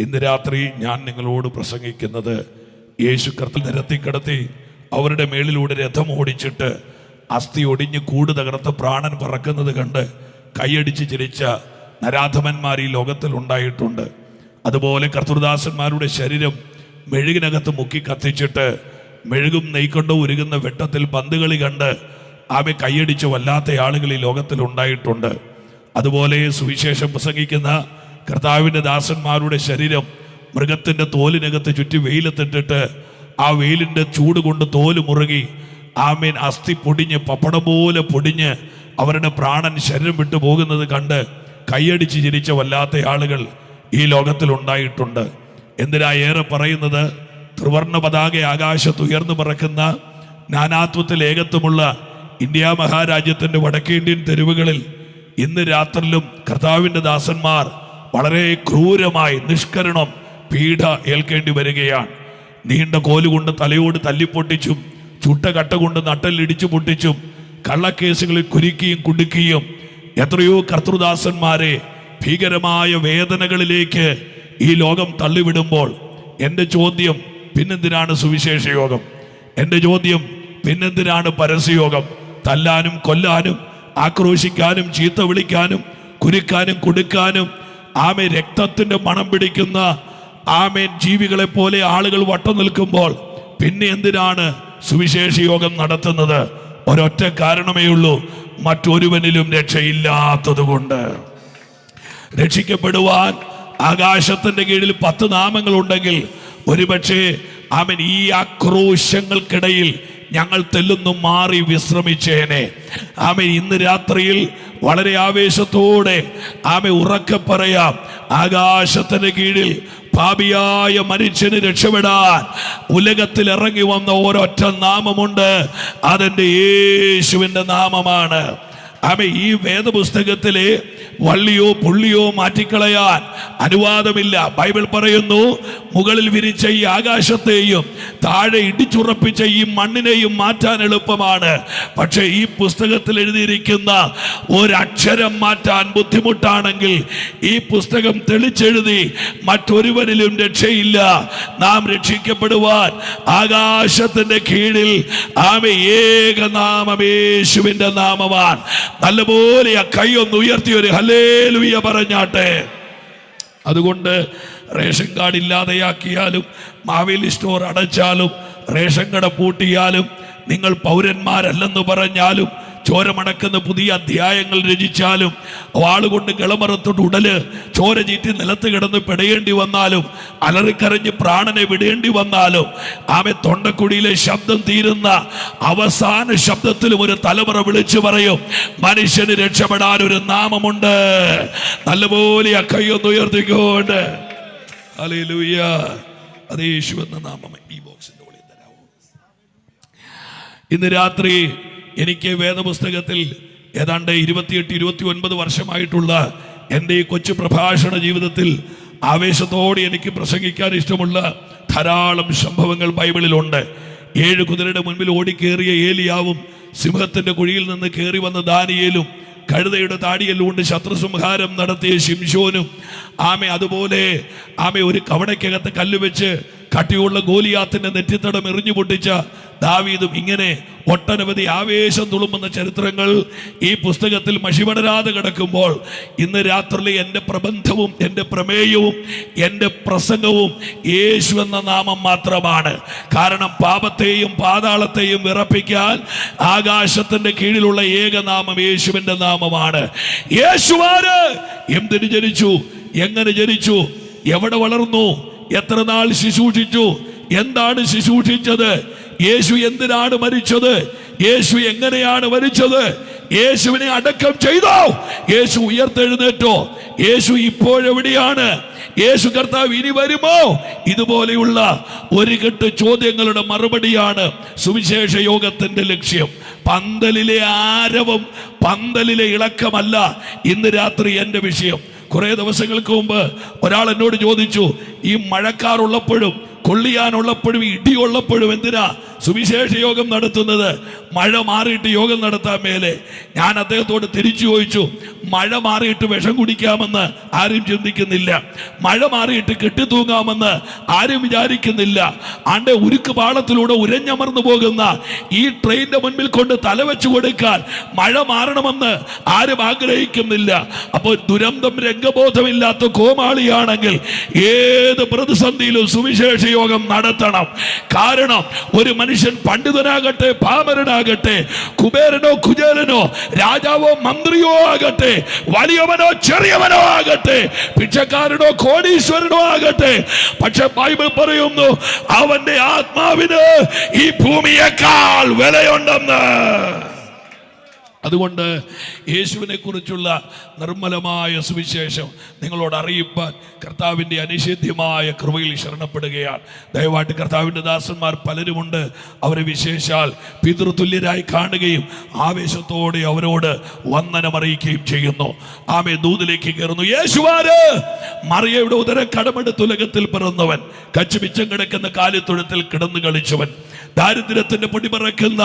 ഇന്ന് രാത്രി ഞാൻ നിങ്ങളോട് പ്രസംഗിക്കുന്നത് യേശു കർത്താവ് നിരത്തിക്കിടത്തി അവരുടെ മേളിലൂടെ രഥം ഓടിച്ചിട്ട് അസ്ഥി ഒടിഞ്ഞ് കൂട് തകർത്ത് പ്രാണൻ പറക്കുന്നത് കണ്ട് കൈയടിച്ച് ചിരിച്ച നരാധമന്മാർ ഈ ലോകത്തിൽ ഉണ്ടായിട്ടുണ്ട്. അതുപോലെ കർത്തൃദാസന്മാരുടെ ശരീരം മെഴുകിനകത്ത് മുക്കി കത്തിച്ചിട്ട് മെഴുകും നെയ്ക്കൊണ്ടോ ഉരുകുന്ന വെട്ടത്തിൽ പന്തുകളി കണ്ട് ആമെ കൈയടിച്ച് വല്ലാത്ത ആളുകൾ ഈ ലോകത്തിൽ ഉണ്ടായിട്ടുണ്ട്. അതുപോലെ സുവിശേഷം പ്രസംഗിക്കുന്ന കർത്താവിൻ്റെ ദാസന്മാരുടെ ശരീരം മൃഗത്തിൻ്റെ തോലിനകത്ത് ചുറ്റി വെയിലത്തിട്ടിട്ട് ആ വെയിലിൻ്റെ ചൂട് കൊണ്ട് തോല് മുറുകി ആമേൻ അസ്ഥി പൊടിഞ്ഞ് പപ്പടം പോലെ പൊടിഞ്ഞ് അവരുടെ പ്രാണൻ ശരീരം വിട്ടു പോകുന്നത് കണ്ട് കൈയടിച്ച് ചിരിച്ച വല്ലാത്ത ആളുകൾ ഈ ലോകത്തിൽ ഉണ്ടായിട്ടുണ്ട്. എന്തിനാ ഏറെ പറയുന്നത്? ത്രിവർണ്ണ പതാക ആകാശത്ത് ഉയർന്നു പറക്കുന്ന നാനാത്വത്തിൽ ഏകത്വമുള്ള ഇന്ത്യ മഹാരാജ്യത്തിൻ്റെ വടക്കേന്ത്യൻ തെരുവുകളിൽ ഇന്ന് രാത്രിയിലും കർത്താവിൻ്റെ ദാസന്മാർ വളരെ ക്രൂരമായി നിഷ്കരണം പീഡ ഏൽക്കേണ്ടി വരികയാണ്. നീണ്ട കോലുകൊണ്ട് തലയോട് തല്ലിപ്പൊട്ടിച്ചും ചുട്ട കട്ട കൊണ്ട് നട്ടലിടിച്ചു പൊട്ടിച്ചും കള്ളക്കേസുകളിൽ കുരുക്കിയും കുടുക്കിയും എത്രയോ കർത്തൃദാസന്മാരെ ഭീകരമായ വേദനകളിലേക്ക് ഈ ലോകം തള്ളിവിടുമ്പോൾ എൻ്റെ ചോദ്യം, പിന്നെന്തിനാണ് സുവിശേഷ യോഗം? എൻ്റെ ചോദ്യം, പിന്നെന്തിനാണ് പരസ്യയോഗം? തല്ലാനും കൊല്ലാനും ആക്രോശിക്കാനും ചീത്ത വിളിക്കാനും കുരുക്കാനും കൊടുക്കാനും ആമേ രക്തത്തിൻ്റെ മണം പിടിക്കുന്ന ആമേൻ ജീവികളെ പോലെ ആളുകൾ വട്ടം നിൽക്കുമ്പോൾ പിന്നെ എന്തിനാണ് സുവിശേഷ യോഗം നടത്തുന്നത്? ഒരൊറ്റ കാരണമേ ഉള്ളൂ, മറ്റൊരുവനിലും രക്ഷയില്ലാത്തത് കൊണ്ട്. രക്ഷിക്കപ്പെടുവാൻ ആകാശത്തിന്റെ കീഴിൽ 10 നാമങ്ങളുണ്ടെങ്കിൽ ഒരുപക്ഷെ അവൻ ഈ ആക്രോശങ്ങൾക്കിടയിൽ ഞങ്ങൾ തെല്ലുന്നു മാറി വിശ്രമിച്ചേനെ. ആമേ ഇന്ന് രാത്രിയിൽ വളരെ ആവേശത്തോടെ ആമേ ഉറക്കെ പറയാം, ആകാശത്തിന് കീഴിൽ പാപിയായ മനുഷ്യന് രക്ഷപ്പെടാൻ ഉലകത്തിൽ ഇറങ്ങി വന്ന ഒരൊറ്റ നാമമുണ്ട്, അതെന്റെ യേശുവിൻ്റെ നാമമാണ്. ആമേ ഈ വേദപുസ്തകത്തിലെ വള്ളിയോ പുള്ളിയോ മാറ്റിക്കളയാൻ അനുവാദമില്ല. ബൈബിൾ പറയുന്നു, മുകളിൽ വിരിച്ച ഈ ആകാശത്തെയും താഴെ ഇടിച്ചുറപ്പിച്ച ഈ മണ്ണിനെയും മാറ്റാൻ എളുപ്പമാണ്, പക്ഷെ ഈ പുസ്തകത്തിൽ എഴുതിയിരിക്കുന്ന ഒരക്ഷരം മാറ്റാൻ ബുദ്ധിമുട്ടാണെങ്കിൽ ഈ പുസ്തകം തെളിച്ചെഴുതി മറ്റൊരുവനിലും രക്ഷയില്ല. നാം രക്ഷിക്കപ്പെടുവാൻ ആകാശത്തിന്റെ കീഴിൽ ആമേ ഏകനാമം യേശുവിൻ്റെ നാമമാണ്. നല്ലപോലെ ആ കൈയൊന്ന് ഉയർത്തി ഒരു ഹല്ലേലൂയ പറഞ്ഞാട്ടെ. അതുകൊണ്ട് റേഷൻ കാർഡ് ഇല്ലാതെയാക്കിയാലും മാവേലി സ്റ്റോർ അടച്ചാലും റേഷൻ കട പൂട്ടിയാലും നിങ്ങൾ പൗരന്മാരല്ലെന്ന് പറഞ്ഞാലും ചോരമണക്കുന്ന പുതിയ അധ്യായങ്ങൾ രചിച്ചാലും വാളുകൊണ്ട് ഗളമറത്തോട്ട് ഉടല് ചോര ചീറ്റി നിലത്ത് കിടന്ന് പെടയേണ്ടി വന്നാലും അലറിക്കരഞ്ഞ് പ്രാണനെ വിടേണ്ടി വന്നാലും ആമെ തൊണ്ടക്കുടിയിലെ ശബ്ദം തീരുന്ന അവസാന ശബ്ദത്തിലും ഒരു തലമുറ വിളിച്ചു പറയും, മനുഷ്യന് രക്ഷപ്പെടാൻ ഒരു നാമമുണ്ട്. നല്ലപോലെ ആ കൈയൊന്ന് ഉയർത്തിക്കൊണ്ട് ഹല്ലേലൂയ, അത് യേശു എന്ന നാമം. ഈ ബോക്സിന്റെ ഉള്ളിൽ തരാമോ? ഇന്ന് രാത്രി എനിക്ക് വേദപുസ്തകത്തിൽ ഏതാണ്ട് 28-29 വർഷമായിട്ടുള്ള എൻ്റെ ഈ കൊച്ചു പ്രഭാഷണ ജീവിതത്തിൽ ആവേശത്തോടെ എനിക്ക് പ്രസംഗിക്കാൻ ഇഷ്ടമുള്ള ധാരാളം സംഭവങ്ങൾ ബൈബിളിലുണ്ട്. 7 കുതിരയുടെ മുൻപിൽ ഓടിക്കേറിയ ഏലിയാവും സിംഹത്തിന്റെ കുഴിയിൽ നിന്ന് കയറി വന്ന ദാനിയേലും കഴുതയുടെ താടിയെല്ലുകൊണ്ട് ശത്രുസംഹാരം നടത്തിയ ശിംശോനും അതുപോലെ ഒരു കവണയ്ക്കകത്ത് കല്ലുവെച്ച് കട്ടിയുള്ള ഗോലിയാത്തിന്റെ നെറ്റിത്തടം എറിഞ്ഞു പൊട്ടിച്ച ദാവീദും, ഇങ്ങനെ ഒട്ടനവധി ആവേശം തുളുമ്പുന്ന ചരിത്രങ്ങൾ ഈ പുസ്തകത്തിൽ മഷിപടരാതെ കിടക്കുമ്പോൾ ഇന്ന് രാത്രി എൻ്റെ പ്രബന്ധവും എൻ്റെ പ്രമേയവും എൻ്റെ പ്രസംഗവും യേശു എന്ന നാമം മാത്രമാണ്. കാരണം പാപത്തെയും പാതാളത്തെയും വിറപ്പിക്കാൻ ആകാശത്തിന്റെ കീഴിലുള്ള ഏകനാമം യേശുവിൻ്റെ നാമമാണ്. യേശുവാര് എന്തിനു ജനിച്ചു, എങ്ങനെ ജനിച്ചു, എവിടെ വളർന്നു, എത്ര നാൾ ശുശ്രൂഷിച്ചു, എന്താണ് ശുശ്രൂഷിച്ചത്, യേശു എന്തിനാണ് മരിച്ചത്, യേശു എങ്ങനെയാണ് മരിച്ചത്, യേശുവിനെ അടക്കം ചെയ്തോ, യേശു ഉയർത്തെഴുന്നേറ്റോ, യേശു ഇപ്പോഴെവിടെയാണ്, യേശു കർത്താവ് ഇനി വരുമോ? ഇതുപോലെയുള്ള ഒരു കെട്ട് ചോദ്യങ്ങളുടെ മറുപടിയാണ് സുവിശേഷ യോഗത്തിന്റെ ലക്ഷ്യം. പന്തലിലെ ആരവം, പന്തലിലെ ഇളക്കമല്ല ഇന്ന് രാത്രി എൻ്റെ വിഷയം. കുറെ ദിവസങ്ങൾക്ക് മുമ്പ് ഒരാൾ എന്നോട് ചോദിച്ചു, ഈ മഴക്കാറുള്ളപ്പോഴും കൊള്ളിയാനുള്ളപ്പോഴും ഇടിയുള്ളപ്പോഴും എന്തിനാ സുവിശേഷ യോഗം നടത്തുന്നത്? മഴ മാറിയിട്ട് യോഗം നടത്താൻ മേലെ. ഞാൻ അദ്ദേഹത്തോട് തിരിച്ചു ചോദിച്ചു, മഴ മാറിയിട്ട് വിഷം കുടിക്കാമെന്ന് ആരും ചിന്തിക്കുന്നില്ല, മഴ മാറിയിട്ട് കെട്ടിത്തൂങ്ങാമെന്ന് ആരും വിചാരിക്കുന്നില്ല. ആണ്ടെ ഉരുക്ക് പാളത്തിലൂടെ ഉരഞ്ഞമർന്നു പോകുന്ന ഈ ട്രെയിനിന്റെ മുൻപിൽ കൊണ്ട് തലവെച്ചു കൊടുക്കാൻ മഴ മാറണമെന്ന് ആരും ആഗ്രഹിക്കുന്നില്ല. അപ്പോൾ ദുരന്തം രംഗബോധമില്ലാത്ത കോമാളിയാണെങ്കിൽ ഏത് പ്രതിസന്ധിയിലും സുവിശേഷ യോഗം നടത്തണം. കാരണം ഒരു മനുഷ്യൻ പണ്ഡിതനാകട്ടെ പാമരനാകട്ടെ, കുബേരനോ കുചേലനോ, രാജാവോ മന്ത്രിയോ ആകട്ടെ, വലിയവനോ ചെറിയവനോ ആകട്ടെ, ഭിക്ഷക്കാരനോ കോടീശ്വരനോ ആകട്ടെ, പക്ഷെ ബൈബിൾ പറയുന്നു അവന്റെ ആത്മാവിന് ഈ ഭൂമിയേക്കാൾ വിലയുണ്ടെന്ന്. അതുകൊണ്ട് യേശുവിനെ കുറിച്ചുള്ള നിർമ്മലമായ സുവിശേഷം നിങ്ങളോട് അറിയിപ്പാൻ കർത്താവിൻ്റെ അനിഷേധ്യമായ കൃപയിൽ ശരണപ്പെടുകയാണ്. ദയവായിട്ട് കർത്താവിൻ്റെ ദാസന്മാർ പലരുമുണ്ട്. അവരെ വിശേഷാൽ പിതൃതുല്യരായി കാണുകയും ആവേശത്തോടെ അവരോട് വന്ദനമറിയിക്കുകയും ചെയ്യുന്നു. ആമേ ദൂതിലേക്ക് കയറുന്നു. യേശുവാര്? മറിയയുടെ ഉദരം കടമെടുത്ത് ഉലകത്തിൽ പിറന്നവൻ, കച്ചുമിച്ചം കിടക്കുന്ന കാലിത്തൊഴുത്തിൽ കിടന്നു കളിച്ചവൻ, ദാരിദ്ര്യത്തിന്റെ പൊടി പറക്കുന്ന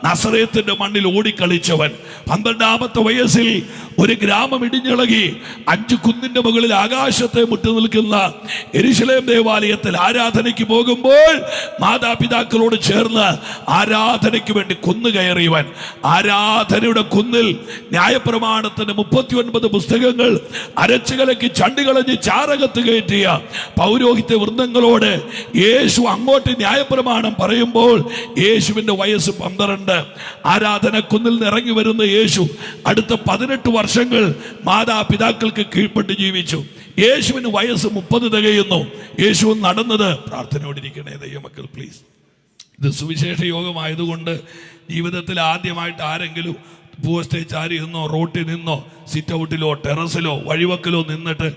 നസറേത്തിന്റെ മണ്ണിൽ ഓടിക്കളിച്ചവൻ, 12-ാമത്തെ വയസ്സിൽ ഒരു ഗ്രാമം ഇടിഞ്ഞിളകി 5 കുന്നിന്റെ മുകളിൽ ആകാശത്തെ മുട്ടി നിൽക്കുന്ന യെരുശലേം ദേവാലയത്തിൽ ആരാധനയ്ക്ക് പോകുമ്പോൾ മാതാപിതാക്കളോട് ചേർന്ന് ആരാധനയ്ക്ക് വേണ്ടി കുന്നു കയറിയവൻ, ആരാധനയുടെ കുന്നിൽ ന്യായപ്രമാണത്തിന് 39 പുസ്തകങ്ങൾ അരച്ചുകലക്കി ചണ്ടികളഞ്ഞ് ചാരകത്ത് കയറ്റിയ പൗരോഹിത്യ വൃന്ദങ്ങളോട് യേശു അങ്ങോട്ട് ന്യായപ്രമാണം പറയുമ്പോൾ യേശുവിന്റെ വയസ്സ് 12. ആരാധന കുന്നിൽ നിന്ന് ഇറങ്ങി വരുന്ന യേശു അടുത്ത 18 വർഷങ്ങൾ മാതാപിതാക്കൾക്ക് കീഴ്പ്പെട്ട് ജീവിച്ചു. യേശുവിന് വയസ്സ് 30 തികയുന്നു. യേശു നടന്നത്, പ്രാർത്ഥനയോടിരിക്കണേ ദൈവമക്കൾ പ്ലീസ്. ഇത് സുവിശേഷ യോഗമായതുകൊണ്ട് ജീവിതത്തിൽ ആദ്യമായിട്ട് ആരെങ്കിലും പോസ്റ്റേ ചാരി നിന്നോ റോട്ടിൽ നിന്നോ സിറ്റ് ഔട്ടിലോ ടെറസിലോ വഴിവക്കിലോ നിന്നിട്ട്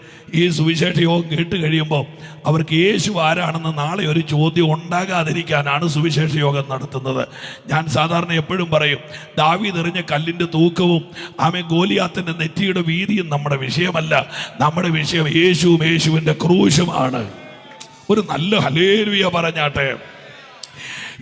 ഈ സുവിശേഷ യോഗം കേട്ട് കഴിയുമ്പോൾ അവർക്ക് യേശു ആരാണെന്ന് നാളെ ഒരു ചോദ്യം ഉണ്ടാകാതിരിക്കാനാണ് സുവിശേഷ യോഗം നടത്തുന്നത്. ഞാൻ സാധാരണ എപ്പോഴും പറയും, ദാവീദ് എറിഞ്ഞ കല്ലിൻ്റെ തൂക്കവും ഗോലിയാത്തിന്റെ നെറ്റിയുടെ വീതിയും നമ്മുടെ വിഷയമല്ല. നമ്മുടെ വിഷയം യേശുവും യേശുവിൻ്റെ ക്രൂശുമാണ്. ഒരു നല്ല ഹല്ലേലൂയ പറഞ്ഞാട്ടെ.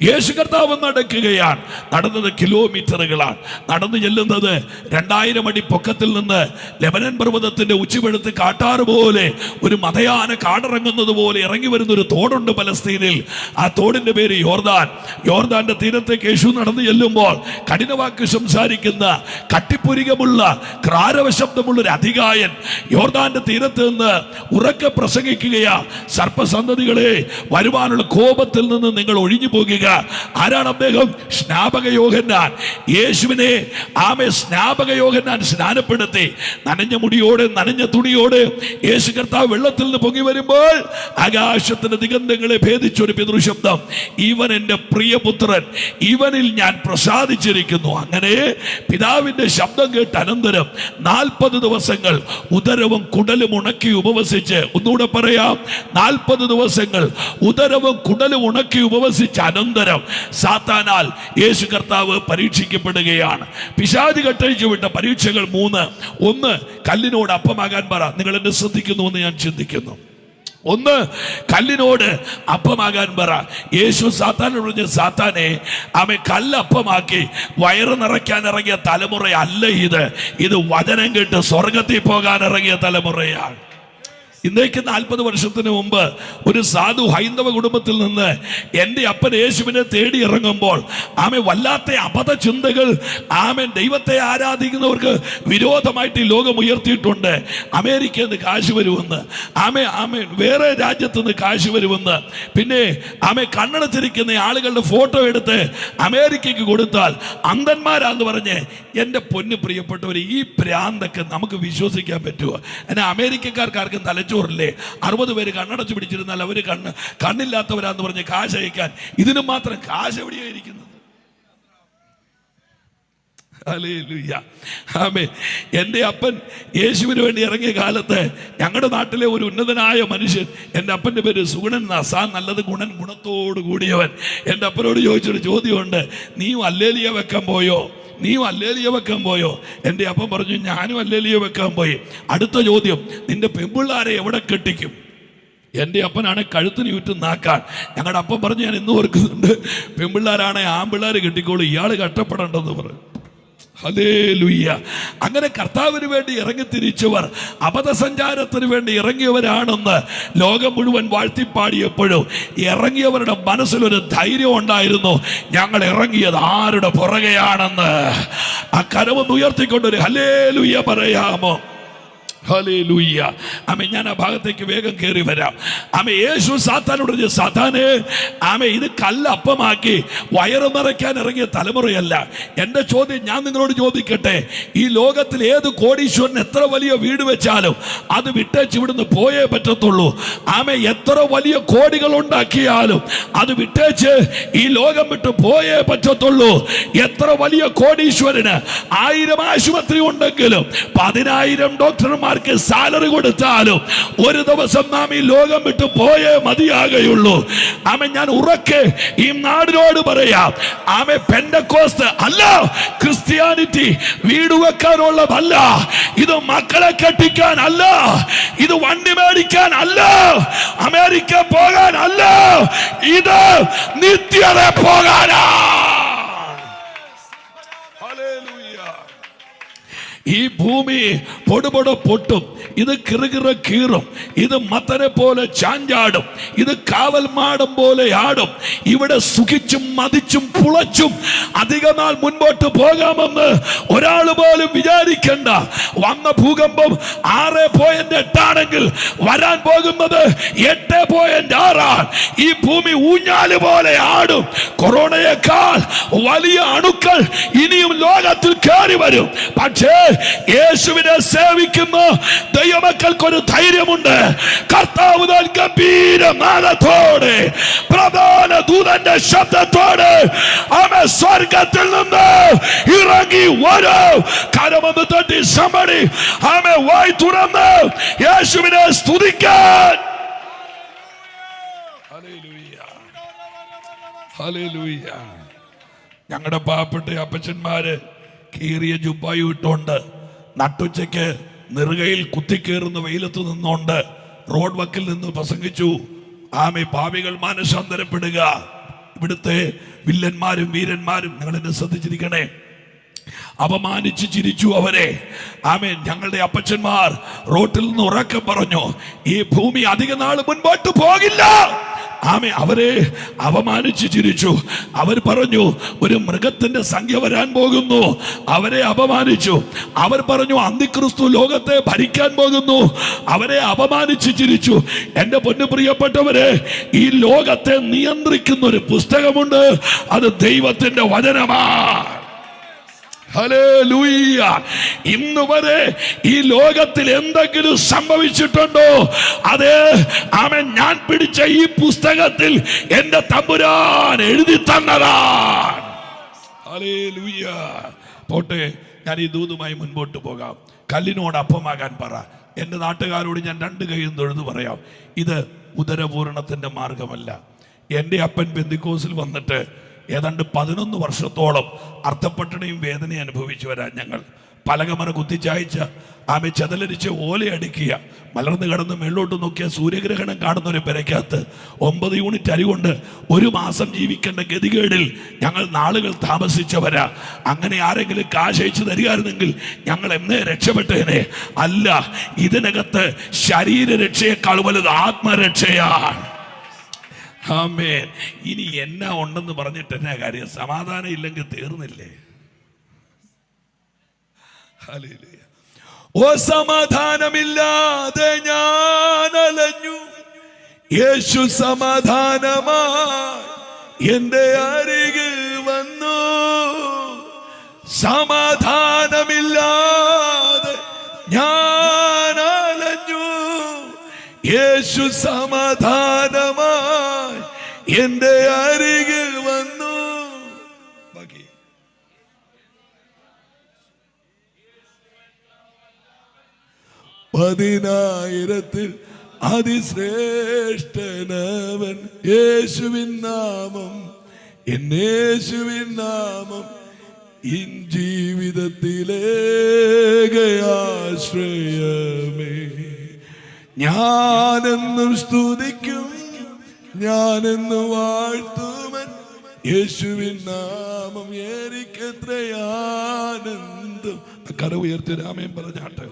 യേശു കർത്താവ് നടക്കുകയാണ്. നടന്നത് കിലോമീറ്ററുകളാണ്. നടന്നു ചെല്ലുന്നത് 2000 അടി പൊക്കത്തിൽ നിന്ന് ലെബനൻ പർവ്വതത്തിന്റെ ഉച്ചിപെടുത്ത് കാട്ടാറ് പോലെ ഒരു മതയാന കാടിറങ്ങുന്നത് പോലെ ഇറങ്ങി വരുന്ന ഒരു തോടുണ്ട് പലസ്തീനിൽ. ആ തോടിന്റെ പേര് യോർദാൻ. യോർദാന്റെ തീരത്തേക്ക് യേശു നടന്നു ചെല്ലുമ്പോൾ കഠിനവാക്ക് സംസാരിക്കുന്ന കട്ടിപ്പുരികമുള്ള ക്രാരവ ശബ്ദമുള്ള ഒരു അധികായൻ യോർദാന്റെ തീരത്ത് നിന്ന് ഉറക്കെ പ്രസംഗിക്കുകയാ, സർപ്പസന്തതികളെ, വരുവാനുള്ള കോപത്തിൽ നിന്ന് നിങ്ങൾ ഒഴിഞ്ഞു പോകുക. ആരാണ് അദ്ദേഹം? സ്നാപക യോഹന്നാൻ. യേശുവിനെ സ്നാപക യോഹന്നാൻ സ്നാനപ്പെടുത്തി. നനഞ്ഞ മുടിയോടെ നനഞ്ഞ തുണിയോടെ യേശു കർത്താവ് വെള്ളത്തിൽ നിന്ന് പൊങ്ങി വരുമ്പോൾ ആകാശത്തിന്റെ ദിഗന്ധങ്ങളെ ഭേദിച്ചൊരു പിതൃശബ്ദം, ഇവൻ എൻ്റെ പ്രിയപുത്രൻ, ഇവനിൽ ഞാൻ പ്രസാദിച്ചിരിക്കുന്നു. അങ്ങനെ പിതാവിന്റെ ശബ്ദം കേട്ട് അനന്തരം 40 ദിവസങ്ങൾ ഉദരവും കുടലും ഉണക്കി ഉപവസിച്ച്, ഒന്നുകൂടെ പറയാം, 40 ദിവസങ്ങൾ ഉദരവും കുടലും ഉണക്കി ഉപവസിച്ച് അനന്തരം സാത്താനാൽ യേശു കർത്താവ് പരീക്ഷിക്കപ്പെടുകയാണ്. പിശാച് കെട്ടഴിച്ചു വിട്ട പരീക്ഷകൾ 3. 1, കല്ലിനോട് അപ്പമാകാൻ പറ. നിങ്ങൾ എന്നെ ശ്രദ്ധിക്കുന്നു എന്ന് ഞാൻ ചിന്തിക്കുന്നു. 1, കല്ലിനോട് അപ്പമാകാൻ പറ. യേശു സാത്താനോട് പറഞ്ഞു, സാത്താനെ, കല്ലപ്പമാക്കി വയറ് നിറയ്ക്കാൻ ഇറങ്ങിയ തലമുറയല്ല ഇത് വചനം കേട്ട് സ്വർഗത്തിൽ പോകാൻ ഇറങ്ങിയ തലമുറയാണ്. ഇന്നേക്ക് 40 വർഷത്തിന് മുമ്പ് ഒരു സാധു ഹൈന്ദവ കുടുംബത്തിൽ നിന്ന് എൻ്റെ അപ്പൻ യേശുവിനെ തേടി ഇറങ്ങുമ്പോൾ വല്ലാത്ത അബദ്ധ ചിന്തകൾ ദൈവത്തെ ആരാധിക്കുന്നവർക്ക് വിരോധമായിട്ട് ഈ ലോകം ഉയർത്തിയിട്ടുണ്ട്. അമേരിക്കയിൽ നിന്ന് കാശ് വരുമെന്ന്, വേറെ രാജ്യത്ത് നിന്ന് കാശ് വരുമെന്ന്, പിന്നെ കണ്ണടച്ചിരിക്കുന്ന ആളുകളുടെ ഫോട്ടോ എടുത്ത് അമേരിക്കയ്ക്ക് കൊടുത്താൽ അന്ധന്മാരാന്ന് പറഞ്ഞ്. എൻ്റെ പൊന്നു പ്രിയപ്പെട്ടവർ, ഈ ഭ്രാന്തൊക്കെ നമുക്ക് വിശ്വസിക്കാൻ പറ്റുമോ? എന്നാൽ അമേരിക്കക്കാർക്കാർക്കും തലച്ചോറില്ലേ? 60 പേര് കണ്ണടച്ചു പിടിച്ചിരുന്നാൽ അവർ കണ്ണില്ലാത്തവരാന്ന് പറഞ്ഞ് കാശ് അയക്കാൻ ഇതിനും മാത്രം കാശ് എവിടെയാ ഇരിക്കുന്നത്? എൻ്റെ അപ്പൻ യേശുവിന് വേണ്ടി ഇറങ്ങിയ കാലത്ത് ഞങ്ങളുടെ നാട്ടിലെ ഒരു ഉന്നതനായ മനുഷ്യൻ, എൻ്റെ അപ്പൻ്റെ പേര് സുഗുണൻ, നസാൻ, നല്ലത് ഗുണൻ, ഗുണത്തോട് കൂടിയവൻ, എൻ്റെ അപ്പനോട് ചോദിച്ചൊരു ചോദ്യമുണ്ട്, നീയും അല്ലേലിയ വെക്കാൻ പോയോ? നീയും അല്ലേലിയ വെക്കാൻ പോയോ? എൻ്റെ അപ്പം പറഞ്ഞു, ഞാനും അല്ലേലിയ വെക്കാൻ പോയി. അടുത്ത ചോദ്യം, നിന്റെ പെൺപിള്ളാരെ എവിടെ കെട്ടിക്കും? എൻ്റെ അപ്പനാണ് കഴുത്തിന് ചുറ്റും നാക്കാൻ. ഞങ്ങളുടെ അപ്പൻ പറഞ്ഞ് ഞാൻ ഇന്നും ഓർക്കുന്നുണ്ട്, പെൺപിള്ളേരാണെ ആൺപിള്ളേർ കെട്ടിക്കോളൂ, ഇയാൾ കഷ്ടപ്പെടേണ്ടെന്ന് പറയും. ഹല്ലേലൂയ. അങ്ങനെ കർത്താവിന് വേണ്ടി ഇറങ്ങി തിരിച്ചവർ അബദ്ധസഞ്ചാരത്തിന് വേണ്ടി ഇറങ്ങിയവരാണെന്ന് ലോകം മുഴുവൻ വാഴ്ത്തിപ്പാടിയപ്പോഴും ഇറങ്ങിയവരുടെ മനസ്സിലൊരു ധൈര്യം ഉണ്ടായിരുന്നു. ഞങ്ങൾ ഇറങ്ങിയത് ആരുടെ പുറകെയാണെന്ന്. ആ കരമൊന്ന് ഉയർത്തിക്കൊണ്ടൊരു ഹല്ലേലൂയ പറയാമോ? ഹല്ലേലൂയ. ആമേ, ഞാൻ ആ ഭാഗത്തേക്ക് വേഗം കയറി വരാം. ആമേ, യേശു സാത്താനോട് പറഞ്ഞു, സാത്താനെ, ആമേ, ഇത് കല്ലപ്പമാക്കി വയറ് നിറയ്ക്കാൻ ഇറങ്ങിയ തലമുറയല്ല. എൻ്റെ ചോദ്യം ഞാൻ നിങ്ങളോട് ചോദിക്കട്ടെ, ഈ ലോകത്തിൽ ഏത് കോടീശ്വരൻ എത്ര വലിയ വീട് വെച്ചാലും അത് വിട്ടേച്ച് ഇവിടുന്ന് പോയേ പറ്റത്തുള്ളൂ. ആമേ, എത്ര വലിയ കോടികൾ ഉണ്ടാക്കിയാലും അത് വിട്ടേച്ച് ഈ ലോകം വിട്ട് പോയേ പറ്റത്തുള്ളൂ. എത്ര വലിയ കോടീശ്വരന് 1000 ആശുപത്രി ഉണ്ടെങ്കിലും 10,000 ഡോക്ടർമാർ സാലറി കൊടുത്താലും ഒരു ദിവസം നാം ഈ ലോകം വിട്ട് പോയേ മതിയാകുള്ളൂ. ആമേ, ഞാൻ ഉറക്കെ ഈ നാടിനോട് പറയാം, ആമേ, പെന്തക്കോസ്ത് അല്ല ക്രിസ്ത്യാനിറ്റി വീട് വെക്കാനുള്ളതല്ല, ഇത് മക്കളെ കെട്ടിക്കാൻ അല്ല, ഇത് വണ്ടി മേടിക്കാൻ അല്ല, അമേരിക്ക പോകാൻ അല്ല, ഇത് നിത്യത പോകാനാ. ഈ ഭൂമി പൊടുപൊട പൊട്ടും, ഇത് കിറുകിറ കീറും, ഇത് മത്തനെ പോലെ ചാഞ്ചാടും, ഇത് കാവൽ മാടം പോലെ ആടും. ഇവിടെ സുഖിച്ചും മതിച്ചും പുളച്ചും അധികനാൾ മുൻപോട്ട് പോകാമെന്ന് ഒരാൾ പോലും വിചാരിക്കണ്ട. വന്ന ഭൂകമ്പം 6.8 ആണെങ്കിൽ വരാൻ പോകുന്നത് 8.6. ഈ ഭൂമി ഊഞ്ഞാല് പോലെ ആടും. കൊറോണയേക്കാൾ വലിയ അണുക്കൾ ഇനിയും ലോകത്തിൽ കയറി വരും. പക്ഷേ യേശുവിനെ സേവിക്കുന്ന ദൈവമക്കൾക്കൊരു ധൈര്യമുണ്ട്. കർത്താവ് ഗംഭീരനാദത്തോടെ പ്രധാന ദൂതന്റെ ശബ്ദത്തോടെ അവൻ സ്വർഗത്തിൽ നിന്ന് ഇറങ്ങി വരും. കരമൊന്ന് തട്ടി somebody അവൻ വായ് തുറന്ന് യേശുവിനെ സ്തുതിക്കാൻ. Hallelujah, hallelujah. ഞങ്ങളുടെ പാവപ്പെട്ട അപ്പച്ചന്മാര് കീറിയ ജുബ്ബായും ഇട്ടുകൊണ്ട് നട്ടുച്ചയ്ക്ക് നെറുകയിൽ കുത്തിക്കേറുന്ന വെയിലത്ത് നിന്നുകൊണ്ട് റോഡ് വക്കിൽ നിന്ന് പ്രസംഗിച്ചു. ആമേ, പാപികൾ മാനസാന്തരപ്പെടുക. ഇവിടുത്തെ വില്ലന്മാരും വീരന്മാരും, നിങ്ങൾ എന്നെ ശ്രദ്ധിച്ചിരിക്കണേ, അപമാനിച്ച് ചിരിച്ചു അവരെ. ആമേൻ. ഞങ്ങളുടെ അപ്പച്ചന്മാർ റോട്ടിൽ നിന്ന് ഉറക്കെ പറഞ്ഞു, ഈ ഭൂമി അധിക നാൾ മുൻപോട്ട് പോകില്ല. ആമേ, അവരെ അപമാനിച്ച് ചിരിച്ചു. അവർ പറഞ്ഞു, ഒരു മൃഗത്തിന്റെ സംഖ്യ വരാൻ പോകുന്നു. അവരെ അപമാനിച്ചു. അവർ പറഞ്ഞു, അന്തിക്രിസ്തു ലോകത്തെ ഭരിക്കാൻ പോകുന്നു. അവരെ അപമാനിച്ച് ചിരിച്ചു. എൻ്റെ പൊന്നു പ്രിയപ്പെട്ടവരെ, ഈ ലോകത്തെ നിയന്ത്രിക്കുന്ന ഒരു പുസ്തകമുണ്ട്, അത് ദൈവത്തിന്റെ വചനമാണ്. ഹല്ലേലൂയ. ഇന്ന് വരെ ഈ ലോകത്തിൽ എന്തെങ്കിലും സംഭവിച്ചിട്ടുണ്ടോ? അതെ, ആമേൻ, ഞാൻ പിടിച്ച ഈ പുസ്തകത്തിൽ എന്റെ തമ്പുരാൻ എഴുതി തന്നതാണ്. ഹല്ലേലൂയ. പോട്ടെ, ഞാൻ ഈ ദൂതുമായി മുൻപോട്ട് പോകാം. കല്ലിനോട് അപ്പമാകാൻ പറ. എൻ്റെ നാട്ടുകാരോട് ഞാൻ 2 കൈയും തൊഴുതു പറയാം, ഇത് ഉദരപൂരണത്തിന്റെ മാർഗമല്ല. എൻ്റെ അപ്പൻ പെന്തിക്കോസിൽ വന്നിട്ട് ഏതാണ്ട് 11 വർഷത്തോളം അർത്ഥപ്പട്ടണയും വേദനയും അനുഭവിച്ചു വരാൻ ഞങ്ങൾ. പലകമറ കുത്തിച്ചായച്ച, ആമെ ചെതലരിച്ച് ഓലയടിക്കുക, മലർന്നു കിടന്ന് മേളോട്ട് നോക്കിയ സൂര്യഗ്രഹണം കാണുന്ന ഒരു പെരയ്ക്കകത്ത് 9 യൂണിറ്റ് അരി കൊണ്ട് 1 മാസം ജീവിക്കേണ്ട ഗതികേടിൽ ഞങ്ങൾ നാളുകൾ താമസിച്ചവരാ. അങ്ങനെ ആരെങ്കിലും കാശ് അയച്ചു തരികയായിരുന്നെങ്കിൽ ഞങ്ങൾ എന്നേ രക്ഷപ്പെട്ടേനെ. അല്ല, ഇതിനകത്ത് ശരീരരക്ഷയേക്കാൾ വലുത് ആത്മരക്ഷയാണ്. ആമേൻ. ഇനി എന്നാ ഉണ്ടെന്ന് പറഞ്ഞിട്ട് എന്നാ കാര്യം? സമാധാനം ഇല്ലെങ്കിൽ തീർന്നില്ലേ? ഹല്ലേലൂയ. ഓ സമാധാനമില്ലാതെ ഞാൻ അലഞ്ഞു, യേശു സമാധാനമായി എൻ്റെ അരികിൽ വന്നു. സമാധാനമില്ലാതെ ഞാൻ അലഞ്ഞു, യേശു സമാധാനമായി എൻ്റെ അരികിൽ വന്നു. ബാക്കി 10,000-ൽ അതിശ്രേഷ്ഠനവൻ. യേശുവിൻ നാമം, എന്നേശുവിൻ നാമം ഇൻ ജീവിതത്തിലേക ആശ്രയമേ. ഞാനെന്നും സ്തുതിക്കും, ഞാനെന്നും വാഴ്ത്തുമൻ യേശുവിൻ നാമം എനിക്കെത്രയാനന്ദം. കര ഉയർത്തി രാമയും പറഞ്ഞാട്ടെ.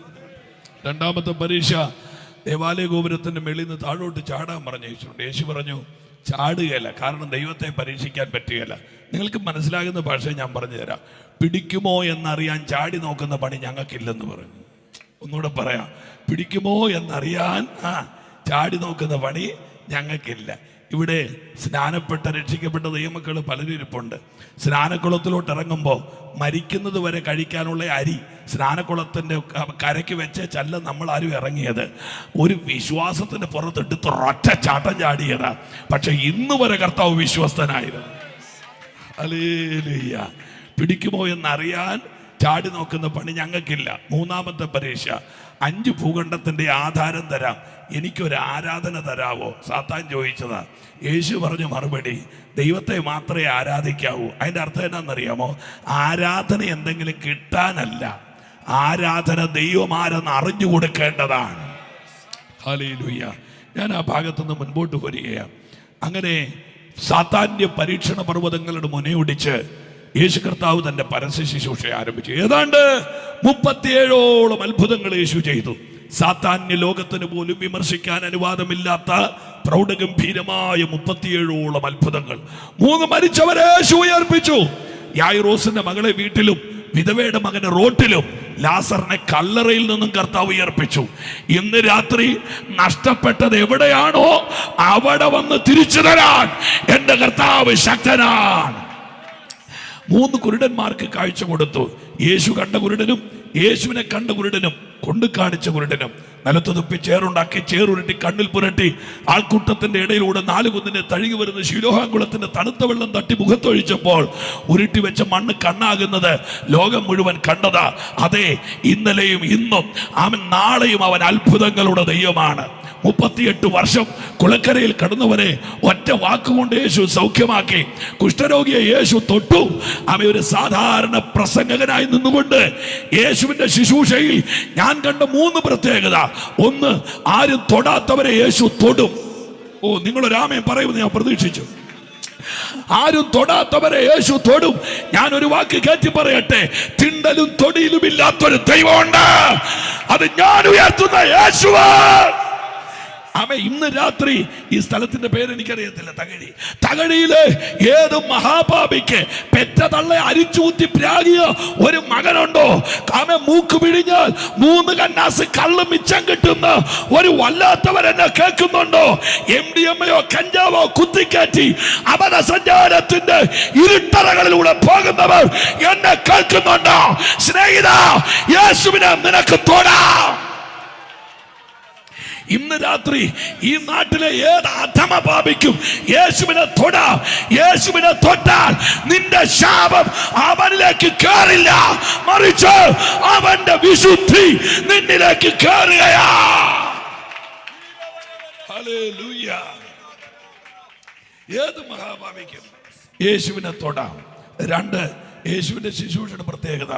രണ്ടാമത്തെ പരീക്ഷ ദേവാലയ ഗോപുരത്തിന്റെ മേളിൽ നിന്ന് താഴോട്ട് ചാടാൻ പറഞ്ഞു യേശുണ്ട്. യേശു പറഞ്ഞു ചാടുകയല്ല, കാരണം ദൈവത്തെ പരീക്ഷിക്കാൻ പറ്റുകയില്ല. നിങ്ങൾക്ക് മനസ്സിലാകുന്ന ഭാഷ ഞാൻ പറഞ്ഞു തരാം. പിടിക്കുമോ എന്നറിയാൻ ചാടി നോക്കുന്ന പണി ഞങ്ങൾക്കില്ലെന്ന് പറഞ്ഞു. ഒന്നുകൂടെ പറയാം, പിടിക്കുമോ എന്നറിയാൻ ചാടി നോക്കുന്ന പണി ഞങ്ങൾക്കില്ല. ഇവിടെ സ്നാനപ്പെട്ട രക്ഷിക്കപ്പെട്ട ദൈവമക്കൾ പലരും ഇരിപ്പുണ്ട്. സ്നാനക്കുളത്തിലോട്ട് ഇറങ്ങുമ്പോൾ മരിക്കുന്നത് വരെ കഴിക്കാനുള്ള അരി സ്നാനക്കുളത്തിൻ്റെ കരയ്ക്ക് വെച്ച് ചല്ല നമ്മൾ ആരും ഇറങ്ങിയത് ഒരു വിശ്വാസത്തിൻ്റെ പുറത്തെടുത്ത് ഒറ്റ ചാട്ടം ചാടിയതാ. പക്ഷെ ഇന്ന് വരെ കർത്താവ് വിശ്വസ്തനായിരുന്നു. ഹല്ലേലൂയ. പിടിക്കുമോ എന്നറിയാൻ ചാടി നോക്കുന്ന പണി ഞങ്ങൾക്കില്ല. മൂന്നാമത്തെ പരീക്ഷ, 5 ഭൂഖണ്ഡത്തിന്റെ ആധാരം തരാം, എനിക്കൊരു ആരാധന തരാവോ? സാത്താൻ ചോദിച്ചതാ. യേശു പറഞ്ഞു മറുപടി, ദൈവത്തെ മാത്രമേ ആരാധിക്കാവൂ. അതിൻ്റെ അർത്ഥം എന്നാണെന്നറിയാമോ? ആരാധന എന്തെങ്കിലും കിട്ടാനല്ല, ആരാധന ദൈവമാരെന്ന് അറിഞ്ഞു കൊടുക്കേണ്ടതാണ്. ഹല്ലേലൂയ. ഞാൻ ആ ഭാഗത്തുനിന്ന് മുൻപോട്ട് വരികയാണ്. അങ്ങനെ സാത്താന്യ പരീക്ഷണ പർവ്വതങ്ങളുടെ മുനയൊടിച്ച് യേശു കർത്താവ് തന്റെ പരസ്യ ശുശ്രൂഷ ആരംഭിച്ചു. ഏതാണ്ട് 37ഓളം അത്ഭുതങ്ങൾ യേശു ചെയ്തു. സാത്താന്യ ലോകത്തിന് പോലും വിമർശിക്കാൻ അനുവാദമില്ലാത്ത പ്രൗഢഗംഭീരമായ 37ഓളം അത്ഭുതങ്ങൾ. 3 മരിച്ചവരെ യേശു ഉയർപ്പിച്ചു. യായിറോസിന്റെ മകളെ വീട്ടിലും വിധവയുടെ മകനെ റോട്ടിലും, ലാസറിനെ കല്ലറയിൽ നിന്നും കർത്താവ് ഉയർപ്പിച്ചു. ഇന്ന് രാത്രി നഷ്ടപ്പെട്ടത് എവിടെയാണോ അവിടെ വന്ന് തിരിച്ചു തരാൻ എന്റെ കർത്താവ് ശക്തനാണ്. 3 കുരുടന്മാർക്ക് കാഴ്ച കൊടുത്തു. യേശു കണ്ട കുരുടനും യേശുവിനെ കണ്ട കുരുടനും കൊണ്ട് കാണിച്ച കുരുടനും നിലത്ത് തുപ്പി ചേറുണ്ടാക്കി ചേറുരുട്ടി കണ്ണിൽ പുരട്ടി ആൾക്കൂട്ടത്തിന്റെ ഇടയിലൂടെ 4 കുന്നിനെ തഴുകി വരുന്ന ശിലോഹാകുളത്തിന്റെ തണുത്ത വെള്ളം തട്ടി മുഖത്തൊഴിച്ചപ്പോൾ ഉരുട്ടി വെച്ച മണ്ണ് കണ്ണാകുന്നത് ലോകം മുഴുവൻ കണ്ടതാ. അതെ, ഇന്നലെയും ഇന്നും അവൻ നാളെയും അവൻ അത്ഭുതങ്ങളുടെ ദൈവമാണ്. 38 വർഷം കുളക്കരയിൽ കടന്നവരെ ഒറ്റ വാക്കുകൊണ്ട് യേശു സൗഖ്യമാക്കി. കുഷ്ഠരോഗിയെ യേശു തൊട്ടു. അവൻ ഒരു സാധാരണ പ്രസംഗകനായി നിന്നുകൊണ്ട് യേശുവിന്റെ ശുശ്രൂഷയിൽ ഞാൻ കണ്ട 3 പ്രത്യേകത. ഒന്ന്, ആരും തൊടാത്തവരെ യേശു തൊടും. നിങ്ങളൊരാമയും പറയുമെന്ന് ഞാൻ പ്രതീക്ഷിച്ചു. ആരും തൊടാത്തവരെ യേശു തൊടും. ഞാൻ ഒരു വാക്ക് കയറ്റി പറയട്ടെ, തിണ്ടലും തൊടിയിലും ഇല്ലാത്തൊരു ദൈവമുണ്ട്. അത് ഞാൻ ഉയർത്തുന്ന യേശുവാ. ഇന്ന് രാത്രി ഈ സ്ഥലത്തിന്റെ പേര് എനിക്കറിയത്തില്ല, തകഴിയില് ഏത് മഹാപാപിക്ക് പെറ്റ തള്ളെ അരിച്ചൂത്തി പ്രാകിയ ഒരു മകനുണ്ടോ? മൂക്ക് പിഴിഞ്ഞാൽ 3 കന്നാസ് കള്ള് മിച്ചം കിട്ടുന്ന ഒരു വല്ലാത്തവരെന്നെ കേൾക്കുന്നുണ്ടോ? MDMA കഞ്ചാവോ കുത്തിക്കയറ്റി അപര സഞ്ചാരത്തിന്റെ ഇരുട്ടറകളിലൂടെ പോകുന്നവർ എന്നെ കേൾക്കുന്നുണ്ടോ? സ്നേഹിത, യേശുവിനെ നിനക്ക് തൊടാം. ഇന്ന് രാത്രി ഈ നാട്ടിലെ ഏത് അധമ പാപിക്കും യേശുവിനെ തൊടാം. യേശുവിനെ തൊട്ടാൽ നിന്റെ ശാപം അവനിലേക്ക് കേറില്ല, മറിച്ച് അവന്റെ വിശുദ്ധി നിന്നിലേക്ക് കേറുകയാ. ഹല്ലേലൂയ. ഏത് മഹാപാപിക്കും യേശുവിനെ തൊടാം. 2, യേശുവിന്റെ ശുശ്രൂഷയുടെ പ്രത്യേകത,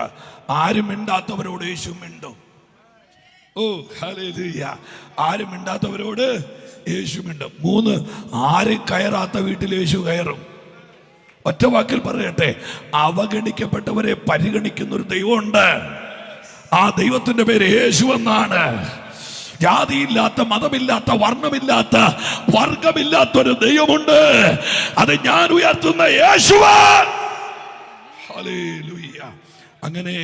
ആരും മിണ്ടാത്തവരോട് യേശു മിണ്ടും. ഹല്ലേലൂയ. ആരും മിണ്ടാത്തവരോട് യേശു മിണ്ടും. 3, ആരും കയറാത്ത വീട്ടിൽ യേശു കയറും. ഒറ്റ വാക്കിൽ പറയട്ടെ, അവഗണിക്കപ്പെട്ടവരെ പരിഗണിക്കുന്ന ഒരു ദൈവമുണ്ട്. ആ ദൈവത്തിന്റെ പേര് യേശു എന്നാണ്. ജാതിയില്ലാത്ത, മതമില്ലാത്ത, വർണ്ണമില്ലാത്ത, വർഗമില്ലാത്തൊരു ദൈവമുണ്ട്. അത് ഞാൻ ഉയർത്തുന്ന യേശുവാണ്. ഹല്ലേലൂയ. അങ്ങനെ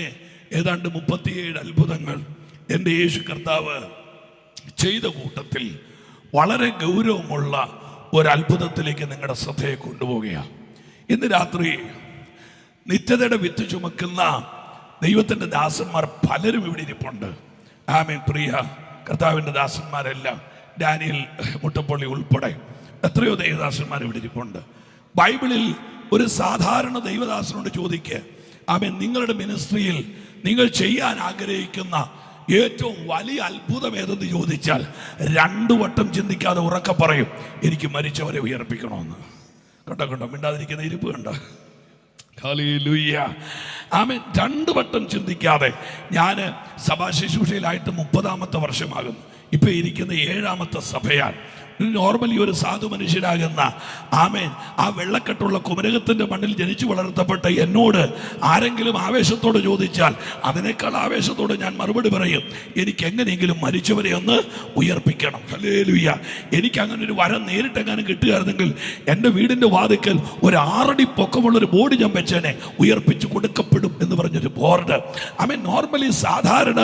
ഏതാണ്ട് 37 അത്ഭുതങ്ങൾ എൻ്റെ യേശു കർത്താവ് ചെയ്ത കൂട്ടത്തിൽ വളരെ ഗൗരവമുള്ള ഒരു അത്ഭുതത്തിലേക്ക് നിങ്ങളുടെ ശ്രദ്ധയെ കൊണ്ടുപോവുകയാണ്. ഇന്ന് രാത്രി നിത്യതയുടെ വിത്ത് ചുമക്കുന്ന ദൈവത്തിൻ്റെ ദാസന്മാർ പലരും ഇവിടെ ഇരിപ്പുണ്ട്. ആമേൻ. പ്രിയ കർത്താവിൻ്റെ ദാസന്മാരെല്ലാം, ഡാനിയൽ മുട്ടപ്പള്ളി ഉൾപ്പെടെ എത്രയോ ദൈവദാസന്മാർ ഇവിടെ ഇരിപ്പുണ്ട്. ബൈബിളിൽ ഒരു സാധാരണ ദൈവദാസനോട് ചോദിക്കുക, ആമേൻ, നിങ്ങളുടെ മിനിസ്ട്രിയിൽ നിങ്ങൾ ചെയ്യാൻ ആഗ്രഹിക്കുന്ന ഏറ്റവും വലിയ അത്ഭുതം ഏതെന്ന് ചോദിച്ചാൽ 2 വട്ടം ചിന്തിക്കാതെ ഉറക്കെ പറയും, എനിക്ക് മരിച്ചവരെ ഉയർപ്പിക്കണമെന്ന്. കണ്ടോ മിണ്ടാതിരിക്കുന്ന ഇരിപ്പ് കണ്ടോ? ഹല്ലേലൂയ. ആമേൻ. 2 വട്ടം ചിന്തിക്കാതെ. ഞാൻ സഭാ ശുശ്രൂഷയിലായിട്ട് 30ാമത്തെ വർഷമാകുന്നു. ഇപ്പൊ ഇരിക്കുന്ന 7ാമത്തെ സഭയാണ്. നോർമലി ഒരു സാധു മനുഷ്യരാകുന്ന ആമേൻ ആ വെള്ളക്കെട്ടുള്ള കുമരകത്തിന്റെ മണ്ണിൽ ജനിച്ചു വളർത്തപ്പെട്ട എന്നോട് ആരെങ്കിലും ആവേശത്തോട് ചോദിച്ചാൽ അതിനേക്കാൾ ആവേശത്തോട് ഞാൻ മറുപടി പറയും, എനിക്ക് എങ്ങനെയെങ്കിലും മരിച്ചവരെ ഒന്ന് ഉയർപ്പിക്കണം. ഹല്ലേലൂയ. എനിക്ക് അങ്ങനെ ഒരു വരം നേരിട്ടെങ്ങാനും കിട്ടുകയായിരുന്നെങ്കിൽ എൻ്റെ വീടിൻ്റെ വാതിക്കൽ ഒരു 6 അടി പൊക്കമുള്ളൊരു ബോർഡ് ഞാൻ വെച്ചേനെ, ഉയർപ്പിച്ചു കൊടുക്കപ്പെടും എന്ന് പറഞ്ഞൊരു ബോർഡ്. ആമേൻ. നോർമലി സാധാരണ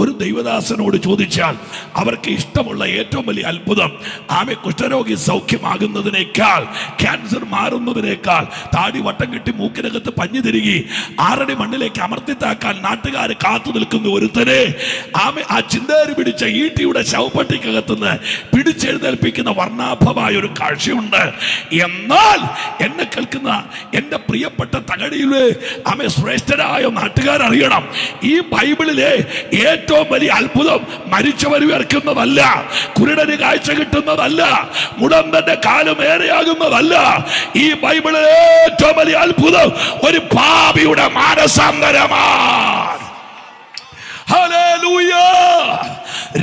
ഒരു ദൈവദാസനോട് ചോദിച്ചാൽ അവർക്ക് ഇഷ്ടമുള്ള ഏറ്റവും വലിയ അത്ഭുതം ആമേ കുഷ്ഠരോഗി സൗഖ്യമാകുന്നതിനേക്കാൾ, ക്യാൻസർ മാറുന്നതിനേക്കാൾ, താടി വട്ടം കെട്ടി മൂക്കിനകത്ത് പഞ്ഞു തിരികി 6 അടി മണ്ണിലേക്ക് അമർത്തിത്താക്കാൻ നാട്ടുകാർ കാത്തു നിൽക്കുന്ന ഒരുത്തനെ ആമേ ആ ചിന്തേരി പിടിച്ച ഈട്ടിയുടെ ശവപ്പെട്ടിക്കകത്തുനിന്ന് പിടിച്ചെഴുന്നേൽപ്പിക്കുന്ന വർണ്ണാഭമായ ഒരു കാഴ്ചയുണ്ട്. എന്നാൽ എന്നെ കേൾക്കുന്ന എൻ്റെ പ്രിയപ്പെട്ട തകഴിയിലെ ആമേ ശ്രേഷ്ഠരായ നാട്ടുകാരറിയണം, ഈ ബൈബിളിലെ ഏറ്റവും വലിയ അത്ഭുതം മരിച്ചവർ ഉയർക്കുന്നതല്ല, കുരുടന് കാഴ്ച കിട്ടുന്നതല്ല, മുടന്തന്റെ കാലം ഏറെയാകുന്നതല്ല. ഈ ബൈബിളിലെ ഏറ്റവും വലിയ അത്ഭുതം ഒരു പാപിയുടെ മാനസാന്തരമാണ്. ഹല്ലേലൂയ.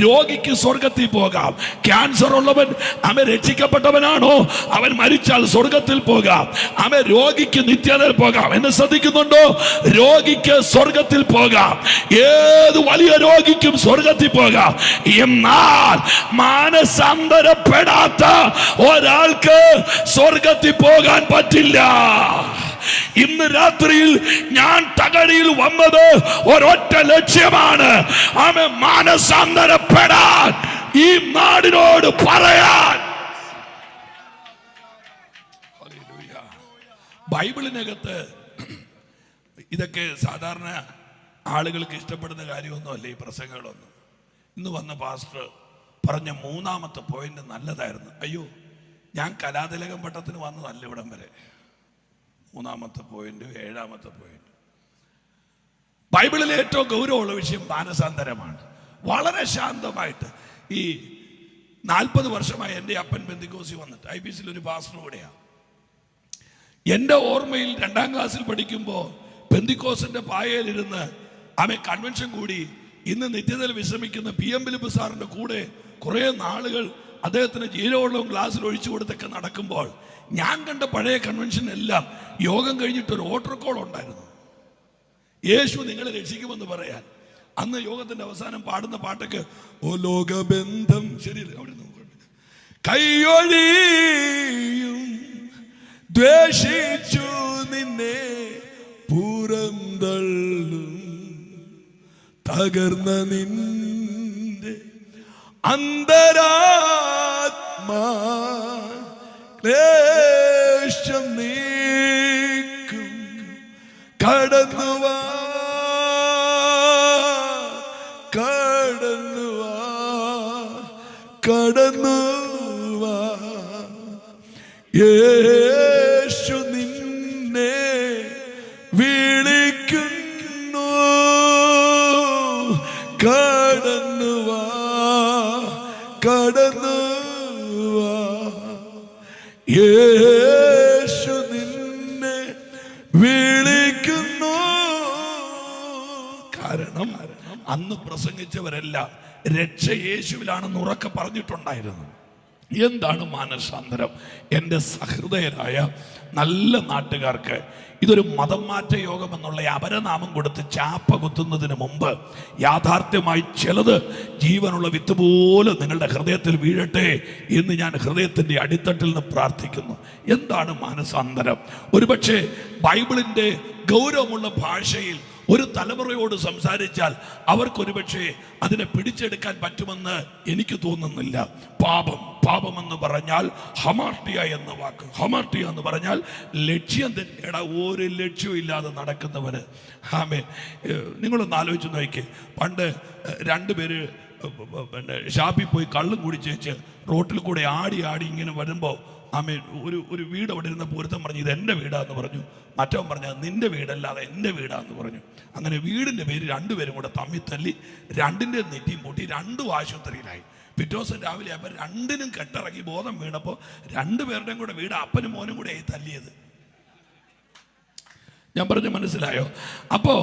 രോഗിക്ക് സ്വർഗത്തിൽ പോകാം. ക്യാൻസർ ഉള്ളവൻ അവൻ രക്ഷിക്കപ്പെട്ടവനാണോ, അവൻ മരിച്ചാൽ സ്വർഗത്തിൽ പോകാം. അവൻ രോഗിക്ക് നിത്യതയിൽ പോകാം. എന്നെ ശ്രദ്ധിക്കുന്നുണ്ടോ? രോഗിക്ക് സ്വർഗത്തിൽ പോകാം. ഏത് വലിയ രോഗിക്കും സ്വർഗത്തിൽ പോകാം. എന്നാൽ മാനസാന്തരപ്പെടാത്ത ഒരാൾക്ക് സ്വർഗത്തിൽ പോകാൻ പറ്റില്ല. ഇന്ന് രാത്രിയിൽ ഞാൻ തകഴിയിൽ വന്നത് ഒരൊറ്റ ലക്ഷ്യമാണ്, ആമേൻ, മാനസാന്തരപ്പെടാൻ, ഈ നാടിനോട് പറയാൻ. ബൈബിളിനകത്ത് ഇതൊക്കെ സാധാരണ ആളുകൾക്ക് ഇഷ്ടപ്പെടുന്ന കാര്യമൊന്നുമല്ല ഈ പ്രസംഗങ്ങളൊന്നും. ഇന്ന് വന്ന പാസ്റ്റർ പറഞ്ഞ 3ാമത്തെ പോയിന്റ് നല്ലതായിരുന്നു. അയ്യോ, ഞാൻ കലാതിലകം പട്ടത്തിന് വന്നതല്ല ഇവിടം വരെ. 3ാമത്തെ പോയിന്റ്, 7ാമത്തെ പോയിന്റ്. ബൈബിളിലെ ഏറ്റവും ഗൗരവമുള്ള വിഷയം മാനസാന്തരമാണ്. വളരെ ശാന്തമായിട്ട് ഈ 40 വർഷമായി എൻ്റെ അപ്പൻ പെന്തിക്കോസി വന്നിട്ട് IBCയിൽ ഒരു പാസ്റ്റർ കൂടെയാണ്. എൻ്റെ ഓർമ്മയിൽ 2ാം ക്ലാസ്സിൽ പഠിക്കുമ്പോൾ പെന്തിക്കോസിന്റെ പായയിലിരുന്ന് ആമേ കൺവെൻഷൻ കൂടി ഇന്ന് നിത്യതയിൽ വിശ്രമിക്കുന്ന PM ഫിലിപ്പ് സാറിന്റെ കൂടെ കുറെ നാളുകൾ അദ്ദേഹത്തിന് ജീരവെള്ളവും ഗ്ലാസ്സിൽ ഒഴിച്ചു കൊടുത്തൊക്കെ നടക്കുമ്പോൾ ഞാൻ കണ്ട പഴയ കൺവെൻഷൻ എല്ലാം യോഗം കഴിഞ്ഞിട്ടൊരു ഓട്ടർ കോൾ ഉണ്ടായിരുന്നു, യേശു നിങ്ങളെ രക്ഷിക്കുമെന്ന് പറയാൻ. അന്ന് യോഗത്തിന്റെ അവസാനം പാടുന്ന പാട്ടൊക്കെ ഓ ലോകബന്ധം, ശരിയല്ലേ? അവിടെ കൈയൊഴിയും ദ്വേഷിച്ചു നിന്നെ പുറന്തള്ളും തകർന്ന നിന്റെ അന്തരാത്മാ ക്ലേശം നീക്കും കടന്നുവാ കടന്നുവാ കടന്നുവാ യേശു നിന്നെ വിളിക്കുന്നു കടന്നുവാ കടന്നുവാ യേശു നിന്നെ വിളിക്കുന്നു. കാരണം അന്ന് പ്രസംഗിച്ചവരെല്ലാം രക്ഷ യേശുവിലാണെന്ന് ഉറക്കെ പറഞ്ഞിട്ടുണ്ടായിരുന്നു. എന്താണ് മാനസാന്തരം? എൻ്റെ സഹൃദയരായ നല്ല നാട്ടുകാർക്ക് ഇതൊരു മതം മാറ്റ യോഗം എന്നുള്ള അപരനാമം കൊടുത്ത് ചാപ്പ കുത്തുന്നതിന് മുമ്പ് യാഥാർത്ഥ്യമായി ചിലത് ജീവനുള്ള വിത്ത് പോലെ നിങ്ങളുടെ ഹൃദയത്തിൽ വീഴട്ടെ എന്ന് ഞാൻ ഹൃദയത്തിൻ്റെ അടിത്തട്ടിൽ നിന്ന് പ്രാർത്ഥിക്കുന്നു. എന്താണ് മാനസാന്തരം? ഒരുപക്ഷെ ബൈബിളിൻ്റെ ഗൗരവമുള്ള ഭാഷയിൽ ഒരു തലമുറയോട് സംസാരിച്ചാൽ അവർക്കൊരുപക്ഷെ അതിനെ പിടിച്ചെടുക്കാൻ പറ്റുമെന്ന് എനിക്ക് തോന്നുന്നില്ല. പാപം, പാപമെന്ന് പറഞ്ഞാൽ ഹമാർട്ടിയ എന്ന വാക്ക്, ഹമാർട്ടിയ എന്ന് പറഞ്ഞാൽ ലക്ഷ്യം തെറ്റേടാ, ഒരു ലക്ഷ്യവും ഇല്ലാതെ നടക്കുന്നവന്. ആമേൻ. നിങ്ങളൊന്ന് ആലോചിച്ച് നോക്കി, പണ്ട് 2 പേര് പിന്നെ ഷാപ്പിൽ പോയി കള്ളും കുടിച്ചേച്ച് റോട്ടിൽ കൂടെ ആടി ആടി ഇങ്ങനെ വരുമ്പോൾ ആമേൻ ഒരു വീട് അവിടെ ഇരുന്ന പൊരുത്തം പറഞ്ഞു ഇത് എൻ്റെ വീടാന്ന് പറഞ്ഞു. മറ്റവൻ പറഞ്ഞത് നിന്റെ വീടല്ലാതെ എൻ്റെ വീടാന്ന് പറഞ്ഞു. അങ്ങനെ വീടിൻ്റെ പേര് 2 പേരും കൂടെ തമ്മിൽ തല്ലി 2ന്റെ നെറ്റിയും പൊട്ടി 2 ആശുപത്രിയിലായി. പിറ്റേ ദിവസം രാവിലെ അപ്പം 2നും കെട്ടിറങ്ങി ബോധം വീണപ്പോൾ 2 പേരുടെയും കൂടെ വീട് അപ്പനും മോനും കൂടെ ആയി തല്ലിയത്. ഞാൻ പറഞ്ഞു മനസ്സിലായോ? അപ്പോൾ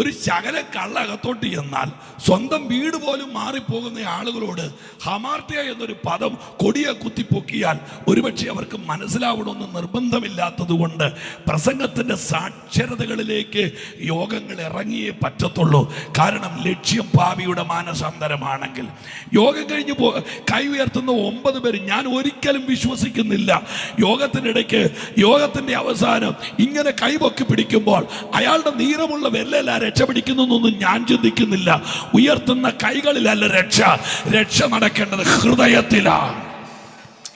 ഒരു ശകല കള്ളകത്തോട്ട് ചെന്നാൽ സ്വന്തം വീട് പോലും മാറിപ്പോകുന്ന ആളുകളോട് ഹമാർട്ടിയ എന്നൊരു പദം കൊടിയെ കുത്തിപ്പൊക്കിയാൽ ഒരുപക്ഷെ അവർക്ക് മനസ്സിലാവണമെന്ന് നിർബന്ധമില്ലാത്തത് കൊണ്ട് പ്രസംഗത്തിന്റെ സാക്ഷരതകളിലേക്ക് യോഗങ്ങൾ ഇറങ്ങിയേ പറ്റത്തുള്ളൂ. കാരണം ലക്ഷ്യം ഭാവിയുടെ മാനസാന്തരമാണെങ്കിൽ യോഗം കഴിഞ്ഞ് കൈ ഉയർത്തുന്ന 9 പേര് ഞാൻ ഒരിക്കലും വിശ്വസിക്കുന്നില്ല യോഗത്തിനിടയ്ക്ക് യോഗത്തിന്റെ അവസാനം ഇങ്ങനെ കൈപൊക്കി പിടിക്കുമ്പോൾ അയാളുടെ നീളമുള്ള വെല്ലല്ല രക്ഷപിടിക്കുന്നൊന്നും ഞാൻ ചിന്തിക്കുന്നില്ല. ഉയർത്തുന്ന കൈകളിലല്ല രക്ഷ നടക്കേണ്ടത്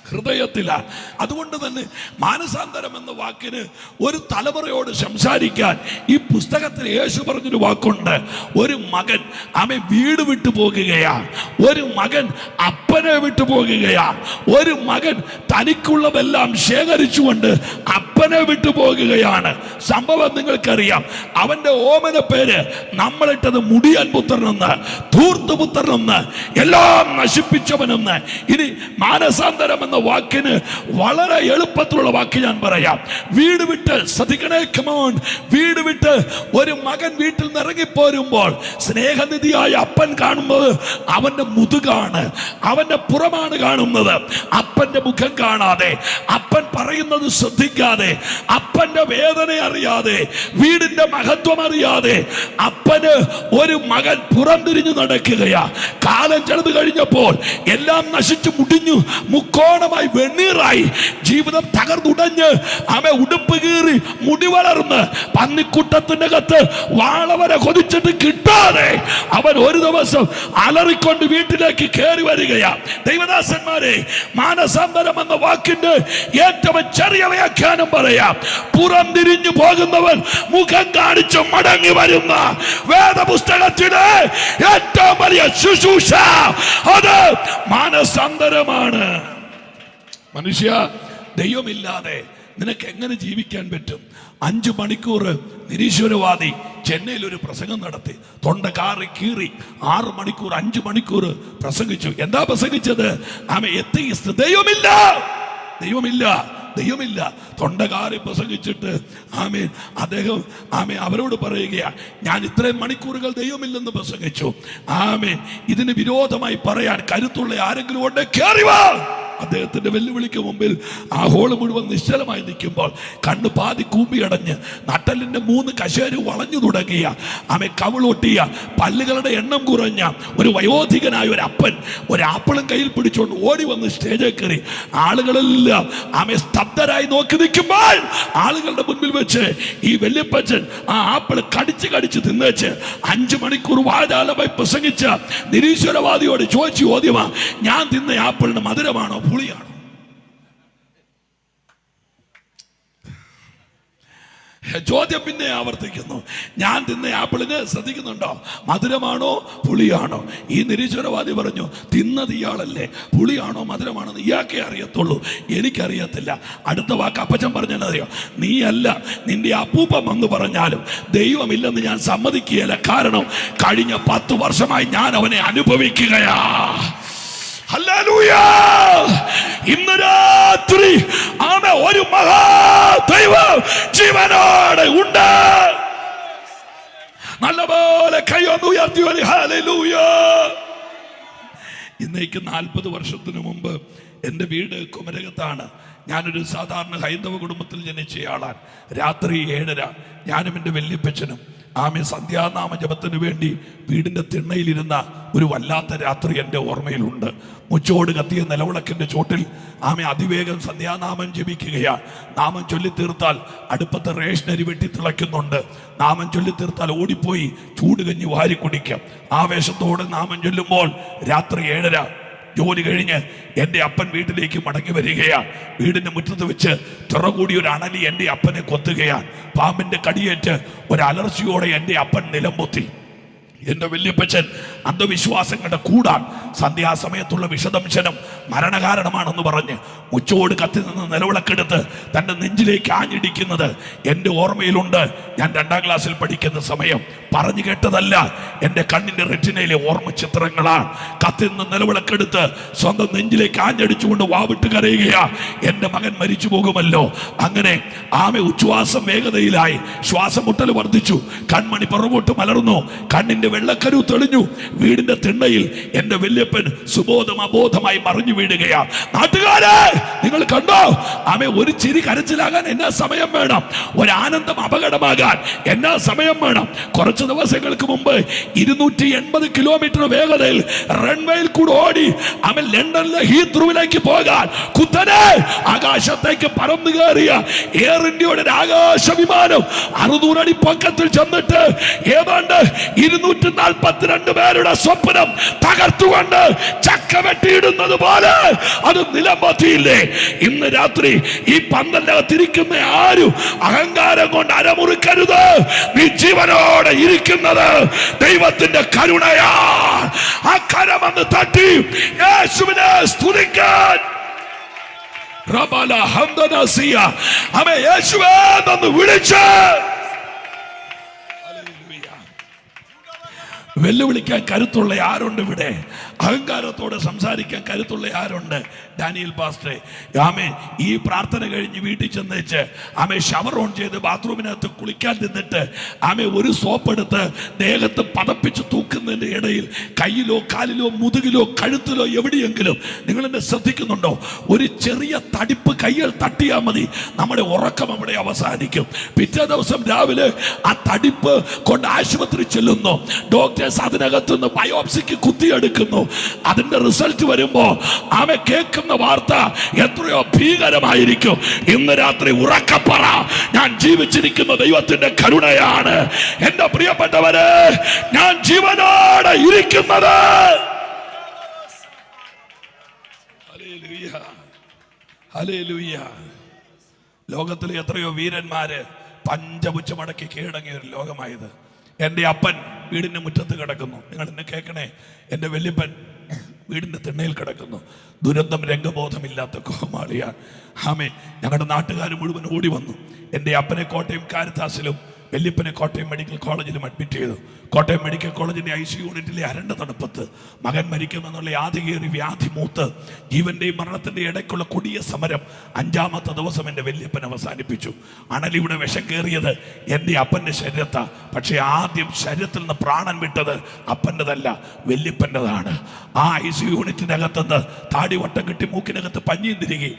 ഹൃദയത്തിലാണ്. അതുകൊണ്ട് തന്നെ മാനസാന്തരം എന്ന വാക്കിന് ഒരു തലമുറയോട് സംസാരിക്കാൻ ഈ പുസ്തകത്തിൽ യേശു പറഞ്ഞൊരു വാക്കുണ്ട്. ഒരു മകൻ അവൻ വീട് വിട്ടു പോകുകയാണ്, ഒരു മകൻ അപ്പനെ വിട്ടു പോകുകയാണ്, ഒരു മകൻ തനിക്കുള്ളതെല്ലാം ശേഖരിച്ചുകൊണ്ട് അപ്പനെ വിട്ടു പോകുകയാണ്. സംഭവം നിങ്ങൾക്കറിയാം. അവന്റെ ഓമന പേര് നമ്മളിട്ടത് മുടിയൻ പുത്രനെന്ന്, ധൂർത്തുപുത്രനെന്ന്, എല്ലാം നശിപ്പിച്ചവനെന്ന്. ഇനി മാനസാന്തരം എന്ന വാക്കിന് വളരെ എളുപ്പത്തിലുള്ള വാക്ക് ഞാൻ പറയാം. വീട് വിട്ട്, ശ്രദ്ധിക്കണേ, കമോൺ, വീട് വിട്ട് ഒരു മകൻ വീട്ടിൽ നിന്ന് ഇറങ്ങിപ്പോരുമ്പോൾ സ്നേഹനിധിയായ അപ്പൻ കാണുന്നത് അവന്റെ മുതുകാണ്, അവന്റെ പുറമാണ് കാണുന്നത്. അപ്പന്റെ മുഖം കാണാതെ, അപ്പൻ പറയുന്നത് ശ്രദ്ധിക്കാതെ, അപ്പന്റെ വേദന അറിയാതെ, വീടിന്റെ മഹത്വം അറിയാതെ അപ്പന് ഒരു മകൻ പുറം തിരിഞ്ഞു നടക്കുകയാ. കാലം ചെറുത് കഴിഞ്ഞപ്പോൾ എല്ലാം നശിച്ചു മുടിഞ്ഞു, മുക്കോണമായി വെണ്ണീറായി, ജീവിതം തകർന്നുടഞ്ഞ് അവൻ ഉടുപ്പ് കീറി മുടി വളർന്ന് പന്നിക്കുട്ടത്തിന്റെ കത്ത് വാളവരെ കൊതിച്ചിട്ട് കിട്ടാതെ അവൻ ഒരു ദിവസം അലറിക്കൊണ്ട് വീട്ടിലേക്ക് കയറി വരികയാ. ദൈവദാസന്മാരെ, മാനസാന്തരം എന്ന വാക്കിന്റെ ഏറ്റവും ചെറിയ വ്യാഖ്യാനം പറയാം. പുറം തിരിഞ്ഞു പോകുന്നവൻ മുഖം കാണിച്ചു മടങ്ങി വരുന്ന വേദപുസ്തകത്തിലെ ഏറ്റവും വലിയ ശുശ്രൂഷ അത് മാനസാന്തരമാണ്. മനുഷ്യ, ദൈവമില്ലാതെ നിനക്ക് എങ്ങനെ ജീവിക്കാൻ പറ്റും? 5 മണിക്കൂർ നിരീശ്വരവാദി ചെന്നൈയിൽ ഒരു പ്രസംഗം നടത്തി, തൊണ്ട കാറി കീറി 6 മണിക്കൂർ 5 മണിക്കൂർ പ്രസംഗിച്ചു. എന്താ പ്രസംഗിച്ചത്? എത്തിയിസ്റ്റ്, ദൈവമില്ല തൊണ്ടകാരി പ്രസംഗിച്ചിട്ട് അദ്ദേഹം അവരോട് പറയുകയാ, ഞാൻ ഇത്രയും മണിക്കൂറുകൾ ദൈവമില്ലെന്ന് പ്രസംഗിച്ചു. ഇതിന് വിരോധമായി പറയാൻ കരുത്തുള്ള ആരെങ്കിലും ഉണ്ട്, കേറി വാ. അദ്ദേഹത്തിന്റെ വെല്ലുവിളിക്ക് മുമ്പിൽ ആ ഹോള് മുഴുവൻ നിശ്ചലമായി നിൽക്കുമ്പോൾ കണ്ണ് പാതി കൂമ്പിയടഞ്ഞ് നട്ടലിന്റെ 3 കശേരു വളഞ്ഞു തുടങ്ങിയ കവിളൊട്ടിയ പല്ലുകളുടെ എണ്ണം കുറഞ്ഞ ഒരു വയോധികനായ ഒരു അപ്പൻ ഒരു ആപ്പിളും കയ്യിൽ പിടിച്ചുകൊണ്ട് ഓടി വന്ന് സ്റ്റേജിൽ കയറി. ആളുകളെല്ലാം സ്തബ്ധരായി നോക്കി നിൽക്കുമ്പോൾ ആളുകളുടെ മുൻപിൽ വെച്ച് ഈ വല്യപ്പച്ചൻ ആ ആപ്പിൾ കടിച്ച് തിന്നേച്ച് 5 മണിക്കൂർ വാചാലമായി പ്രസംഗിച്ച നിരീശ്വരവാദിയോട് ചോദിച്ചു ചോദ്യമാ, ഞാൻ തിന്ന ആപ്പിളിന് മധുരമാണോ പുളിയാണോ? ചോദ്യം പിന്നെ ആവർത്തിക്കുന്നു. ഞാൻ തിന്ന ആപ്പിളിന്, ശ്രദ്ധിക്കുന്നുണ്ടോ, മധുരമാണോ പുളിയാണോ? ഈ നിരീശ്വരവാദി പറഞ്ഞു, തിന്നത് ഇയാളല്ലേ, പുളിയാണോ മധുരമാണോ ഇയാൾക്കേ അറിയത്തുള്ളൂ, എനിക്കറിയത്തില്ല. അടുത്ത വാക്ക് അപ്പച്ചൻ പറഞ്ഞറിയോ, നീ അല്ല നിന്റെ അപ്പൂപ്പൻ വന്ന് പറഞ്ഞാലും ദൈവമില്ലെന്ന് ഞാൻ സമ്മതിക്കുകയില്ല. കാരണം കഴിഞ്ഞ 10 വർഷമായി ഞാൻ അവനെ അനുഭവിക്കുകയാ. ഹല്ലേലൂയ! ഇന്ന് രാത്രി ഒരു മഹാദൈവം ജീവനോടെ ഉണ്ട്. നല്ലപോലെ കൈയൊന്ന് ഉയർത്തി വരി. ഹല്ലേലൂയ! ഇന്നേക്ക് 40 വർഷത്തിന് മുമ്പ് എൻ്റെ വീട് കുമരകത്താണ്. ഞാനൊരു സാധാരണ ഹൈന്ദവ കുടുംബത്തിൽ ജനിച്ചയാളാണ്. രാത്രി 7:30 ഞാനും എൻ്റെ വല്യപ്പച്ചനും സന്ധ്യാനാമ ജപത്തിന് വേണ്ടി വീടിൻ്റെ തിണ്ണയിലിരുന്ന ഒരു വല്ലാത്ത രാത്രി എൻ്റെ ഓർമ്മയിലുണ്ട്. മുച്ചോട് കത്തിയ നിലവിളക്കിൻ്റെ ചോട്ടിൽ അതിവേഗം സന്ധ്യാനാമം ജപിക്കുകയാണ്. നാമം ചൊല്ലിത്തീർത്താൽ അടുപ്പത്തെ റേഷനരി വെട്ടി തിളയ്ക്കുന്നുണ്ട്. നാമം ചൊല്ലിത്തീർത്താൽ ഓടിപ്പോയി ചൂടുകഞ്ഞി വാരി കുടിക്കാം. ആവേശത്തോടെ നാമം ചൊല്ലുമ്പോൾ രാത്രി 7:30 ജോലി കഴിഞ്ഞ് എൻ്റെ അപ്പൻ വീട്ടിലേക്ക് മടങ്ങി വരികയാണ്. വീടിൻ്റെ മുറ്റത്ത് വെച്ച് തുറകൂടി ഒരു അണലി എൻ്റെ അപ്പനെ കൊത്തുകയാണ്. പാമ്പിൻ്റെ കടിയേറ്റ് ഒരലർച്ചയോടെ എൻ്റെ അപ്പൻ നിലംപൊത്തി. എൻ്റെ വല്യപ്പച്ചൻ അന്ധവിശ്വാസങ്ങളുടെ കൂടാൻ സന്ധ്യാസമയത്തുള്ള വിഷദംശനം മരണകാരണമാണെന്ന് പറഞ്ഞ് മുച്ചോട് കത്തി നിന്ന് നിലവിളക്കെടുത്ത് തൻ്റെ നെഞ്ചിലേക്ക് ആഞ്ഞിടിക്കുന്നത് എൻ്റെ ഓർമ്മയിലുണ്ട്. ഞാൻ 2ാം ക്ലാസ്സിൽ പഠിക്കുന്ന സമയം പറഞ്ഞു കേട്ടതല്ല, എൻ്റെ കണ്ണിന്റെ റെറ്റിനയിലെ ഓർമ്മ ചിത്രങ്ങളാണ്. കത്തിൽ നിന്ന് നിലവിളക്കെടുത്ത് സ്വന്തം നെഞ്ചിലേക്ക് ആഞ്ഞടിച്ചുകൊണ്ട് വാവിട്ട് കരയുകയാ, എൻ്റെ മകൻ മരിച്ചു പോകുമല്ലോ. അങ്ങനെ ഉച്ഛ്വാസം വേഗതയിലായി, ശ്വാസം മുട്ടൽ വർദ്ധിച്ചു, കൺമണി പുറകോട്ട് മലർന്നു, കണ്ണിന്റെ വെള്ളക്കരു തെളിഞ്ഞു. വീടിന്റെ തിണ്ണയിൽ എൻ്റെ വല്യപ്പൻ സുബോധം അബോധമായി മറിഞ്ഞു വീഴുകയാ. നാട്ടുകാരെ, നിങ്ങൾ കണ്ടോ? ഒരു ചിരി കരച്ചിലാകാൻ എന്നാ സമയം വേണം? ഒരു ആനന്ദം അപകടമാകാൻ എന്നാ സമയം വേണം? കുറച്ച് ദിവസങ്ങൾക്ക് മുമ്പ് 280 കിലോമീറ്റർ വേഗതയിൽ റൺവേയിൽ കൂടെ ഓടി ലണ്ടനിലെ ഹീത്രൂവിലേക്ക് പോകാൻ കുത്തനെ ആകാശത്തേക്ക് പറന്നു കയറിയ എയർ ഇന്ത്യയുടെ ആകാശ വിമാനം 600 അടി പൊക്കത്തിൽ ചെന്നിട്ട് ഏതാണ്ട് 242 പേരുടെ സ്വപ്നം തകർത്തുകൊണ്ട് ചക്ക വെട്ടിയിടുന്നത് പോലെ അത് നിലംപൊത്തിയില്ലേ? ഇന്ന് രാത്രി ഈ പന്തലിനകത്തിരിക്കുന്ന ആരും അഹങ്കാരം കൊണ്ട് അരമുറിക്കരുത്. നീ ജീവനോടെ ഇരിക്കുന്നത് ദൈവത്തിന്റെ കരുണയാ. ആ കരമെന്ന് തട്ടി യേശുവിനെ സ്തുതിക്കാൻ യേശുവേ എന്ന് വിളിച്ച് വെല്ലുവിളിക്കാൻ കരുത്തുള്ള ആരുണ്ട് ഇവിടെ? അഹങ്കാരത്തോടെ സംസാരിക്കാൻ കരുത്തുള്ള ആരുണ്ട്? ഡാനിയൽ പാസ്റ്ററെ, ഈ പ്രാർത്ഥന കഴിഞ്ഞ് വീട്ടിൽ ചെന്നേച്ച് ഷവർ ഓൺ ചെയ്ത് ബാത്റൂമിനകത്ത് കുളിക്കാൻ നിന്നിട്ട് ഒരു സോപ്പ് എടുത്ത് ദേഹത്ത് പതപ്പിച്ച് തൂക്കുന്നതിൻ്റെ ഇടയിൽ കയ്യിലോ കാലിലോ മുതുകിലോ കഴുത്തിലോ എവിടെയെങ്കിലും നിങ്ങൾ എന്നെ ശ്രദ്ധിക്കുന്നുണ്ടോ? ഒരു ചെറിയ തടിപ്പ് കയ്യിൽ തട്ടിയാൽ മതി, നമ്മുടെ ഉറക്കം അവിടെ അവസാനിക്കും. പിറ്റേ ദിവസം രാവിലെ ആ തടിപ്പ് കൊണ്ട് ആശുപത്രി ചെല്ലുന്നു. ഡോക്ടേഴ്സ് അതിനകത്തുനിന്ന് ബയോപ്സിക്ക് കുത്തിയെടുക്കുന്നു. അതിന്റെ റിസൾട്ട് വരുമ്പോ കേൾക്കുന്ന വാർത്ത എത്രയോ ഭീകരമായിരിക്കും. ഇന്ന് രാത്രി ഉറക്കപ്പറ, ഞാൻ ജീവിച്ചിരിക്കുന്ന ദൈവത്തിന്റെ കരുണയാണ്. എന്റെ പ്രിയപ്പെട്ടവരെ, ഞാൻ ജീവനോടെ ഇരിക്കുന്നത് ലോകത്തിലെ എത്രയോ വീരന്മാര് പഞ്ചപുച്ഛമടക്കി കീഴടങ്ങിയ ഒരു ലോകമായത്. എൻ്റെ അപ്പൻ വീടിൻ്റെ മുറ്റത്ത് കിടക്കുന്നു. നിങ്ങൾ എന്നെ കേൾക്കണേ, എൻ്റെ വല്യപ്പൻ വീടിൻ്റെ തിണ്ണയിൽ കിടക്കുന്നു. ദുരന്തം രംഗബോധമില്ലാത്ത കോമാളിയാണ്. ഞങ്ങളുടെ നാട്ടുകാർ മുഴുവൻ ഓടി വന്നു. എൻ്റെ അപ്പനെ കോട്ടയം കാരിത്താസിലും വല്യപ്പനെ കോട്ടയം മെഡിക്കൽ കോളേജിലും അഡ്മിറ്റ് ചെയ്തു. കോട്ടയം മെഡിക്കൽ കോളേജിന്റെ ICU യൂണിറ്റിലെ അരണ്ട തണുപ്പത്ത് മകൻ മരിക്കുമെന്നുള്ള ആധികേറി വ്യാധി മൂത്ത് ജീവന്റെയും മരണത്തിന്റെയും ഇടയ്ക്കുള്ള കൊടിയ സമരം 5-ാമത്തെ ദിവസം എൻ്റെ വല്യപ്പൻ അവസാനിപ്പിച്ചു. അണലിയുടെ വിഷം കയറിയത് എൻ്റെ അപ്പൻ്റെ ശരീരത്താ. പക്ഷെ ആദ്യം ശരീരത്തിൽ നിന്ന് പ്രാണൻ വിട്ടത് അപ്പൻ്റെതല്ല, വല്യപ്പൻ്റെതാണ്. ആ ICU യൂണിറ്റിൻ്റെ അകത്തുനിന്ന് താടി വട്ടം കെട്ടി മൂക്കിനകത്ത് പഞ്ഞിയും തിരികെ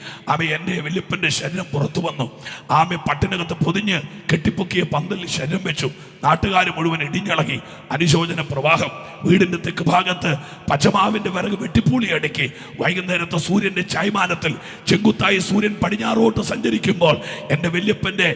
എൻ്റെ വല്യപ്പൻ്റെ ശരീരം പുറത്തു വന്നു. പട്ടിനകത്ത് പൊതിഞ്ഞ് കെട്ടിപ്പൊക്കിയ പന്തലിൽ ശരീരം വെച്ചു. നാട്ടുകാർ മുഴുവൻ ഇടിഞ്ഞിളകി. അനുശോചന പ്രവാഹം. വീടിന്റെ തെക്ക് ഭാഗത്ത് പച്ചമാവിന്റെ വിറക് വെട്ടിപ്പൂളി അടുക്കി. വൈകുന്നേരത്തെ സൂര്യന്റെ ചായ്മാനത്തിൽ ചെങ്കുത്തായി സൂര്യൻ പടിഞ്ഞാറോട്ട് സഞ്ചരിക്കുമ്പോൾ എൻ്റെ വല്യപ്പന്റെ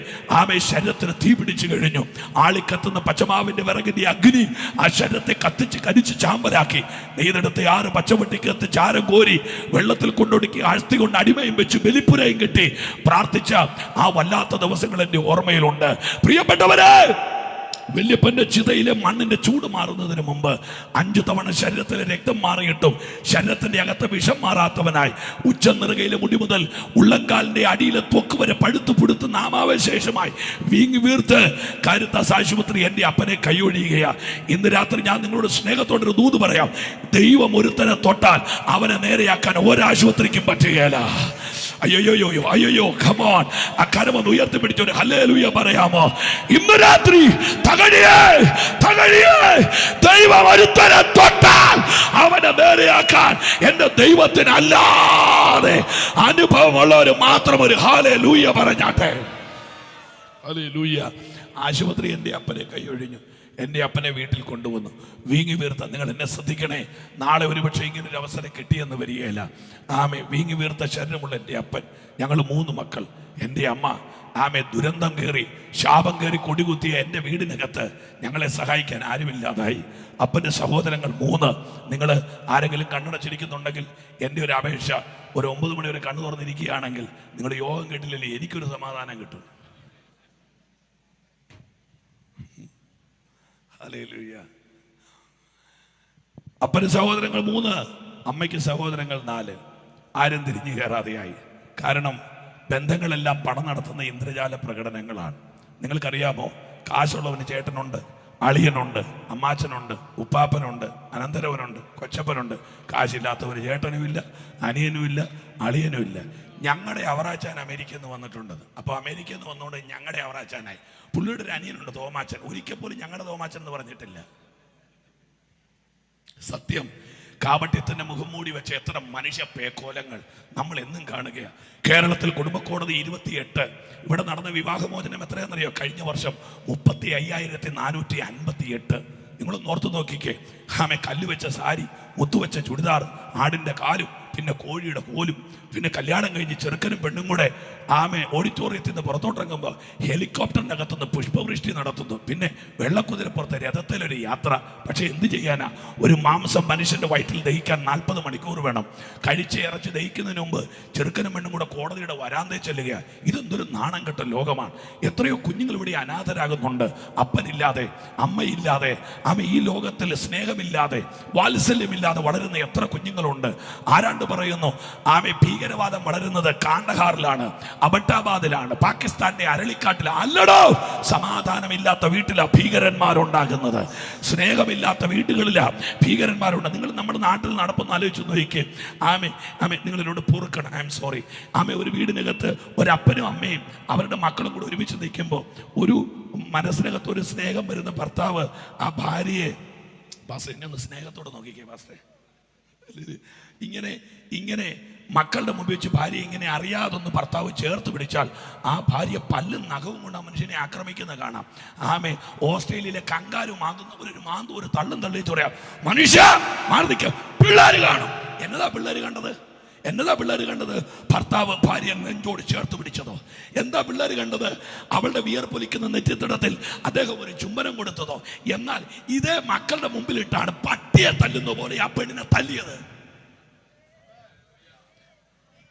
ശരീരത്തിന് തീ പിടിച്ചു കഴിഞ്ഞു. ആളിക്കത്തുന്ന പച്ചമാവിന്റെ വിറകിന്റെ അഗ്നി ആ ശരീരത്തെ കത്തിച്ച് കരിച്ച് ചാമ്പലാക്കി. നെയ്തെടുത്ത് 6 പച്ചവെട്ടിക്കത്ത് ചാരം കോരി വെള്ളത്തിൽ കൊണ്ടൊടുക്കി അഴ്ത്തി കൊണ്ട് അടിമയും വെച്ച് ബലിപ്പുരയും കെട്ടി പ്രാർത്ഥിച്ച ആ വല്ലാത്ത ദിവസങ്ങൾ എൻ്റെ ഓർമ്മയിലുണ്ട്. പ്രിയപ്പെട്ടവരെ, വല്യപ്പന്റെ ചിതയിലെ മണ്ണിന്റെ ചൂട് മാറുന്നതിന് മുമ്പ് 5 തവണ ശരീരത്തിലെ രക്തം മാറിയിട്ടും ശരീരത്തിന്റെ അകത്ത് വിഷം മാറാത്തവനായി ഉച്ചനിറുകയിലെ മുടി മുതൽ ഉള്ളങ്കാലിന്റെ അടിയിലെ ത്വക്ക് വരെ പഴുത്തു പുടുത്ത് നാമാവശേഷമായി വീങ്ങി വീർത്ത് കാരിത്താസ് ആശുപത്രി എൻ്റെ അപ്പനെ കൈയൊഴിയുകയാ. ഇന്ന് രാത്രി ഞാൻ നിങ്ങളോട് സ്നേഹത്തോടൊരു ദൂത് പറയാം. ദൈവം ഒരുത്തനെ തൊട്ടാൽ അവനെ നേരെയാക്കാൻ ഒരാശുപത്രിക്കും പറ്റുകയില്ല. അയ്യോ കമോൺ, ആ കരമൊന്ന് ഉയർത്തിപ്പിടിച്ച് ഒരു ഹല്ലേലൂയ പറയാമോ? ഇന്ന് രാത്രി ദൈവം ഒരുത്തനെ തൊട്ടാൽ അവനെ നേരെയാക്കാൻ എൻ്റെ ദൈവത്തിനല്ലാതെ അനുഭവമുള്ളവർ മാത്രം ഒരു ഹല്ലേലൂയ പറഞ്ഞാട്ടെ. ഹല്ലേലൂയ. ആശുപത്രി എൻ്റെ അപ്പനെ കൈയൊഴിഞ്ഞു. എൻ്റെ അപ്പനെ വീട്ടിൽ കൊണ്ടുവന്നു. വീങ്ങി വീർത്ത, നിങ്ങൾ എന്നെ ശ്രദ്ധിക്കണേ, നാളെ ഒരുപക്ഷെ ഇങ്ങനൊരു അവസരം കിട്ടിയെന്ന് വരികയില്ല. വീങ്ങി വീർത്ത ശരീരമുള്ള എൻ്റെ അപ്പൻ, ഞങ്ങൾ 3 മക്കൾ, എൻ്റെ അമ്മ ദുരന്തം കയറി ശാപം കയറി കൊടികുത്തിയ എൻ്റെ വീടിനകത്ത് ഞങ്ങളെ സഹായിക്കാൻ ആരുമില്ലാതായി. അപ്പൻ്റെ സഹോദരങ്ങൾ 3. നിങ്ങൾ ആരെങ്കിലും കണ്ണടച്ചിരിക്കുന്നുണ്ടെങ്കിൽ എൻ്റെ ഒരു അപേക്ഷ, ഒരു 9 മണി വരെ കണ്ണു തുറന്നിരിക്കുകയാണെങ്കിൽ നിങ്ങൾ യോഗം കേട്ടില്ലല്ലേ, എനിക്കൊരു സമാധാനം കിട്ടും. ഹല്ലേലൂയ. അപ്പന് സഹോദരങ്ങൾ 3, അമ്മയ്ക്ക് സഹോദരങ്ങൾ 4. ആരും തിരിഞ്ഞു കയറാതെയായി. കാരണം ബന്ധങ്ങളെല്ലാം പണം നടത്തുന്ന ഇന്ദ്രജാല പ്രകടനങ്ങളാണ്. നിങ്ങൾക്കറിയാമോ, കാശുള്ളവന് ചേട്ടനുണ്ട്, അളിയനുണ്ട്, അമ്മാച്ചനുണ്ട്, ഉപ്പാപ്പനുണ്ട്, അനന്തരവനുണ്ട്, കൊച്ചപ്പനുണ്ട്. കാശില്ലാത്തവന് ചേട്ടനുമില്ല, അനിയനുമില്ല, അളിയനുമില്ല. ഞങ്ങളുടെ അവറാച്ചാൻ അമേരിക്കയിൽ നിന്ന് വന്നിട്ടുണ്ട്. അപ്പോൾ അമേരിക്കയിൽ നിന്ന് വന്നുകൊണ്ട് ഞങ്ങളുടെ അവറാച്ചാനായി. പുള്ളിയുടെ ഒരു അനിയനുണ്ട് തോമാച്ചൻ. ഒരിക്കൽ പോലും ഞങ്ങളുടെ തോമാച്ചൻ എന്ന് പറഞ്ഞിട്ടില്ല. സത്യം. കാപട്യത്തിന്റെ മുഖം മൂടി വെച്ച എത്ര മനുഷ്യ പേക്കോലങ്ങൾ നമ്മൾ എന്നും കാണുകയാണ്. കേരളത്തിൽ കുടുംബക്കോടതി 28. ഇവിടെ നടന്ന വിവാഹമോചനം എത്രയാണെന്നറിയോ? കഴിഞ്ഞ വർഷം 35,458. നിങ്ങളൊന്ന് ഓർത്ത് നോക്കിക്കേ. ആമെ കല്ല് വെച്ച സാരി, മുത്തുവെച്ച ചുടിദാർ, ആടിന്റെ കാലും, പിന്നെ കോഴിയുടെ കോലും, പിന്നെ കല്യാണം കഴിഞ്ഞ് ചെറുക്കനും പെണ്ണും കൂടെ ആമെ ഓഡിറ്റോറിയത്തിൽ നിന്ന് പുറത്തോട്ടിറങ്ങുമ്പോൾ ഹെലികോപ്റ്ററിൻ്റെ അകത്തുനിന്ന് പുഷ്പവൃഷ്ടി നടത്തുന്നു. പിന്നെ വെള്ളക്കുതിരപ്പുറത്തെ രഥത്തിലൊരു യാത്ര. പക്ഷെ എന്ത് ചെയ്യാനാ? ഒരു മാംസം മനുഷ്യന്റെ വയറ്റിൽ ദഹിക്കാൻ 40 മണിക്കൂർ വേണം. കഴിച്ച് ഇറച്ച് ദഹിക്കുന്നതിന് മുമ്പ് ചെറുക്കനും പെണ്ണും കൂടെ കോടതിയുടെ വരാന്തയിൽ ചെല്ലുക. ഇതെന്തൊരു നാണം കെട്ട ലോകമാണ്. എത്രയോ കുഞ്ഞുങ്ങൾ ഇവിടെ അനാഥരാകുന്നുണ്ട്. അപ്പനില്ലാതെ, അമ്മയില്ലാതെ, ഈ ലോകത്തിൽ സ്നേഹമില്ലാതെ, വാത്സല്യമില്ലാതെ വളരുന്ന എത്ര കുഞ്ഞുങ്ങളുണ്ട്. ആരാണ്ട് പറയുന്നു ഭീകരവാദം വളരുന്നത് കാണ്ഡഹാറിലാണ്, അബട്ടാബാദിലാണ്, പാകിസ്ഥാന്റെ അരളിക്കാട്ടിലാണ്. അല്ലടോ, സമാധാനമില്ലാത്ത വീട്ടിലാണ് ഭീകരന്മാരുണ്ടാകുന്നത്. സ്നേഹമില്ലാത്ത വീടുകളിലാണ് ഭീകരന്മാരുണ്ട്. നിങ്ങൾ നമ്മുടെ നാട്ടിൽ നടപ്പൊന്ന് ആലോചിച്ച് നോക്കിക്കേ. നിങ്ങൾ എന്നോട് പൊറുക്കണം, ഐ എം സോറി. ഒരു വീടിനകത്ത് ഒരപ്പനും അമ്മയും അവരുടെ മക്കളും കൂടെ ഒരുമിച്ച് നിൽക്കുമ്പോൾ ഒരു മനസ്സിനകത്ത് ഒരു സ്നേഹം വരുന്ന ഭർത്താവ് ആ ഭാര്യയെ, എന്നെ ഒന്ന് സ്നേഹത്തോടെ നോക്കിക്കേ പാസ്റ്റേ, ഇങ്ങനെ മക്കളുടെ മുമ്പിൽ വെച്ച് ഭാര്യ ഇങ്ങനെ അറിയാതൊന്ന് ഭർത്താവ് ചേർത്ത് പിടിച്ചാൽ ആ ഭാര്യ പല്ലും നഖവും കൊണ്ട് ആ മനുഷ്യനെ ആക്രമിക്കുന്നത് കാണാം. ഓസ്ട്രേലിയയിലെ കങ്കാരു മാന്തു ഒരു തള്ളും തള്ളിച്ച് പറയാം, മനുഷ്യ മാർദിക്ക, പിള്ളേര് കാണും. എന്നതാ പിള്ളേര് കണ്ടത്? ഭർത്താവ് ഭാര്യ നെഞ്ചോട് ചേർത്ത് പിടിച്ചതോ? എന്താ പിള്ളേർ കണ്ടത്? അവളുടെ വിയർപ്പൊലിക്കുന്ന നെറ്റിത്തടത്തിൽ അദ്ദേഹം ഒരു ചുംബനം കൊടുത്തതോ? എന്നാൽ ഇതേ മക്കളുടെ മുമ്പിലിട്ടാണ് പട്ടിയെ തല്ലുന്ന പോലെ ആ പെണ്ണിനെ തല്ലിയത്.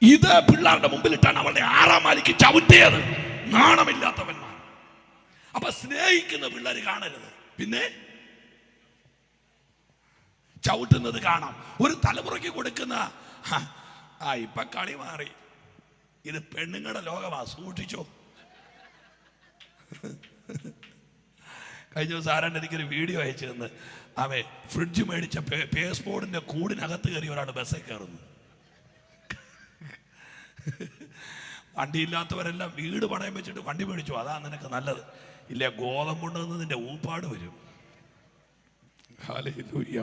ഇത് പിള്ളേരുടെ മുമ്പിലിട്ടാണ് അവളുടെ 6ആം മാലിക്ക് ചവിട്ടിയത്. നാണമില്ലാത്തവന്മാർ. അപ്പൊ സ്നേഹിക്കുന്ന പിള്ളേർ കാണരുത്, പിന്നെ ചവിട്ടുന്നത് കാണാം. ഒരു തലമുറയ്ക്ക് കൊടുക്കുന്ന ഇപ്പൊ കളി മാറി. ഇത് പെണ്ണുങ്ങളുടെ ലോകമാ, സൂക്ഷിച്ചോ. കഴിഞ്ഞ ദിവസം ആരാണ്ട് എനിക്കൊരു വീഡിയോ അയച്ചു തന്ന് ഫ്രിഡ്ജ് മേടിച്ച പേസ്പോർട്ടിന്റെ കൂടിനകത്ത് കയറി ഒരാൾ ബസ്സിൽ കയറുന്നു. വണ്ടിയില്ലാത്തവരെല്ലാം വീട് പണയം വെച്ചിട്ട് വണ്ടി മേടിച്ചു. അതാ നിനക്ക് നല്ലത്. ഇല്ല, ഗോതമ്പുണ്ടെന്ന് നിന്റെ ഊപ്പാട് വരും. ഹല്ലേലൂയ.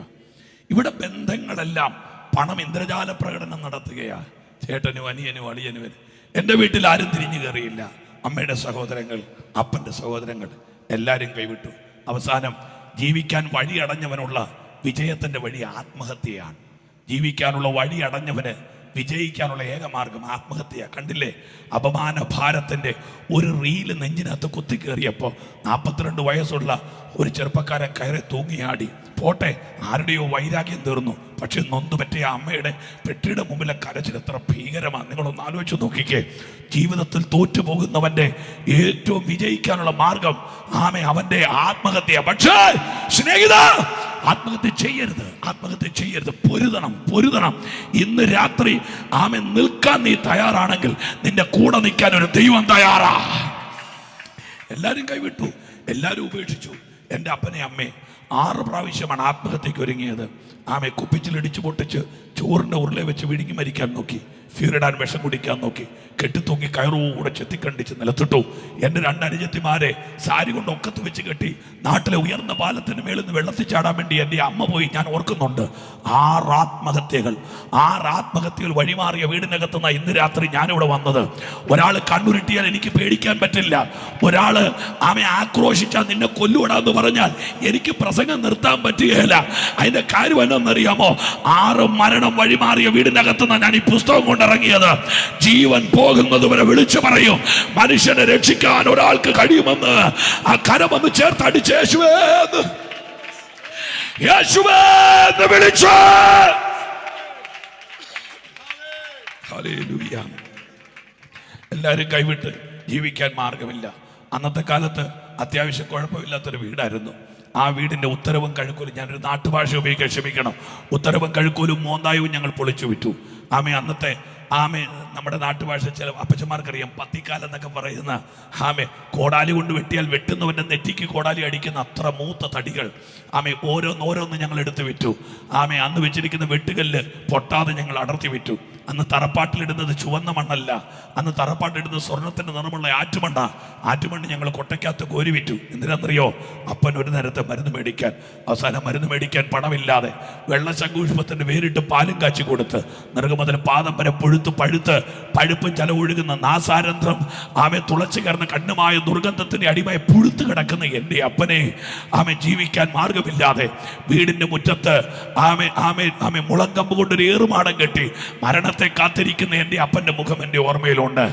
ഇവിടെ ബന്ധങ്ങളെല്ലാം പണം ഇന്ദ്രജാല പ്രകടനം നടത്തുകയാ. ചേട്ടനും അനിയനും അളിയനും. എൻ്റെ വീട്ടിൽ ആരും തിരിഞ്ഞു കയറിയില്ല. അമ്മയുടെ സഹോദരങ്ങൾ, അപ്പൻ്റെ സഹോദരങ്ങൾ എല്ലാവരും കൈവിട്ടു. അവസാനം ജീവിക്കാൻ വഴി അടഞ്ഞവനുള്ള വിജയത്തിൻ്റെ വഴി ആത്മഹത്യയാണ്. ജീവിക്കാനുള്ള വഴി അടഞ്ഞവന് വിജയിക്കാനുള്ള ഏകമാർഗം ആത്മഹത്യ. കണ്ടില്ലേ? അപമാന ഭാരത്തിന്റെ ഒരു റീല് നെഞ്ചിനകത്ത് കുത്തിക്കേറിയപ്പോൾ 42 വയസ്സുള്ള ഒരു ചെറുപ്പക്കാരൻ കയറി തൂങ്ങിയാടി. പോട്ടെ, ആരുടെയോ വൈരാഗ്യം തീർന്നു. പക്ഷെ നൊന്തു പറ്റിയ അമ്മയുടെ പെട്ടിയുടെ മുമ്പിലെ കരച്ചിൽ എത്ര ഭീകരമാണ്. നിങ്ങളൊന്ന് ആലോചിച്ച് നോക്കിക്കേ. ജീവിതത്തിൽ തോറ്റുപോകുന്നവന്റെ ഏറ്റവും വിജയിക്കാനുള്ള മാർഗം അവന്റെ ആത്മഹത്യ. പക്ഷേ സ്നേഹിത, ആത്മഹത്യ ചെയ്യരുത്. പൊരുതണം. ഇന്ന് രാത്രി നിൽക്കാൻ നീ തയ്യാറാണെങ്കിൽ നിന്റെ കൂടെ നിൽക്കാൻ ഒരു ദൈവം തയ്യാറാ. എല്ലാരും കൈവിട്ടു, എല്ലാരും ഉപേക്ഷിച്ചു. എൻ്റെ അപ്പനെ അമ്മയെ 6 പ്രാവശ്യമാണ് ആത്മഹത്യക്ക് ഒരുങ്ങിയത്. കുപ്പിച്ചിലിടിച്ചു പൊട്ടിച്ച് ചോറിന്റെ ഉരുളെ വെച്ച് വിഴുങ്ങി മരിക്കാൻ നോക്കി. ഫ്യൂരിഡാൻ വിഷം കുടിക്കാൻ നോക്കി. കെട്ടിത്തൂങ്ങി കയറൂടെ ചെത്തിക്കണ്ടിച്ച് നിലത്തിട്ടു. എൻ്റെ 2 അനുജത്തിമാരെ സാരി കൊണ്ട് ഒക്കത്ത് വെച്ച് കെട്ടി നാട്ടിലെ ഉയർന്ന പാലത്തിന് മേളിൽ നിന്ന് വെള്ളത്തിൽ ചാടാൻ വേണ്ടി എൻ്റെ അമ്മ പോയി. ഞാൻ ഓർക്കുന്നുണ്ട്. 6 ആത്മഹത്യകൾ വഴിമാറിയ വീടിനകത്തുനിന്ന് ഇന്ന് രാത്രി ഞാനിവിടെ വന്നത്. ഒരാൾ കണ്ണുരുട്ടിയാൽ എനിക്ക് പേടിക്കാൻ പറ്റില്ല. ഒരാൾ ആക്രോശിച്ചാൽ നിന്നെ കൊല്ലുവിടാന്ന് പറഞ്ഞാൽ എനിക്ക് പ്രസംഗം നിർത്താൻ പറ്റുകയില്ല. അതിന്റെ കാര്യം എന്നറിയാമോ? 6 മരണം വഴിമാറിയ വീടിനകത്തുനിന്ന് ഞാൻ ഈ പുസ്തകം കൊണ്ടിറങ്ങിയത്. ജീവൻ പോകുന്നത് വരെ വിളിച്ചു പറയും, മനുഷ്യനെ രക്ഷിക്കാൻ ഒരാൾക്ക് കഴിയുമെന്ന്. ആ കരമൊന്ന് ചേർത്ത് അടിച്ച് യേശുവേ വിളിച്ചു. ഹല്ലേലൂയ. എല്ലാവരും കൈവിട്ട് ജീവിക്കാൻ മാർഗമില്ല. അന്നത്തെ കാലത്ത് അത്യാവശ്യം കുഴപ്പമില്ലാത്തൊരു വീടായിരുന്നു. ആ വീടിന്റെ ഉത്തരവും കഴുക്കോലും, ഞാനൊരു നാട്ടുഭാഷ ഉപയോഗിക്കാൻ ക്ഷമിക്കണം, ഉത്തരവും കഴുക്കോലും മോന്തായവും ഞങ്ങൾ പൊളിച്ചു വിറ്റു. അന്നത്തെ ആമേ നമ്മുടെ നാട്ടുഭാഷ ചില അപ്പച്ചന്മാർക്കറിയാം, പത്തിക്കാലം എന്നൊക്കെ പറയുന്ന ആമേ കോടാലി കൊണ്ട് വെട്ടിയാൽ വെട്ടുന്നവൻ്റെ നെറ്റിക്ക് കോടാലി അടിക്കുന്ന അത്ര മൂത്ത തടികൾ ആമേ ഓരോന്ന് ഞങ്ങൾ എടുത്ത് വിറ്റു. ആമേ അന്ന് വെച്ചിരിക്കുന്ന വെട്ടുകല്ല് പൊട്ടാതെ ഞങ്ങൾ അടർത്തി വിറ്റു. അന്ന് തറപ്പാട്ടിലിടുന്നത് ചുവന്ന മണ്ണല്ല, അന്ന് തറപ്പാട്ടിലിടുന്നത് സ്വർണത്തിൻ്റെ നിറമുള്ള ആറ്റുമണ്ണ് ഞങ്ങൾ കൊട്ടയ്ക്കകത്ത് കോരി വിറ്റു. എന്തിനാണെന്നറിയോ? അപ്പൻ ഒരു നേരത്തെ മരുന്ന് മേടിക്കാൻ, അവസാനം മരുന്ന് മേടിക്കാൻ പണമില്ലാതെ വെള്ളശംഖുപുഷ്പത്തിൻ്റെ വേരിട്ട് പാലും കാച്ചി കൊടുത്ത് നിറകു മുതൽ പാദം വരെ പഴുപ്പും ചല ഒഴുകുന്ന നാസാരന്ധ്രം ആമെ തുളച്ചു കയറുന്ന കണ്ണുമായ ദുർഗന്ധത്തിന്റെ അടിമായി പുഴുത്തു കിടക്കുന്ന എൻ്റെ അപ്പനെ ആമെ ജീവിക്കാൻ മാർഗമില്ലാതെ വീടിന്റെ മുറ്റത്ത് ആമെ മുളങ്കമ്പ് കൊണ്ടൊരു ഏറുമാടം കെട്ടി മരണത്തെ കാത്തിരിക്കുന്ന എൻ്റെ അപ്പന്റെ മുഖം എൻ്റെ ഓർമ്മയിലുണ്ട്.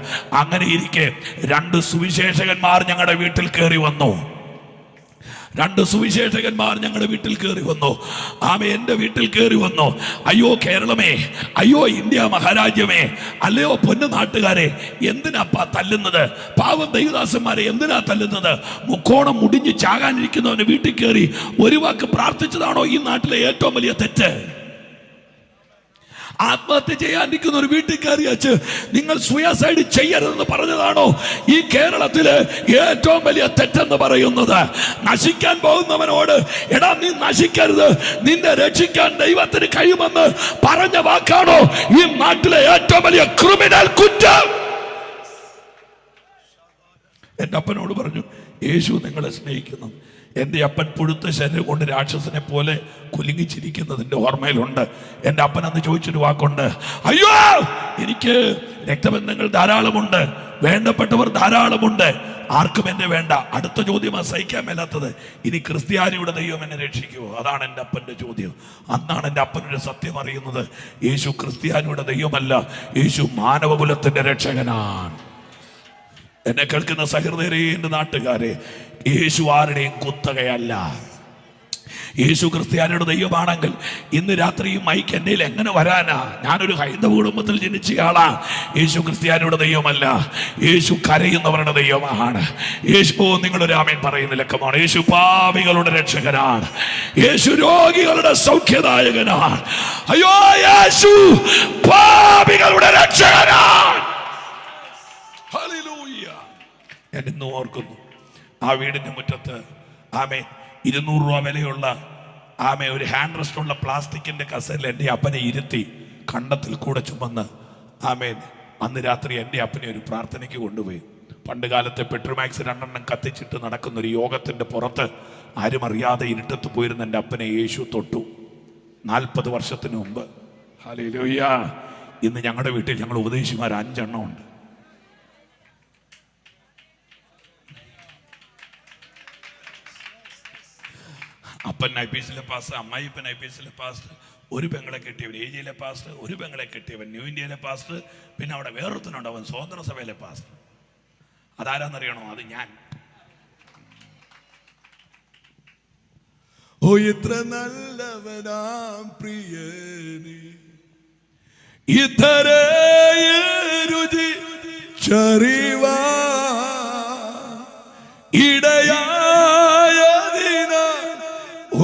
അങ്ങനെ ഇരിക്കെ 2 സുവിശേഷകന്മാർ ഞങ്ങളുടെ വീട്ടിൽ കയറി വന്നു. 2 സുവിശേഷകന്മാർ ഞങ്ങളുടെ വീട്ടിൽ കയറി വന്നു. ആമേ എൻ്റെ വീട്ടിൽ കയറി വന്നു. അയ്യോ കേരളമേ, അയ്യോ ഇന്ത്യ മഹാരാജ്യമേ, അല്ലയോ പൊന്നു നാട്ടുകാരെ, എന്തിനാപ്പാ തല്ലുന്നത്? പാവം ദൈവദാസന്മാരെ എന്തിനാ തല്ലുന്നത്? മുക്കോണം മുടിഞ്ഞ് ചാകാനിരിക്കുന്നവന് വീട്ടിൽ കയറി ഒരു വാക്ക് പ്രാർത്ഥിച്ചതാണോ ഈ നാട്ടിലെ ഏറ്റവും വലിയ തെറ്റ്? ആത്മഹത്യ ചെയ്യാനിരിക്കുന്ന ഒരു വീട്ടിൽ കയറിയച്ച് നിങ്ങൾ സൂയിസൈഡ് ചെയ്യരുതെന്ന് പറഞ്ഞതാണോ ഈ കേരളത്തില് ഏറ്റവും വലിയ തെറ്റെന്ന് പറയുന്നത്? നശിക്കാൻ പോകുന്നവനോട് എടാ നീ നശിക്കരുത്, നിന്നെ രക്ഷിക്കാൻ ദൈവത്തിന് കഴിയുമെന്ന് പറഞ്ഞ വാക്കാണോ ഈ നാട്ടിലെ ഏറ്റവും വലിയ ക്രിമിനൽ കുറ്റം? എൻ്റെ അപ്പനോട് പറഞ്ഞു, യേശു നിങ്ങളെ സ്നേഹിക്കുന്നു. എൻ്റെ അപ്പൻ പുഴുത്ത ശരീരം കൊണ്ട് രാക്ഷസനെ പോലെ കുലുങ്ങിച്ചിരിക്കുന്നതിൻ്റെ ഓർമ്മയിലുണ്ട്. എൻ്റെ അപ്പൻ അന്ന് ചോദിച്ചൊരു വാക്കുണ്ട്, അയ്യോ എനിക്ക് രക്തബന്ധങ്ങൾ ധാരാളമുണ്ട്, വേണ്ടപ്പെട്ടവർ ധാരാളമുണ്ട്, ആർക്കും എന്നെ വേണ്ട. അടുത്ത ചോദ്യം സഹിക്കാൻ മേലാത്തത്, ഇനി ക്രിസ്ത്യാനിയുടെ ദൈവം എന്നെ രക്ഷിക്കുമോ? അതാണ് എൻ്റെ അപ്പൻ്റെ ചോദ്യം. അന്നാണ് എൻ്റെ അപ്പനൊരു സത്യം അറിയുന്നത്, യേശു ക്രിസ്ത്യാനിയുടെ ദൈവമല്ല, യേശു മാനവകുലത്തിൻ്റെ രക്ഷകനാണ്. എന്നെ കേൾക്കുന്ന സഹൃദയരെ, എൻ്റെ നാട്ടുകാരെ, യേശു ആരുടെയും കുത്തകയല്ല. യേശു ക്രിസ്ത്യാനിയുടെ ദൈവമാണെങ്കിൽ ഇന്ന് രാത്രി ഈ മൈക്ക് എൻ്റെ എങ്ങനെ വരാനാ? ഞാനൊരു ഹൈന്ദവ കുടുംബത്തിൽ ജനിച്ചയാളാ. യേശു ക്രിസ്ത്യാനിയുടെ ദൈവമല്ല, യേശു കരയുന്നവരുടെ ദൈവമാണ്. യേശു നിങ്ങളൊരു ആമേൻ പറയുന്നില്ല, കമാണ്. യേശു പാപികളുടെ രക്ഷകനാണ്, യേശു രോഗികളുടെ സൗഖ്യദായകനാണ്. അയ്യോ യേശു പാപികളുടെ രക്ഷകനാണ്. ഹല്ലേലൂയ. ഞാൻ ഇന്ന് ഓർക്കുന്നു, ആ വീടിന്റെ മുറ്റത്ത് ആമേ 200 രൂപ വിലയുള്ള ആമേ ഒരു ഹാൻഡ് റെസ്റ്റുള്ള പ്ലാസ്റ്റിക്കിന്റെ കസേരയിൽ എൻ്റെ അപ്പനെ ഇരുത്തി കണ്ടത്തിൽ കൂടെ ചുമന്ന് ആമേൻ അന്ന് രാത്രി എൻ്റെ അപ്പനെ ഒരു പ്രാർത്ഥനയ്ക്ക് കൊണ്ടുപോയി. പണ്ട് കാലത്തെ പെട്രോമാക്സ് 2 എണ്ണം കത്തിച്ചിട്ട് നടക്കുന്ന ഒരു യോഗത്തിന്റെ പുറത്ത് ആരും അറിയാതെ ഇരുട്ടത്ത് പോയിരുന്ന എൻ്റെ അപ്പനെ യേശു തൊട്ടു 40 വർഷത്തിന് മുമ്പ്. ഹല്ലേലൂയ. ഇന്ന് ഞങ്ങളുടെ വീട്ടിൽ ഞങ്ങൾ ഉപദേശിമാർ 5 എണ്ണം ഉണ്ട്. അപ്പൻ ഐപിഎസിലെ പാസ്റ്റർ, അമ്മായിപ്പൻ ഐപിഎസിലെ പാസ്റ്റർ, ഒരു പെങ്ങളെ കെട്ടിയവൻ ഏജിയിലെ പാസ്റ്റർ, ഒരു പെങ്ങളെ കെട്ടിയവൻ ന്യൂ ഇന്ത്യയിലെ പാസ്റ്റർ, പിന്നെ അവിടെ വേറൊരുത്തനുണ്ട് അവൻ സ്വതന്ത്ര സഭയിലെ പാസ്റ്റർ. അതാരാന്നറിയണോ? അത് ഞാൻ. ഓ എത്ര നല്ലവനാം പ്രിയനേ, ഇതരേ രുചി ചറിവാ ഇടയായതിന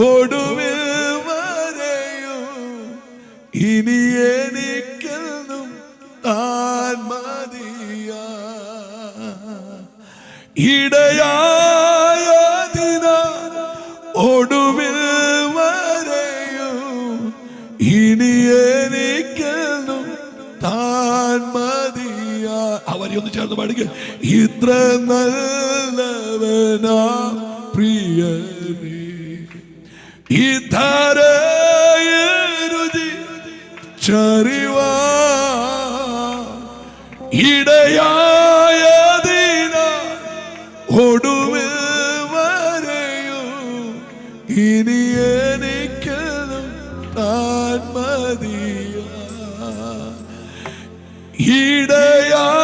ഒടുവിൽ വരെയും ഇനി എനിക്കെന്നും താൻ മതിയാ. ഇടയായതിന ഒടുവിൽ വരെയും ഇനി എനിക്കെന്നും താൻ മതിയാ. അവരെയൊന്ന് ചേർന്ന് പാടുക. ഇത്ര നല്ലവനാ പ്രിയനേ, രുചി ചറിവാ ഇടയായതിന ഒടുവിൽ വരെയും ഇനി എനിക്കെന്നും താൻ മതിയാ.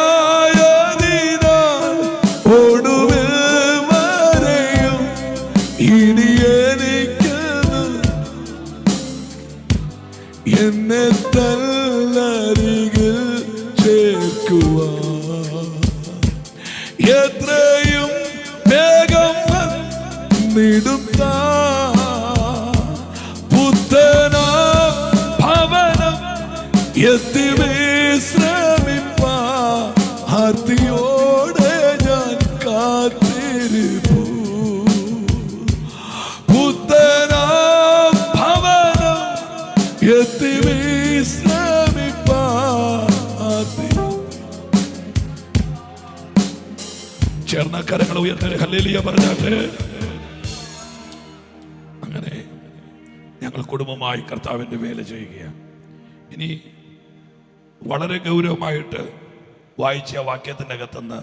ഇടയായതിന ഒടുവിൽ വരെയും ഇനി എനിക്കെന്നും എന്നെ തന്നരികിൽ ചേർക്കുവാ. എത്രയും വേഗം വന്നിടുത്ത പുത്തന ഭവനം എത്തി വിശ്രമിക്കും ചേർന്ന കരങ്ങൾ ഉയർത്തി ഹല്ലേലൂയ പറഞ്ഞാട്ടെ. അങ്ങനെ ഞങ്ങൾ കുടുംബമായി കർത്താവിൻ്റെ വേല ചെയ്യുകയാണ്. ഇനി വളരെ ഗൗരവമായിട്ട് വായിച്ച വാക്യത്തിൻ്റെ അകത്തുനിന്ന്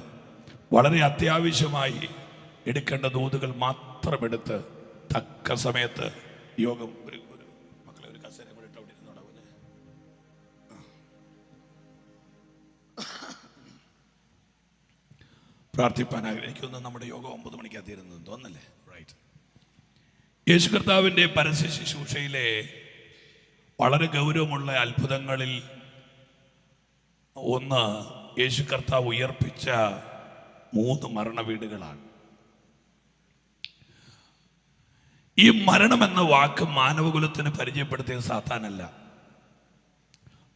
വളരെ അത്യാവശ്യമായി എടുക്കേണ്ട ദൂതുകൾ മാത്രം എടുത്ത് തക്ക സമയത്ത് യോഗം മക്കളെ ഒരു കസേര കൂടെ ഇട്ട് അവിടെ ഇരുന്നോടാവൂലേ. പ്രാർത്ഥിപ്പാൻ ആഗ്രഹിക്കുന്നു. നമ്മുടെ യോഗം 9 മണിക്കാ തീരുന്നത് തോന്നല്ലേ? റൈറ്റ്. യേശു കർത്താവിൻ്റെ പരസ്യ ശുശ്രൂഷയിലെ വളരെ ഗൗരവമുള്ള അത്ഭുതങ്ങളിൽ ഒന്ന് യേശു കർത്താവ് ഉയർപ്പിച്ച 3 മരണ വീടുകളാണ്. ഈ മരണമെന്ന വാക്ക് മാനവകുലത്തിന് പരിചയപ്പെടുത്തിയ സാത്താനല്ല.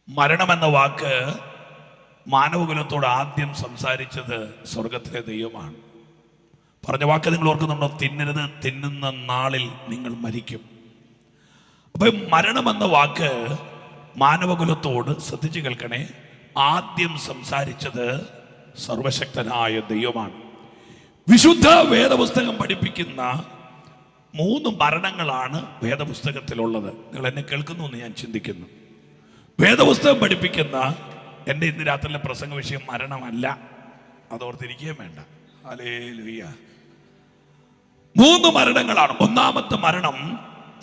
മരണമെന്ന വാക്ക് മാനവകുലത്തോട് ആദ്യം സംസാരിച്ചത് സ്വർഗത്തിലെ ദൈവമാണ്. പറഞ്ഞ വാക്ക് നിങ്ങൾ ഓർക്കുന്നുണ്ടോ? തിന്നരുത്, തിന്നുന്ന നാളിൽ നിങ്ങൾ മരിക്കും. അപ്പൊ മരണമെന്ന വാക്ക് മാനവകുലത്തോട്, ശ്രദ്ധിച്ചു കേൾക്കണേ, ആദ്യം സംസാരിച്ചത് സർവശക്തനായ ദൈവമാണ്. വിശുദ്ധ വേദപുസ്തകം പഠിപ്പിക്കുന്ന 3 മരണങ്ങളാണ് വേദപുസ്തകത്തിലുള്ളത്. നിങ്ങൾ എന്നെ കേൾക്കുന്നു എന്ന് ഞാൻ ചിന്തിക്കുന്നു. വേദപുസ്തകം പഠിപ്പിക്കുന്ന എൻ്റെ ഇന്ന് രാത്രിയിലെ പ്രസംഗ വിഷയം മരണമല്ല, അതോർത്തിരിക്കുകയും വേണ്ട. ഹല്ലേലൂയ. 3 മരണങ്ങളാണ്. ഒന്നാമത്തെ മരണം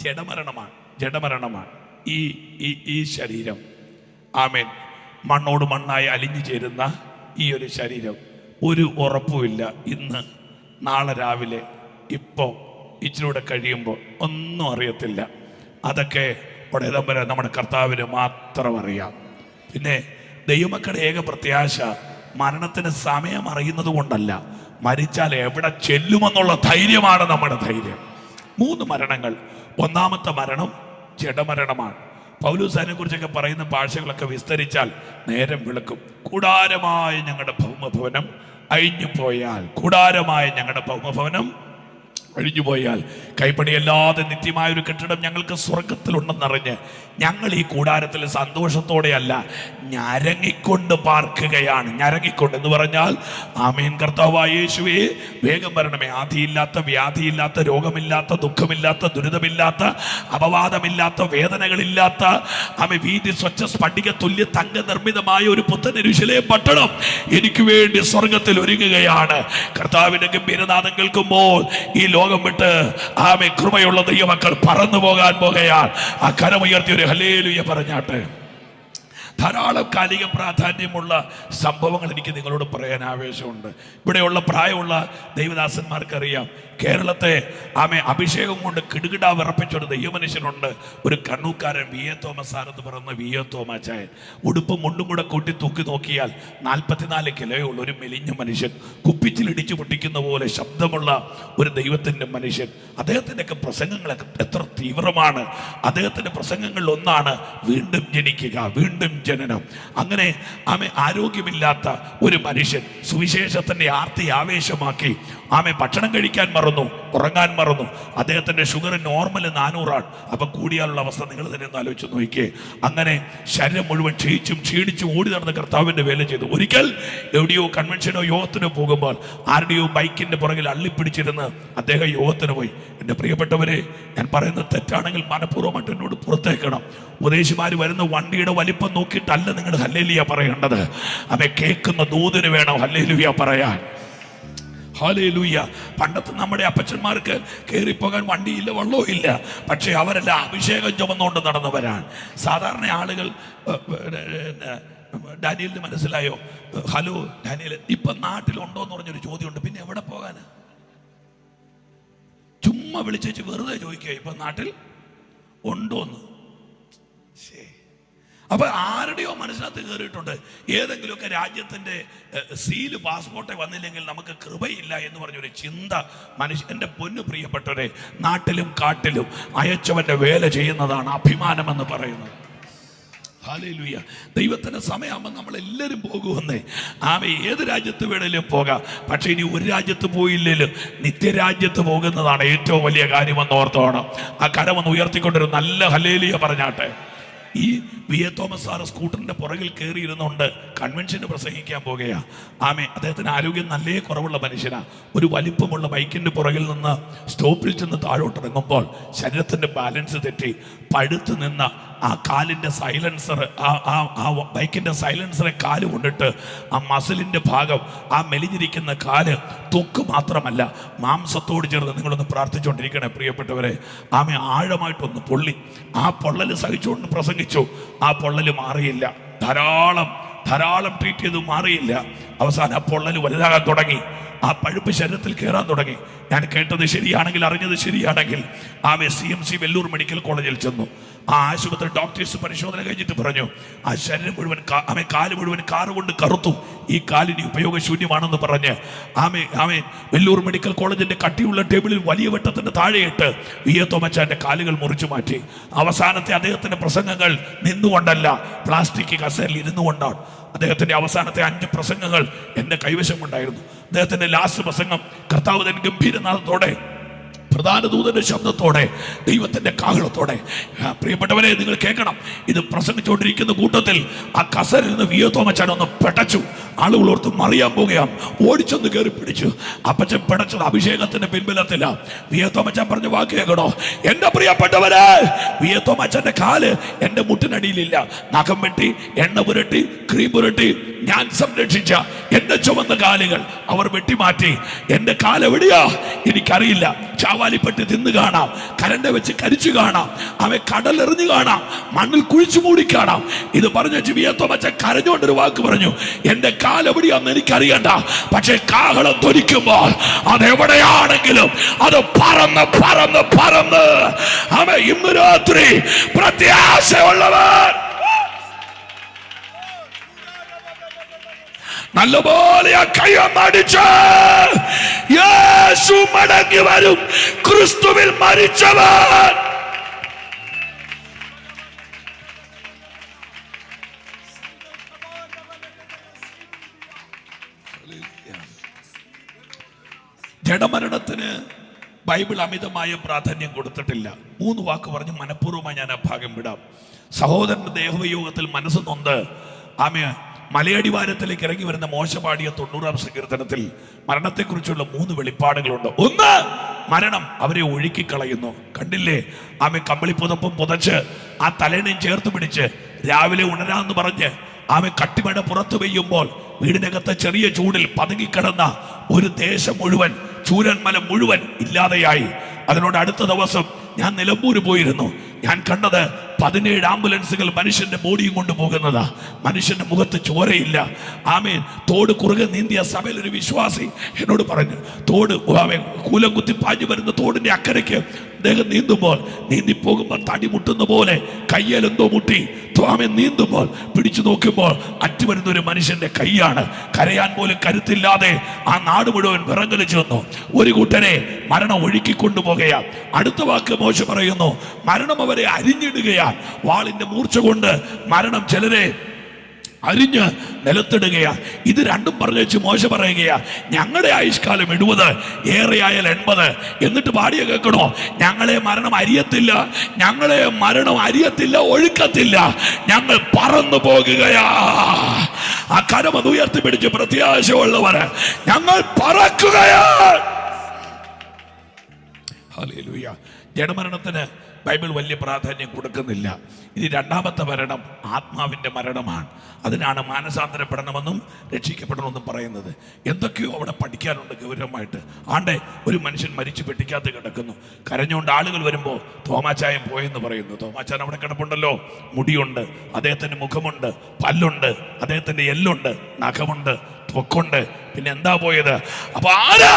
ജഡമരണമാണ്. ഈ ശരീരം, ആമേൻ, മണ്ണോട് മണ്ണായി അലിഞ്ഞു ചേരുന്ന ഈ ഒരു ശരീരം ഒരു ഉറപ്പുമില്ല. ഇന്ന് നാളെ രാവിലെ ഇപ്പോൾ ഇച്ചിലൂടെ കഴിയുമ്പോൾ ഒന്നും അറിയത്തില്ല. അതൊക്കെ ഉടയതമ്പര നമ്മുടെ കർത്താവിന് മാത്രം അറിയാം. പിന്നെ ദൈവമക്കളുടെ ഏക പ്രത്യാശ മരണത്തിന് സമയം അറിയുന്നത് കൊണ്ടല്ല, മരിച്ചാൽ എവിടെ ചെല്ലുമെന്നുള്ള ധൈര്യമാണ് നമ്മുടെ ധൈര്യം. 3 മരണങ്ങൾ. ഒന്നാമത്തെ മരണം ജഡമരണമാണ്. പൗലോസ് അതിനെ കുറിച്ചൊക്കെ പറയുന്ന ഭാഷകളൊക്കെ വിസ്തരിച്ചാൽ നേരം വിളക്കും. കൂടാരമായ ഞങ്ങളുടെ ഭൗമഭവനം അഴിഞ്ഞു പോയാൽ, കൂടാരമായ ഞങ്ങളുടെ ഭൗമഭവനം അഴിഞ്ഞു പോയാൽ കൈപ്പണിയല്ലാതെ നിത്യമായ ഒരു കെട്ടിടം ഞങ്ങൾക്ക് സ്വർഗത്തിലുണ്ടെന്നറിഞ്ഞ് ഞങ്ങൾ ഈ കൂടാരത്തിൽ സന്തോഷത്തോടെയല്ല, ഞരങ്ങിക്കൊണ്ട് പാർക്കുകയാണ്. ഞരങ്ങിക്കൊണ്ട് എന്ന് പറഞ്ഞാൽ, ആമേൻ കർത്താവായ യേശുവേ വേഗം വരണമേ. ആധിയില്ലാത്ത, വ്യാധിയില്ലാത്ത, രോഗമില്ലാത്ത, ദുഃഖമില്ലാത്ത, ദുരിതമില്ലാത്ത, അപവാദമില്ലാത്ത, വേദനകളില്ലാത്ത, ആമേ വീതി സ്വച്ഛ സ്ഫടിക തുല്യ തങ്ക നിർമ്മിതമായ ഒരു പുത്തൻ യെരൂശലേം പട്ടണം എനിക്ക് വേണ്ടി സ്വർഗത്തിൽ ഒരുങ്ങുകയാണ്. കർത്താവിന്റെ ഗംഭീരനാദം കേൾക്കുമ്പോൾ ഈ ലോകം വിട്ട് ആമേ കൃപയുള്ള ദൈവമക്കൾ പറന്നു പോകാൻ പോകുകയാണ്. ആ കരമുയർത്തി ഒരു ഹല്ലേലൂയ പറഞ്ഞാട്ടെ. ധാരാളം കാലിക പ്രാധാന്യമുള്ള സംഭവങ്ങൾ എനിക്ക് നിങ്ങളോട് പറയാൻ ആവേശമുണ്ട്. ഇവിടെയുള്ള പ്രായമുള്ള ദൈവദാസന്മാർക്കറിയാം, കേരളത്തെ ആമേ അഭിഷേകം കൊണ്ട് കിടുകിട വിറപ്പിച്ചൊരു ദൈവമനുഷ്യനുണ്ട്. ഒരു കണ്ണൂക്കാരൻ വി.എ. തോമസ് എന്ന് പറയുന്ന വി.എ. തോമാച്ചായൻ. ഉടുപ്പും മുണ്ടും കൂടെ കൂട്ടി തൂക്കി നോക്കിയാൽ 44 കിലോയുള്ള ഒരു മെലിഞ്ഞ മനുഷ്യൻ, കുപ്പിച്ചിലിടിച്ചു പൊട്ടിക്കുന്ന പോലെ ശബ്ദമുള്ള ഒരു ദൈവത്തിൻ്റെ മനുഷ്യൻ. അദ്ദേഹത്തിൻ്റെയൊക്കെ പ്രസംഗങ്ങളൊക്കെ എത്ര തീവ്രമാണ്. അദ്ദേഹത്തിൻ്റെ പ്രസംഗങ്ങളിൽ ഒന്നാണ് വീണ്ടും ജനിക്കുക, വീണ്ടും ജനനം. അങ്ങനെ ആമേ ആരോഗ്യമില്ലാത്ത ഒരു മനുഷ്യൻ സുവിശേഷത്തിന്റെ ആർത്തി ആവേശമാക്കി ആമേ ഭക്ഷണം കഴിക്കാൻ മറന്നു, ഉറങ്ങാൻ മറന്നു. അദ്ദേഹത്തിന്റെ ഷുഗർ നോർമൽ 400 ആണ്. അപ്പൊ കൂടിയാലുള്ള അവസ്ഥ നിങ്ങൾ തന്നെ ഒന്ന് ആലോചിച്ച് നോക്കിയേ. അങ്ങനെ ശരീരം മുഴുവൻ ക്ഷീണിച്ചും ഓടി നടന്ന കർത്താവിന്റെ വേല ചെയ്തു. ഒരിക്കൽ എവിടെയോ കൺവെൻഷനോ യോഗത്തിനോ പോകുമ്പോൾ ആരുടെയോ ബൈക്കിന്റെ പുറകിൽ അള്ളിപ്പിടിച്ചിരുന്ന് അദ്ദേഹം യോഗത്തിന് പോയി. എൻ്റെ പ്രിയപ്പെട്ടവരെ, ഞാൻ പറയുന്നത് തെറ്റാണെങ്കിൽ മനഃപൂർവ്വമായിട്ട് എന്നോട് പുറത്തേക്കണം. ഉപദേശിമാർ വരുന്ന വണ്ടിയുടെ വലിപ്പം നോക്കിയിട്ടല്ല നിങ്ങൾ ഹല്ലേലൂയ പറയേണ്ടത്. അവയെ കേൾക്കുന്ന ദൂതന് വേണം ഹല്ലേലൂയ പറയാൻ. ഹല്ലേലൂയ. പണ്ടത്തെ നമ്മുടെ അപ്പച്ചന്മാർക്ക് കയറിപ്പോകാൻ വണ്ടിയില്ല, വള്ളവും ഇല്ല. പക്ഷെ അവരെല്ലാം അഭിഷേകം ചുമന്നുകൊണ്ട് നടന്നവരാണ്. സാധാരണ ആളുകൾ, ഡാനിയലിന് മനസ്സിലായോ? ഹലോ ഡാനിയൽ, ഇപ്പൊ നാട്ടിലുണ്ടോ എന്ന് പറഞ്ഞൊരു ചോദ്യമുണ്ട്. പിന്നെ എവിടെ പോകാന്? ചുമ്മാ വിളിച്ചേച്ച് വെറുതെ ചോദിക്കുക, ഇപ്പൊ നാട്ടിൽ ഉണ്ടോന്ന്. അപ്പൊ ആരുടെയോ മനസ്സിനകത്ത് കയറിയിട്ടുണ്ട്, ഏതെങ്കിലുമൊക്കെ രാജ്യത്തിന്റെ സീല് പാസ്പോർട്ടെ വന്നില്ലെങ്കിൽ നമുക്ക് കൃപയില്ല എന്ന് പറഞ്ഞൊരു ചിന്ത എൻ്റെ പൊന്നു പ്രിയപ്പെട്ടവരെ, നാട്ടിലും കാട്ടിലും അയച്ചവന്റെ വേല ചെയ്യുന്നതാണ് അഭിമാനം എന്ന് പറയുന്നത്. ഹല്ലേലൂയ. ദൈവത്തിന്റെ സമയമാകുമ്പോൾ നമ്മളെല്ലാവരും പോകുമെന്നേ. ആമേ ഏത് രാജ്യത്ത് വേണേലും പോകാം. പക്ഷെ ഇനി ഒരു രാജ്യത്ത് പോയില്ലേലും നിത്യരാജ്യത്ത് പോകുന്നതാണ് ഏറ്റവും വലിയ കാര്യമെന്ന് ഓർത്തോണം. ആ കരമൊന്ന് ഉയർത്തിക്കൊണ്ടൊരു നല്ല ഹല്ലേലൂയ പറഞ്ഞാട്ടെ. ഈ വി എ തോമസ് സാറ് സ്കൂട്ടറിന്റെ പുറകിൽ കയറി ഇരുന്നുകൊണ്ട് കൺവെൻഷന് പ്രസംഗിക്കാൻ പോകുകയാ. അദ്ദേഹത്തിന് ആരോഗ്യം നല്ലേ കുറവുള്ള മനുഷ്യനാ. ഒരു വലിപ്പമുള്ള ബൈക്കിന്റെ പുറകിൽ നിന്ന് സ്റ്റോപ്പിൽ ചെന്ന് താഴോട്ട് ഇറങ്ങുമ്പോൾ ശരീരത്തിന്റെ ബാലൻസ് തെറ്റി പഴുത്ത് നിന്ന ആ കാലിന്റെ സൈലൻസർ, ആ ബൈക്കിന്റെ സൈലൻസറെ കാല് കൊണ്ടിട്ട് ആ മസിലിന്റെ ഭാഗം, ആ മെലിഞ്ഞിരിക്കുന്ന കാല് തൊക്ക് മാത്രമല്ല മാംസത്തോട് ചേർന്ന് നിങ്ങളൊന്ന് പ്രാർത്ഥിച്ചുകൊണ്ടിരിക്കണേ പ്രിയപ്പെട്ടവരെ. ആഴമായിട്ടൊന്ന് പൊള്ളി. ആ പൊള്ളൽ സഹിച്ചുകൊണ്ട് പ്രസംഗിച്ചു. ആ പൊള്ളൽ മാറിയില്ല. ധാരാളം ട്രീറ്റ് ചെയ്തു, മാറിയില്ല. അവസാനം ആ പൊള്ളൽ വലുതാകാൻ തുടങ്ങി. ആ പഴുപ്പ് ശരീരത്തിൽ കയറാൻ തുടങ്ങി. ഞാൻ കേട്ടത് ശരിയാണെങ്കിൽ, അറിഞ്ഞത് ശരിയാണെങ്കിൽ CMC വെല്ലൂർ മെഡിക്കൽ കോളേജിൽ ചെന്നു. ആ ആശുപത്രി ഡോക്ടേഴ്സ് പരിശോധന കഴിഞ്ഞിട്ട് പറഞ്ഞു, ആ ശരീരം മുഴുവൻ, കാല് മുഴുവൻ കാറ് കൊണ്ട് കറുത്തു, ഈ കാലിന് ഉപയോഗശൂന്യമാണെന്ന് പറഞ്ഞ് വെല്ലൂർ മെഡിക്കൽ കോളേജിന്റെ കട്ടിയുള്ള ടേബിളിൽ വലിയ വെട്ടത്തിന്റെ താഴെയിട്ട് വി എ തോമച്ചാന്റെ കാലുകൾ മുറിച്ചു മാറ്റി. അവസാനത്തെ അദ്ദേഹത്തിന്റെ പ്രസംഗങ്ങൾ നിന്നുകൊണ്ടല്ല, പ്ലാസ്റ്റിക് കസേരയിൽ ഇരുന്നു കൊണ്ടാണ്. അദ്ദേഹത്തിന്റെ അവസാനത്തെ 5 പ്രസംഗങ്ങൾ എന്റെ കൈവശം ഉണ്ടായിരുന്നു. അദ്ദേഹത്തിന്റെ ലാസ്റ്റ് പ്രസംഗം കർത്താവ് തൻ ഗംഭീരനാഥത്തോടെ, പ്രധാന ദൂതന്റെ ശബ്ദത്തോടെ, ദൈവത്തിന്റെ കാഹളത്തോടെ. പ്രിയപ്പെട്ടവരെ, നിങ്ങൾ കേൾക്കണം. ഇത് പ്രസംഗിച്ചുകൊണ്ടിരിക്കുന്ന കൂട്ടത്തിൽ ആ കസരിൽ നിന്ന് വി എ തോമച്ചാൻ ഒന്ന് പെടച്ചു. ആളുകൾ ഓർത്ത് മറിയാൻ പോകുകയാണ്. ഓടിച്ചൊന്ന് കയറി പിടിച്ചു. അപ്പച്ചൻ പിടച്ചത് അഭിഷേകത്തിന്റെ പിൻബലത്തില. വി എ തോമച്ചാൻ പറഞ്ഞ വാക്ക് കേൾക്കണോ? എന്റെ പ്രിയപ്പെട്ടവരെ, വി എ തോമച്ചാന്റെ കാല് എന്റെ മുട്ടിനടിയിലില്ല. നഖം വെട്ടി, എണ്ണ പുരട്ടി, ക്രീം പുരട്ടി ഞാൻ സംരക്ഷിച്ച എന്റെ ചുവന്ന കാലുകൾ അവർ വെട്ടിമാറ്റി. എന്റെ കാലെവിടെയാ എനിക്കറിയില്ല. ചാവാലിപ്പെട്ട് തിന്ന് കാണാം, കരണ്ട വെച്ച് കരിച്ചു കാണാം, അവൻ കടലെറിഞ്ഞു കാണാം, മണ്ണിൽ കുഴിച്ചു മൂടി കാണാം. ഇത് പറഞ്ഞ വി എ തോമച്ചാൻ കരഞ്ഞുകൊണ്ടൊരു വാക്ക് പറഞ്ഞു, എന്റെ കാലെവിടെയാന്ന് എനിക്കറിയണ്ട, പക്ഷെ കാഹളം ധ്വനിക്കുമ്പോൾ അതെവിടെയാണെങ്കിലും അത് പറന്ന് പറന്ന് പറന്ന് അവൻ ഇന്ന് രാത്രി പ്രത്യാശയുള്ളവർ നല്ലപോലെ ആ കൈയൊന്നടിച്ച് യേശു മടങ്ങി വരും. ക്രിസ്തുവിൽ മരിച്ചവൻ ജഡമരണത്തിന് ബൈബിൾ അമിതമായ പ്രാധാന്യം കൊടുത്തിട്ടില്ല. 3 വാക്ക് പറഞ്ഞ് മനഃപൂർവ്വമായി ഞാൻ ആ ഭാഗം വിടാം. സഹോദരന്റെ ദേഹവിയോഗത്തിൽ മനസ്സ് നൊന്ത് മലയടിവാരത്തിലേക്ക് ഇറങ്ങി വരുന്ന മോശ പാടിയ 90-ാം സങ്കീർത്തനത്തിൽ മരണത്തെക്കുറിച്ചുള്ള 3 വെളിപ്പാടുകളുണ്ട്. ഒന്ന്, മരണം അവരെ ഒഴുക്കിക്കളയുന്നു. കണ്ടില്ലേ? കമ്പിളിപ്പുതപ്പും പുതച്ച് ആ തലേണയും ചേർത്ത് പിടിച്ച് രാവിലെ ഉണരാന്ന് പറഞ്ഞ് കട്ടിമഴ പുറത്തു പെയ്യുമ്പോൾ വീടിനകത്തെ ചെറിയ ചൂടിൽ പതുങ്ങിക്കിടന്ന ഒരു ദേശം മുഴുവൻ, ചൂരന്മല മുഴുവൻ ഇല്ലാതെയായി. അതിനോട് അടുത്ത ദിവസം ഞാൻ നിലമ്പൂര് പോയിരുന്നു. ഞാൻ കണ്ടത് 17 ആംബുലൻസുകൾ മനുഷ്യന്റെ ബോഡിയും കൊണ്ട് പോകുന്നതാ. മനുഷ്യന്റെ മുഖത്ത് ചോരയില്ല. തോട് കുറുകെ നീന്തിയ സഭയിൽ ഒരു വിശ്വാസി എന്നോട് പറഞ്ഞു, തോട് കൂലം കുത്തി പാഞ്ഞു വരുന്ന തോടിന്റെ അക്കരയ്ക്ക് അദ്ദേഹം നീന്തിപ്പോകുമ്പോൾ തടി മുട്ടുന്ന പോലെ കയ്യേലെന്തോ മുട്ടി നീന്തുമ്പോൾ പിടിച്ചു നോക്കുമ്പോൾ അറ്റുവരുന്ന ഒരു മനുഷ്യന്റെ കൈയാണ്. കരയാൻ പോലും കരുത്തില്ലാതെ ആ നാട് മുഴുവൻ വിറങ്ങലിച്ചു വന്നു. ഒരു കൂട്ടരെ മരണം ഒഴുക്കിക്കൊണ്ടുപോകുകയാ. അടുത്ത വാക്ക് മോശ പറയുന്നു, മരണം അവരെ അരിഞ്ഞിടുകയാ. വാളിന്റെ മൂർച്ച കൊണ്ട് മരണം ചിലരെ അരിഞ്ഞ് നിലത്തിടുകയാ. ഇത് രണ്ടും പറഞ്ഞു മോശ പറയുകയാ, ഞങ്ങളുടെ ആയുഷ്കാലം 70, ഏറെയായാൽ 80. എന്നിട്ട് പാടിയ കേൾക്കണോ? ഞങ്ങളെ മരണം അരിയത്തില്ല, ഞങ്ങളെ മരണം അരിയത്തില്ല, ഒഴുക്കത്തില്ല, ഞങ്ങൾ പറന്നു പോകുകയാ. ആ കരം അത് ഉയർത്തിപ്പിടിച്ച് പ്രത്യാശയുള്ളവര് ഞങ്ങൾ പറക്കുകയാ. ഹല്ലേലൂയ. ജഡമരണത്തിന് ബൈബിൾ വലിയ പ്രാധാന്യം കൊടുക്കുന്നില്ല. ഇനി 2ാമത്തെ മരണം ആത്മാവിൻ്റെ മരണമാണ്. അതിനാണ് മാനസാന്തരപ്പെടണമെന്നും രക്ഷിക്കപ്പെടണമെന്നും പറയുന്നത്. എന്തൊക്കെയോ അവിടെ പഠിക്കാനുണ്ട് ഗൗരവമായിട്ട്. ഒരു മനുഷ്യൻ മരിച്ചു പെട്ടിക്കകത്ത് കിടക്കുന്നു. കരഞ്ഞുകൊണ്ട് ആളുകൾ വരുമ്പോൾ തോമാച്ചായൻ പോയെന്ന് പറയുന്നു. തോമാച്ചാൻ അവിടെ കിടപ്പുണ്ടല്ലോ. മുടിയുണ്ട്, അദ്ദേഹത്തിൻ്റെ മുഖമുണ്ട്, പല്ലുണ്ട്, അദ്ദേഹത്തിൻ്റെ എല്ലുണ്ട്, നഖമുണ്ട്, ത്വക്കുണ്ട്. പിന്നെ എന്താ പോയത്? അപ്പൊ ആരാ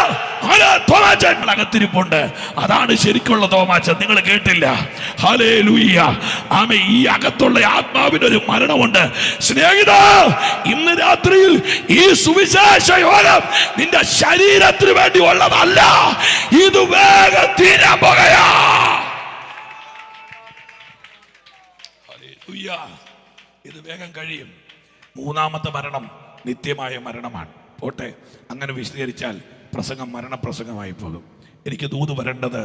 തോമാച്ചാൻ അകത്തിരിപ്പുണ്ട്. അതാണ് ശരിക്കുള്ള തോമാച്ചൻ. നിങ്ങൾ കേട്ടില്ല? ഹല്ലേലൂയ. ഈ അകത്തുള്ള ആത്മാവിനൊരു മരണമുണ്ട്. സ്നേഹിത, ഇന്ന് രാത്രിയിൽ ഈ സുവിശേഷ യോഗം നിന്റെ ശരീരത്തിന് വേണ്ടി ഉള്ളതല്ല. ഇത് വേഗം തീരാൻ പോകുകയാ. ഹല്ലേലൂയ. ഇത് വേഗം കഴിയും. 3ാമത്തെ മരണം നിത്യമായ മരണമാണ്. പോട്ടെ, അങ്ങനെ വിശദീകരിച്ചാൽ പ്രസംഗം മരണപ്രസംഗമായി പോകും. എനിക്ക് ദൂത് വരേണ്ടത്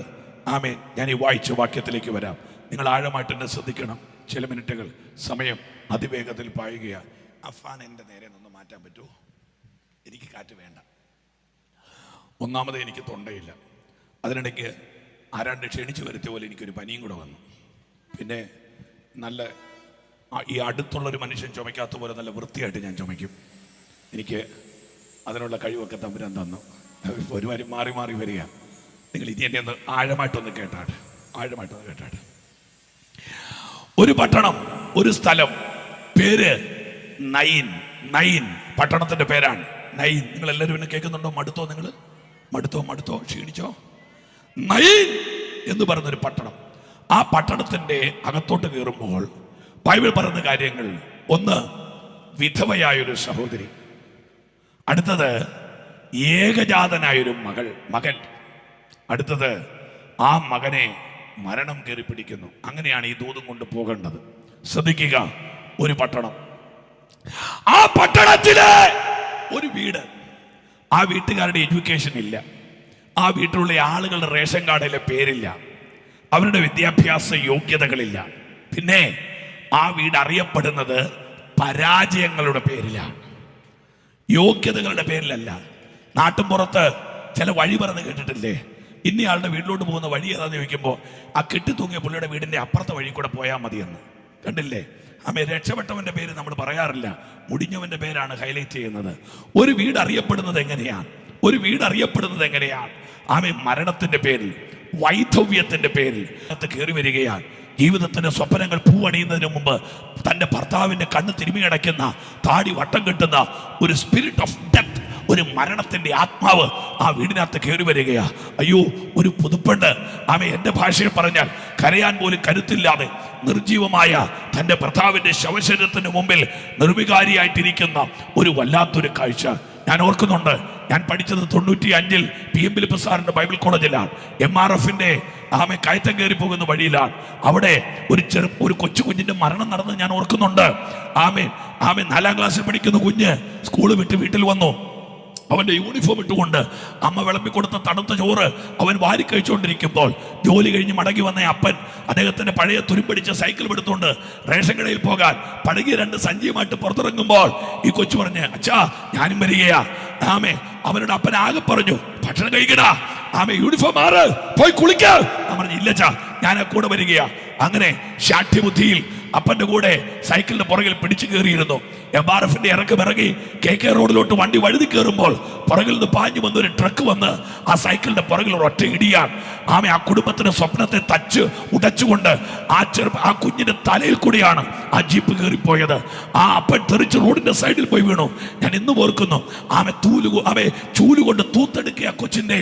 ഞാൻ ഈ വായിച്ച വാക്യത്തിലേക്ക് വരാം. നിങ്ങൾ ആഴമായിട്ട് എന്നെ ശ്രദ്ധിക്കണം. ചില മിനിറ്റുകൾ സമയം അതിവേഗത്തിൽ പായുകയാണ്. ആ ഫാൻ എൻ്റെ നേരെ നിന്ന് മാറ്റാൻ പറ്റുമോ? എനിക്ക് കാറ്റ് വേണ്ട. ഒന്നാമത് എനിക്ക് തൊണ്ടയില്ല. അതിനിടയ്ക്ക് ആരാണ്ട് ക്ഷണിച്ചു വരുത്തിയ പോലെ എനിക്കൊരു പനിയും കൂടെ വന്നു. പിന്നെ നല്ല ഈ അടുത്തുള്ളൊരു മനുഷ്യൻ ചുമയ്ക്കാത്ത പോലെ നല്ല വൃത്തിയായിട്ട് ഞാൻ ചുമയ്ക്കും. എനിക്ക് അതിനുള്ള കഴിവൊക്കെ തമ്പുരാൻ തന്നു. ഒരുമാതിരി മാറി മാറി വരിക. നിങ്ങൾ ഇനി എന്നെ ഒന്ന് ആഴമായിട്ടൊന്ന് കേട്ടാട്ടെ. ഒരു പട്ടണം, ഒരു സ്ഥലം, പേര് നയിൻ. നയിൻ പട്ടണത്തിന്റെ പേരാണ് നയിൻ. നിങ്ങൾ എല്ലാവരും എന്നെ കേൾക്കുന്നുണ്ടോ? മടുത്തോ ക്ഷീണിച്ചോ? നയിൻ എന്ന് പറയുന്നൊരു പട്ടണം. ആ പട്ടണത്തിന്റെ അകത്തോട്ട് കയറുമ്പോൾ ബൈബിൾ പറയുന്ന കാര്യങ്ങൾ, ഒന്ന് വിധവയായൊരു സഹോദരി, അടുത്തത് ഏകജാതനായൊരു മകൻ, അടുത്തത് ആ മകനെ മരണം കയറി പിടിക്കുന്നു. അങ്ങനെയാണ് ഈ ദൂതും കൊണ്ട് പോകേണ്ടത്. ശ്രദ്ധിക്കുക, ഒരു പട്ടണം, ആ പട്ടണത്തിലെ ഒരു വീട്, ആ വീട്ടുകാരുടെ എഡ്യൂക്കേഷൻ ഇല്ല, ആ വീട്ടിലുള്ള ആളുകളുടെ റേഷൻ കാർഡിലെ പേരില്ല, അവരുടെ വിദ്യാഭ്യാസ യോഗ്യതകളില്ല. പിന്നെ ആ വീട് അറിയപ്പെടുന്നത് പരാജയങ്ങളുടെ പേരിലാണ്, യോഗ്യതകളുടെ പേരിലല്ല. നാട്ടിൻപുറത്ത് ചില വഴി പറഞ്ഞ് കേട്ടിട്ടില്ലേ? ഇന്നയാളുടെ വീട്ടിലോട്ട് പോകുന്ന വഴി ഏതാന്ന് ചോദിക്കുമ്പോൾ ആ കെട്ടിത്തൂങ്ങിയ പുള്ളിയുടെ വീടിന്റെ അപ്പുറത്തെ വഴി കൂടെ പോയാൽ മതിയെന്ന്. കണ്ടില്ലേ? രക്ഷപ്പെട്ടവന്റെ പേര് നമ്മൾ പറയാറില്ല, മുടിഞ്ഞവന്റെ പേരാണ് ഹൈലൈറ്റ് ചെയ്യുന്നത്. ഒരു വീട് അറിയപ്പെടുന്നത് എങ്ങനെയാണ്? മരണത്തിന്റെ പേരിൽ, വൈധവ്യത്തിന്റെ പേരിൽ കയറി വരികയാണ്. ജീവിതത്തിന്റെ സ്വപ്നങ്ങൾ പൂവണിയുന്നതിന് മുമ്പ് തന്റെ ഭർത്താവിന്റെ കണ്ണ് തിരുമിയടയ്ക്കുന്ന, താടി വട്ടം കെട്ടുന്ന ഒരു സ്പിരിറ്റ് ഓഫ് ഡെത്ത്, ഒരു മരണത്തിന്റെ ആത്മാവ് ആ വീടിനകത്ത് കയറി വരികയാ. അയ്യോ, ഒരു പുതുപ്പെണ്ണ്, എന്റെ ഭാഷയിൽ പറഞ്ഞാൽ കരയാൻ പോലും കരുത്തില്ലാതെ നിർജീവമായ തന്റെ ഭർത്താവിന്റെ ശവശരീരത്തിന് മുമ്പിൽ നിർവികാരിയായിട്ടിരിക്കുന്ന ഒരു വല്ലാത്തൊരു കാഴ്ച ഞാൻ ഓർക്കുന്നുണ്ട്. ഞാൻ പഠിച്ചത് 95-ൽ PM ഫിലിപ്പ് സാറിന്റെ ബൈബിൾ കോളേജിലാണ്. MRFന്റെ കയറ്റം കയറി പോകുന്ന വഴിയിലാണ്. അവിടെ ഒരു കൊച്ചു കുഞ്ഞിന്റെ മരണം നടന്ന് ഞാൻ ഓർക്കുന്നുണ്ട്. 4ാം ക്ലാസ്സിൽ പഠിക്കുന്ന കുഞ്ഞ് സ്കൂൾ വിട്ട് വീട്ടിൽ വന്നു. അവന്റെ യൂണിഫോം ഇട്ടുകൊണ്ട് അമ്മ വിളമ്പിക്കൊടുത്ത തണുത്ത ചോറ് അവൻ വാരി കഴിച്ചുകൊണ്ടിരിക്കുമ്പോൾ ജോലി കഴിഞ്ഞ് മടങ്ങി വന്ന അപ്പൻ അദ്ദേഹത്തിന്റെ പഴയ തുരുമ്പടിച്ച സൈക്കിൾ എടുത്തുകൊണ്ട് റേഷൻ കടയിൽ പോകാൻ പഴകിയ 2 സഞ്ചിയുമായിട്ട് പുറത്തിറങ്ങുമ്പോൾ ഈ കൊച്ചു പറഞ്ഞ്, അച്ഛാ ഞാനും വരികയാ. അവരുടെ അപ്പൻ ആകെ പറഞ്ഞു, ഭക്ഷണം കഴിക്കടാ, യൂണിഫോം മാറ്, പോയി കുളിക്ക. പറഞ്ഞു, ഇല്ലച്ചാ ഞാൻ കൂടെ വരികയാ. അങ്ങനെ ശാഠ്യബുദ്ധിയിൽ അപ്പന്റെ കൂടെ സൈക്കിളിന്റെ പുറകിൽ പിടിച്ചു കയറിയിരുന്നു. MRFന്റെ ഇറങ്ങി KK റോഡിലോട്ട് വണ്ടി വഴുതി കയറുമ്പോൾ പുറകിൽ നിന്ന് പാഞ്ഞു വന്നൊരു ട്രക്ക് വന്ന് ആ സൈക്കിളിന്റെ പുറകിൽ ഒരൊറ്റ ഇടിയാണ്. ആ കുടുംബത്തിന്റെ സ്വപ്നത്തെ ഉടച്ചുകൊണ്ട് ആ കുഞ്ഞിന്റെ തലയിൽ കൂടിയാണ് ആ ജീപ്പ് കയറിപ്പോയത്. ആ അപ്പൻ തെറിച്ച് റോഡിന്റെ സൈഡിൽ പോയി വീണു. ഞാൻ ഇന്ന് ഓർക്കുന്നു, ചൂലുകൊണ്ട് തൂത്തെടുക്കുക കൊച്ചിന്റെ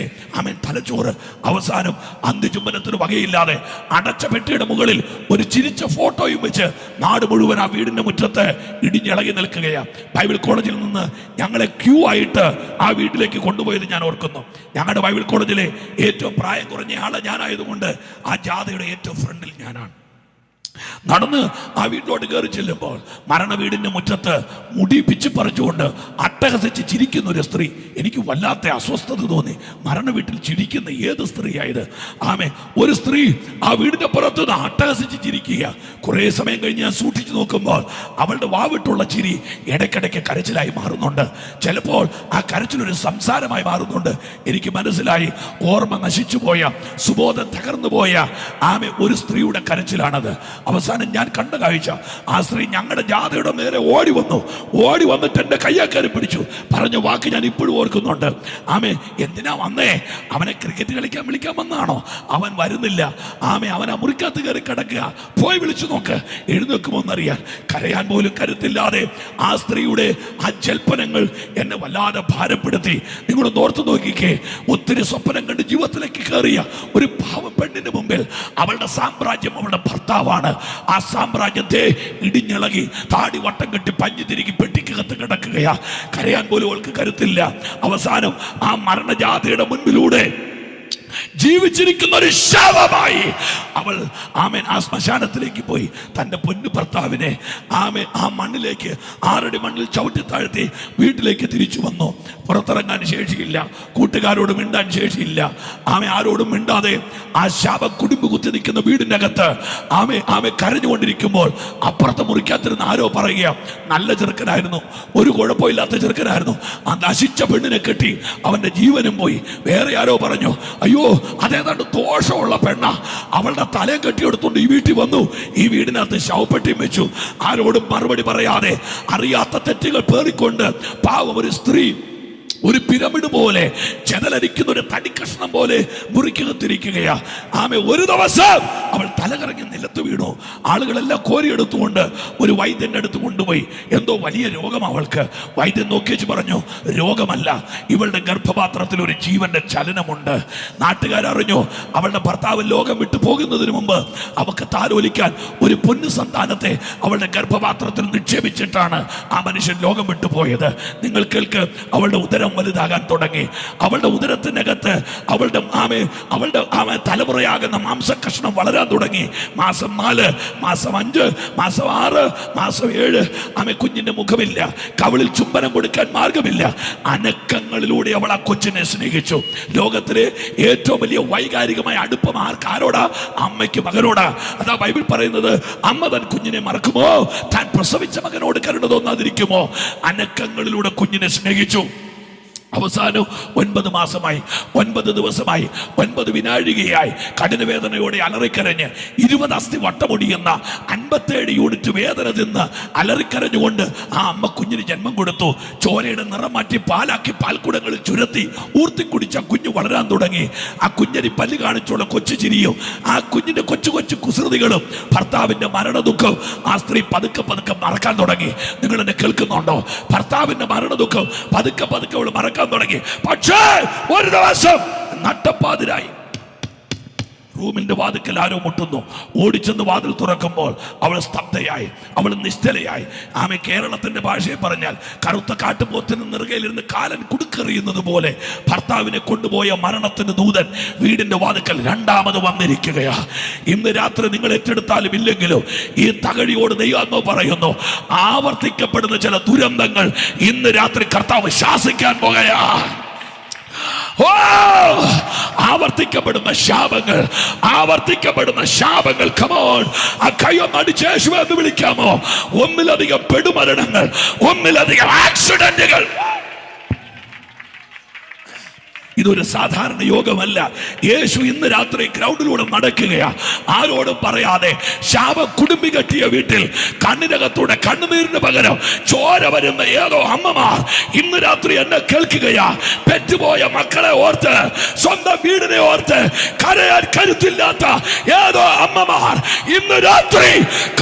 തലച്ചോറ്. അവസാനം അന്ത്യചുംബനത്തിന് വകയില്ലാതെ അടച്ച പെട്ടിയുടെ മുകളിൽ ഒരു ചിരിച്ച ഫോട്ടോയും വെച്ച് നാട് മുഴുവൻ ആ വീടിന്റെ മുറ്റത്ത് ഇടിഞ്ഞിളകി നിൽക്കുകയാണ്. ബൈബിൾ കോളേജിൽ നിന്ന് ഞങ്ങളെ ക്യൂ ആയിട്ട് ആ വീട്ടിലേക്ക് കൊണ്ടുപോയത് ഞാൻ ഓർക്കുന്നു. ഞങ്ങളുടെ ബൈബിൾ കോളേജിലെ ഏറ്റവും പ്രായം കുറഞ്ഞ ആളെ ഞാനായതുകൊണ്ട് ആ ജാഥയുടെ ഏറ്റവും ഫ്രണ്ടിൽ ഞാനാണ്. നടന്ന് ആ വീട്ടിലോട്ട് കയറി ചെല്ലുമ്പോൾ മരണ വീടിന്റെ മുറ്റത്ത് മുടി പിച്ചു പറിച്ചുകൊണ്ട് അട്ടഹസിച്ച് ചിരിക്കുന്ന ഒരു സ്ത്രീ. എനിക്ക് വല്ലാത്ത അസ്വസ്ഥത തോന്നി. മരണ വീട്ടിൽ ചിരിക്കുന്ന ഏത് സ്ത്രീയായത്? ഒരു സ്ത്രീ ആ വീടിന്റെ പുറത്തുനിന്ന് അട്ടഹസിച്ച് ചിരിക്കുക. കുറെ സമയം കഴിഞ്ഞ് ഞാൻ സൂക്ഷിച്ചു നോക്കുമ്പോൾ അവളുടെ വാവിട്ടുള്ള ചിരി ഇടയ്ക്കിടയ്ക്ക് കരച്ചിലായി മാറുന്നുണ്ട്. ചിലപ്പോൾ ആ കരച്ചിലൊരു സംസാരമായി മാറുന്നുണ്ട്. എനിക്ക് മനസ്സിലായി, ഓർമ്മ നശിച്ചുപോയ, സുബോധം തകർന്നു പോയ ഒരു സ്ത്രീയുടെ കരച്ചിലാണത്. അവസാനം ഞാൻ കണ്ട കാഴ്ച, ആ സ്ത്രീ ഞങ്ങളുടെ ജാഥയുടെ നേരെ ഓടി വന്നിട്ട് എന്റെ കയ്യാക്കാരെ പിടിച്ചു. പറഞ്ഞ വാക്ക് ഞാൻ ഇപ്പോഴും ഓർക്കുന്നുണ്ട്. എന്തിനാ വന്നേ? അവനെ ക്രിക്കറ്റ് കളിക്കാൻ വിളിക്കാൻ വന്നാണോ? അവൻ വരുന്നില്ല. അവൻ ആ മുറിക്കകത്ത് കയറി കിടക്കുക. പോയി വിളിച്ചു നോക്ക്, എഴുന്നേക്കുമോന്നറിയാൻ. കരയാൻ പോലും കരുത്തില്ലാതെ ആ സ്ത്രീയുടെ ആ ജൽപ്പനങ്ങൾ എന്നെ വല്ലാതെ ഭാരപ്പെടുത്തി. നിങ്ങളൊന്ന് ഓർത്തു നോക്കിക്കേ, ഒത്തിരി സ്വപ്നം കണ്ട് ജീവിതത്തിലേക്ക് കയറിയ ഒരു പാവം പെണ്ണിന് മുമ്പിൽ അവളുടെ സാമ്രാജ്യം അവളുടെ ഭർത്താവാണ്. ആ സാമ്രാജ്യത്തെ ഇടിഞ്ഞിളകി താടി വട്ടം കെട്ടി പഞ്ഞു തിരികെ പെട്ടിക്കകത്ത് കിടക്കുകയാ. കരയാൻ പോലും അവൾക്ക് കരുത്തില്ല. അവസാനം ആ മരണജാഥയുടെ മുൻപിലൂടെ ജീവിച്ചിരിക്കുന്ന ഒരു ശവമായി അവൾ ആമേൻ ആ ശ്മശാനത്തിലേക്ക് പോയി തൻ്റെ പൊന്നു ഭർത്താവിനെ ആമേൻ ആ മണ്ണിലേക്ക് 6 അടി മണ്ണിൽ ചവിട്ടി താഴ്ത്തി വീട്ടിലേക്ക് തിരിച്ചു വന്നു. പുറത്തിറങ്ങാൻ ശേഷിയില്ല, കൂട്ടുകാരോട് മിണ്ടാൻ ശേഷിയില്ല. ആരോടും മിണ്ടാതെ ആ ശാപ കുടുംബ കുത്തി നിൽക്കുന്ന വീടിനകത്ത് ആമെ കരഞ്ഞുകൊണ്ടിരിക്കുമ്പോൾ അപ്പുറത്തെ മുറിക്കാത്തിരുന്ന് ആരോ പറയുക, നല്ല ചെറുക്കനായിരുന്നു, ഒരു കുഴപ്പമില്ലാത്ത ചെറുക്കനായിരുന്നു, ആ നശിച്ച പെണ്ണിനെ കെട്ടി അവന്റെ ജീവനും പോയി. വേറെ ആരോ പറഞ്ഞു, അയ്യോ അതേതാണ്ട് ദോഷമുള്ള പെണ്ണ, അവളുടെ തലയും കെട്ടിയെടുത്തോണ്ട് ഈ വീട്ടിൽ വന്നു, ഈ വീടിനകത്ത് ശവപ്പെട്ടിയും വെച്ചു. ആരോടും മറുപടി പറയാതെ അറിയാത്ത തെറ്റുകൾ പേറിക്കൊണ്ട് പാവം ഒരു സ്ത്രീ ഒരു പിരമിഡ് പോലെ ചെതലരിക്കുന്ന ഒരു തടിക്കഷ്ണം പോലെ മുറിക്കകത്തിരിക്കുകയാ. ഒരു ദിവസം അവൾ തലകറങ്ങി നിലത്ത് വീണു. ആളുകളെല്ലാം കോരിയെടുത്തുകൊണ്ട് ഒരു വൈദ്യന്റെ അടുത്ത് കൊണ്ടുപോയി. എന്തോ വലിയ രോഗം അവൾക്ക്. വൈദ്യൻ നോക്കിച്ച് പറഞ്ഞു, രോഗമല്ല, ഇവളുടെ ഗർഭപാത്രത്തിൽ ഒരു ജീവന്റെ ചലനമുണ്ട്. നാട്ടുകാരറിഞ്ഞു. അവളുടെ ഭർത്താവ് ലോകം വിട്ടു പോകുന്നതിന് മുമ്പ് അവൾക്ക് താലോലിക്കാൻ ഒരു പൊന്നു സന്താനത്തെ അവളുടെ ഗർഭപാത്രത്തിൽ നിക്ഷേപിച്ചിട്ടാണ് ആ മനുഷ്യൻ ലോകം വിട്ടു പോയത്. നിങ്ങൾ കേൾക്ക്, അവളുടെ ഉദരം വലുതാകാൻ തുടങ്ങി. അവളുടെ ഉദരത്തിനകത്ത് അവളുടെ തലമുറയാകുന്ന മാംസകഷ്ണം വളരാൻ തുടങ്ങി. മാസം 4, മാസം 5, മാസം 6, മാസം 7 കുഞ്ഞിന്റെ മുഖമില്ല, കവിളിൽ ചുംബനം കൊടുക്കാൻ മാർഗമില്ല. അനക്കങ്ങളിലൂടെ അവൾ ആ കൊച്ചിനെ സ്നേഹിച്ചു. ലോകത്തിലെ ഏറ്റവും വലിയ വൈകാരികമായ അടുപ്പം ആരോടാ? അമ്മയ്ക്ക് മകനോടാ. അതാ ബൈബിൾ പറയുന്നത്, അമ്മ തൻ കുഞ്ഞിനെ മറക്കുമോ? താൻ പ്രസവിച്ച മകനോട് കരുണ തോന്നാതിരിക്കുമോ? അനക്കങ്ങളിലൂടെ കുഞ്ഞിനെ സ്നേഹിച്ചു. അവസാനം 9 മാസമായി, 9 ദിവസമായി, 9 വിനാഴികയായി കഠിനവേദനയോടെ അലറിക്കരഞ്ഞ് 20 അസ്ഥി വട്ടമൊടിയുന്ന 57 യൂണിറ്റ് വേദന തിന്ന് അലറിക്കരഞ്ഞുകൊണ്ട് ആ അമ്മ കുഞ്ഞിന് ജന്മം കൊടുത്തു. ചോരയുടെ നിറം മാറ്റി പാലാക്കി പാൽക്കുടങ്ങളിൽ ചുരത്തി ഊർത്തിക്കുടിച്ച കുഞ്ഞ് വളരാൻ തുടങ്ങി. ആ കുഞ്ഞിന് പല്ല് കാണിച്ചുള്ള കൊച്ചു ചിരിയും ആ കുഞ്ഞിന്റെ കൊച്ചു കൊച്ചു കുസൃതികളും ഭർത്താവിന്റെ മരണദുഃഖം ആ സ്ത്രീ പതുക്കെ പതുക്കെ മറക്കാൻ തുടങ്ങി. നിങ്ങൾ എന്നെ കേൾക്കുന്നുണ്ടോ? ഭർത്താവിന്റെ മരണദുഃഖം പതുക്കെ പതുക്കെ അവൾ മറക്കാൻ തുടങ്ങി. പക്ഷേ ഒരു ദിവസം നട്ടപ്പാതിരായി റൂമിന്റെ വാതിക്കൽ ആരോ മുട്ടുന്നു. ഓടിച്ചെന്ന് വാതിൽ തുറക്കുമ്പോൾ അവൾ സ്തബ്ധയായി, അവൾ നിശ്ചലയായി. കേരളത്തിന്റെ ഭാഷയെ പറഞ്ഞാൽ കറുത്ത കാട്ടുപോത്തിന് നെറുകയിലിരുന്ന് കാലൻ കുടുക്കെറിയുന്നത് പോലെ ഭർത്താവിനെ കൊണ്ടുപോയ മരണത്തിന് ദൂതൻ വീടിന്റെ വാതിക്കൽ രണ്ടാമത് വന്നിരിക്കുകയാ. ഇന്ന് രാത്രി നിങ്ങൾ ഏറ്റെടുത്താലും ഇല്ലെങ്കിലും ഈ തകഴിയോട് ദൈവാത്മാവ് പറയുന്നു, ആവർത്തിക്കപ്പെടുന്ന ചില ദുരന്തങ്ങൾ ഇന്ന് രാത്രി കർത്താവ് ശാസിക്കാൻ പോകുകയാ. ആവർത്തിക്കപ്പെടുന്ന ശാപങ്ങൾ, ആവർത്തിക്കപ്പെടുന്ന ശാപങ്ങൾ. കമോൺ, ആ കൈയൊന്ന് അടിച്ച് യേശുവേ എന്ന് വിളിക്കാമോ? ഒന്നിലധികം പെടുമരണങ്ങൾ, ഒന്നിലധികം ആക്സിഡന്റുകൾ. ഇതൊരു സാധാരണ യോഗമല്ല. യേശു ഇന്ന് രാത്രി ഗ്രൗണ്ടിലൂടെ നടക്കുകയാ, ആരോടും പറയാതെ. ശാപ കുടുംബി കെട്ടിയ വീട്ടിൽ കണ്ണിനകത്തൂടെ കണ്ണുനീരിന് പകരം ചോര വരുന്ന ഏതോ അമ്മമാർ ഇന്ന് രാത്രി എന്നെ കേൾക്കുകയാ. പെറ്റുപോയ മക്കളെ ഓർത്ത്, സ്വന്തം വീടിനെ ഓർത്ത് കരയാൻ കരുത്തില്ലാത്ത ഏതോ അമ്മമാർ ഇന്ന് രാത്രി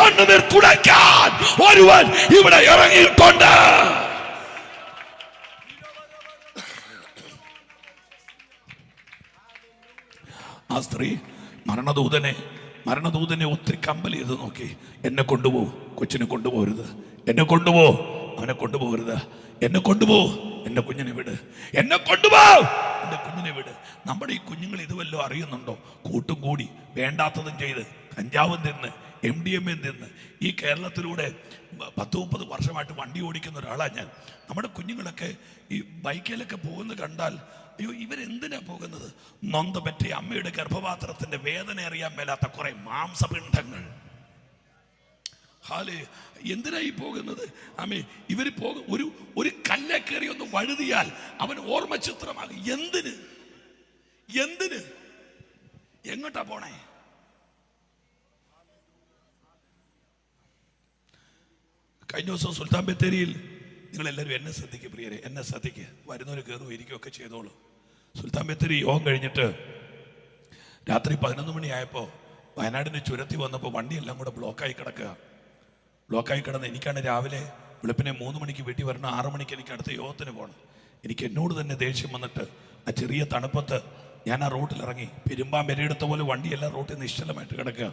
കണ്ണുനീർ തുടയ്ക്കാൻ ഒരുവൻ ഇവിടെ ഇറങ്ങിയിട്ടുണ്ട്. ആ സ്ത്രീ മരണദൂതനെ ഒത്തിരി കമ്പൽ ചെയ്ത് നോക്കി. എന്നെ കൊണ്ടുപോ, കൊച്ചിനെ കൊണ്ടുപോകരുത്, എന്നെ കൊണ്ടുപോ, അവനെ കൊണ്ടുപോകരുത്, എന്നെ കൊണ്ടുപോ, എന്റെ കുഞ്ഞിനെ വിട്, എന്നെ കൊണ്ടുപോ, എന്റെ കുഞ്ഞിനെ വിട്. നമ്മുടെ ഈ കുഞ്ഞുങ്ങൾ ഇതുവല്ലോ അറിയുന്നുണ്ടോ? കൂട്ടും കൂടി വേണ്ടാത്തതും ചെയ്ത് കഞ്ചാവും തിന്ന് MDMA തിന്ന് ഈ കേരളത്തിലൂടെ 10-30 വർഷമായിട്ട് വണ്ടി ഓടിക്കുന്ന ഒരാളാണ് ഞാൻ. നമ്മുടെ കുഞ്ഞുങ്ങളൊക്കെ ഈ ബൈക്കിലൊക്കെ പോകുന്നത് കണ്ടാൽ, അയ്യോ ഇവരെന്തിനാ പോകുന്നത്? നൊന്ത പറ്റിയ അമ്മയുടെ ഗർഭപാത്രത്തിന്റെ വേദന അറിയാൻ മേലാത്ത കുറെ മാംസപിണ്ഡങ്ങൾ. എന്തിനായി പോകുന്നത്? ഇവര് ഒരു കല്ലെ കയറി ഒന്ന് വഴുതിയാൽ അവൻ ഓർമ്മ ചിത്രമാകും. എന്തിന് എങ്ങോട്ടാ പോണേ? കഴിഞ്ഞ ദിവസം സുൽത്താൻ ബത്തേരിയിൽ, നിങ്ങളെല്ലാവരും എന്നെ ശ്രദ്ധിക്കുക പ്രിയരെ, എന്നെ ശ്രദ്ധിക്കുക, വരുന്നവർ കയറും ഇരിക്കുകയൊക്കെ ചെയ്തോളൂ. സുൽത്താൻ ബത്തേരി യോഗം കഴിഞ്ഞിട്ട് രാത്രി 11 മണിയായപ്പോൾ വയനാടിൻ്റെ ചുരത്തി വന്നപ്പോൾ വണ്ടിയെല്ലാം കൂടെ ബ്ലോക്കായി കിടന്ന് എനിക്കാണ് രാവിലെ വെളുപ്പിനെ 3 മണിക്ക് വീട്ടിൽ വരണം, 6 മണിക്ക് എനിക്ക് അടുത്ത യോഗത്തിന് പോകണം. എനിക്ക് എന്നോട് തന്നെ ദേഷ്യം വന്നിട്ട് ആ ചെറിയ തണുപ്പത്ത് ഞാൻ ആ റോട്ടിലിറങ്ങി. പെരുമ്പാമ്പെരയെടുത്ത പോലെ വണ്ടിയെല്ലാം റോട്ടിൽ നിശ്ചലമായിട്ട് കിടക്കുക.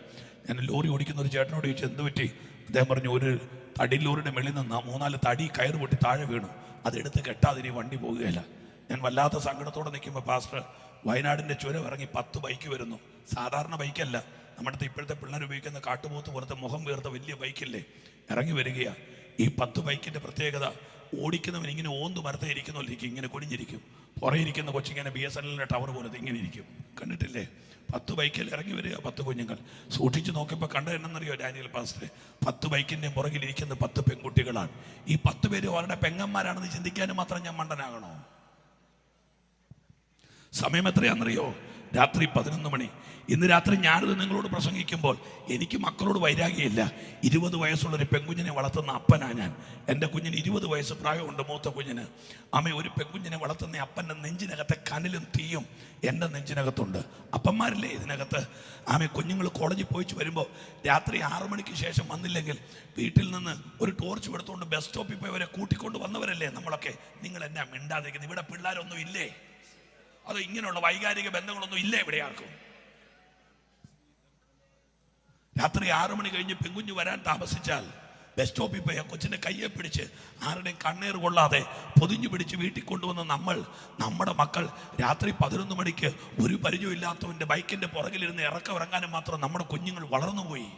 ഞാൻ ലോറി ഓടിക്കുന്ന ഒരു ചേട്ടനോട് ചോദിച്ചു എന്ത് പറ്റി? അദ്ദേഹം പറഞ്ഞു, ഒരു തടി ലോറിയുടെ മേളിൽ നിന്ന് 3-4 തടി കയറ് പൊട്ടി താഴെ വീണു, അതെടുത്ത് കെട്ടാതെ ഇനി വണ്ടി പോകുകയില്ല. ഞാൻ വല്ലാത്ത സങ്കടത്തോടെ നിൽക്കുമ്പോൾ പാസ്റ്റർ, വയനാടിൻ്റെ ചുരം ഇറങ്ങി 10 ബൈക്ക് വരുന്നു. സാധാരണ ബൈക്കല്ല, നമ്മുടെ ഇപ്പോഴത്തെ പിള്ളേർ ഉപയോഗിക്കുന്ന കാട്ടുപോത്ത് പോലത്തെ മുഖം വീർത്ത വലിയ ബൈക്കില്ലേ ഇറങ്ങി വരികയാ. ഈ 10 ബൈക്കിന്റെ പ്രത്യേകത, ഓടിക്കുന്നവൻ ഇങ്ങനെ ഓന്ത് മരത്തെ ഇരിക്കുന്നല്ലിരിക്കും, ഇങ്ങനെ കുനിഞ്ഞിരിക്കും. പുറകെ ഇരിക്കുന്ന കൊച്ചിങ്ങനെ BSNL ടവർ പോലത്തെ ഇങ്ങനെ ഇരിക്കും. കണ്ടിട്ടില്ലേ? 10 ബൈക്കിൽ ഇറങ്ങി വരിക 10 കുഞ്ഞുങ്ങൾ. സൂക്ഷിച്ചു നോക്കിയപ്പോൾ കണ്ടത് എന്നറിയോ ഡാനിയൽ പാസ്റ്റർ? 10 ബൈക്കിന്റെ പുറകിലിരിക്കുന്ന 10 പെൺകുട്ടികളാണ്. ഈ 10 പേര് അവരുടെ പെങ്ങന്മാരാണെന്ന് ചിന്തിക്കാനും മാത്രം ഞാൻ മണ്ടനാകണോ? സമയം എത്രയാണെന്നറിയോ? രാത്രി 11 മണി. ഇന്ന് രാത്രി ഞാനിത് നിങ്ങളോട് പ്രസംഗിക്കുമ്പോൾ എനിക്ക് മക്കളോട് വൈരാഗ്യമില്ല. 20 വയസ്സുള്ളൊരു പെൺകുഞ്ഞിനെ വളർത്തുന്ന അപ്പനാ ഞാൻ. എൻ്റെ കുഞ്ഞിന് 20 വയസ്സ് പ്രായമുണ്ട്, മൂത്ത കുഞ്ഞിന്. ഒരു പെൺകുഞ്ഞിനെ വളർത്തുന്ന അപ്പൻ്റെ നെഞ്ചിനകത്തെ കനലും തീയും എൻ്റെ നെഞ്ചിനകത്തുണ്ട്. അപ്പന്മാരില്ലേ ഇതിനകത്ത്? കുഞ്ഞുങ്ങൾ കോളേജിൽ പോയിച്ച് വരുമ്പോൾ രാത്രി 6 മണിക്ക് ശേഷം വന്നില്ലെങ്കിൽ വീട്ടിൽ നിന്ന് ഒരു ടോർച്ച് എടുത്തുകൊണ്ട് ബസ് സ്റ്റോപ്പിൽ പോയി അവരെ കൂട്ടിക്കൊണ്ട് വന്നവരല്ലേ നമ്മളൊക്കെ. നിങ്ങൾ എന്നാ മിണ്ടാതിരിക്കുന്നത്? ഇവിടെ പിള്ളേരൊന്നും ഇല്ലേ? അത് ഇങ്ങനെയുള്ള വൈകാരിക ബന്ധങ്ങളൊന്നും ഇല്ല ഇവിടെ ആർക്കും. രാത്രി 6 മണി കഴിഞ്ഞ് പെൺകുഞ്ഞ് വരാൻ താമസിച്ചാൽ ബസ് സ്റ്റോപ്പിൽ പോയി കൊച്ചിന്റെ കയ്യെ പിടിച്ച് ആരുടെയും കണ്ണീർ കൊള്ളാതെ പൊതിഞ്ഞു പിടിച്ച് വീട്ടിൽ കൊണ്ടുവന്ന നമ്മുടെ മക്കൾ രാത്രി 11 മണിക്ക് ഒരു പരിചയമില്ലാത്തവന്റെ ബൈക്കിന്റെ പുറകിലിരുന്ന് ഇറങ്ങാനും മാത്രം നമ്മുടെ കുഞ്ഞുങ്ങൾ വളർന്നുപോയി.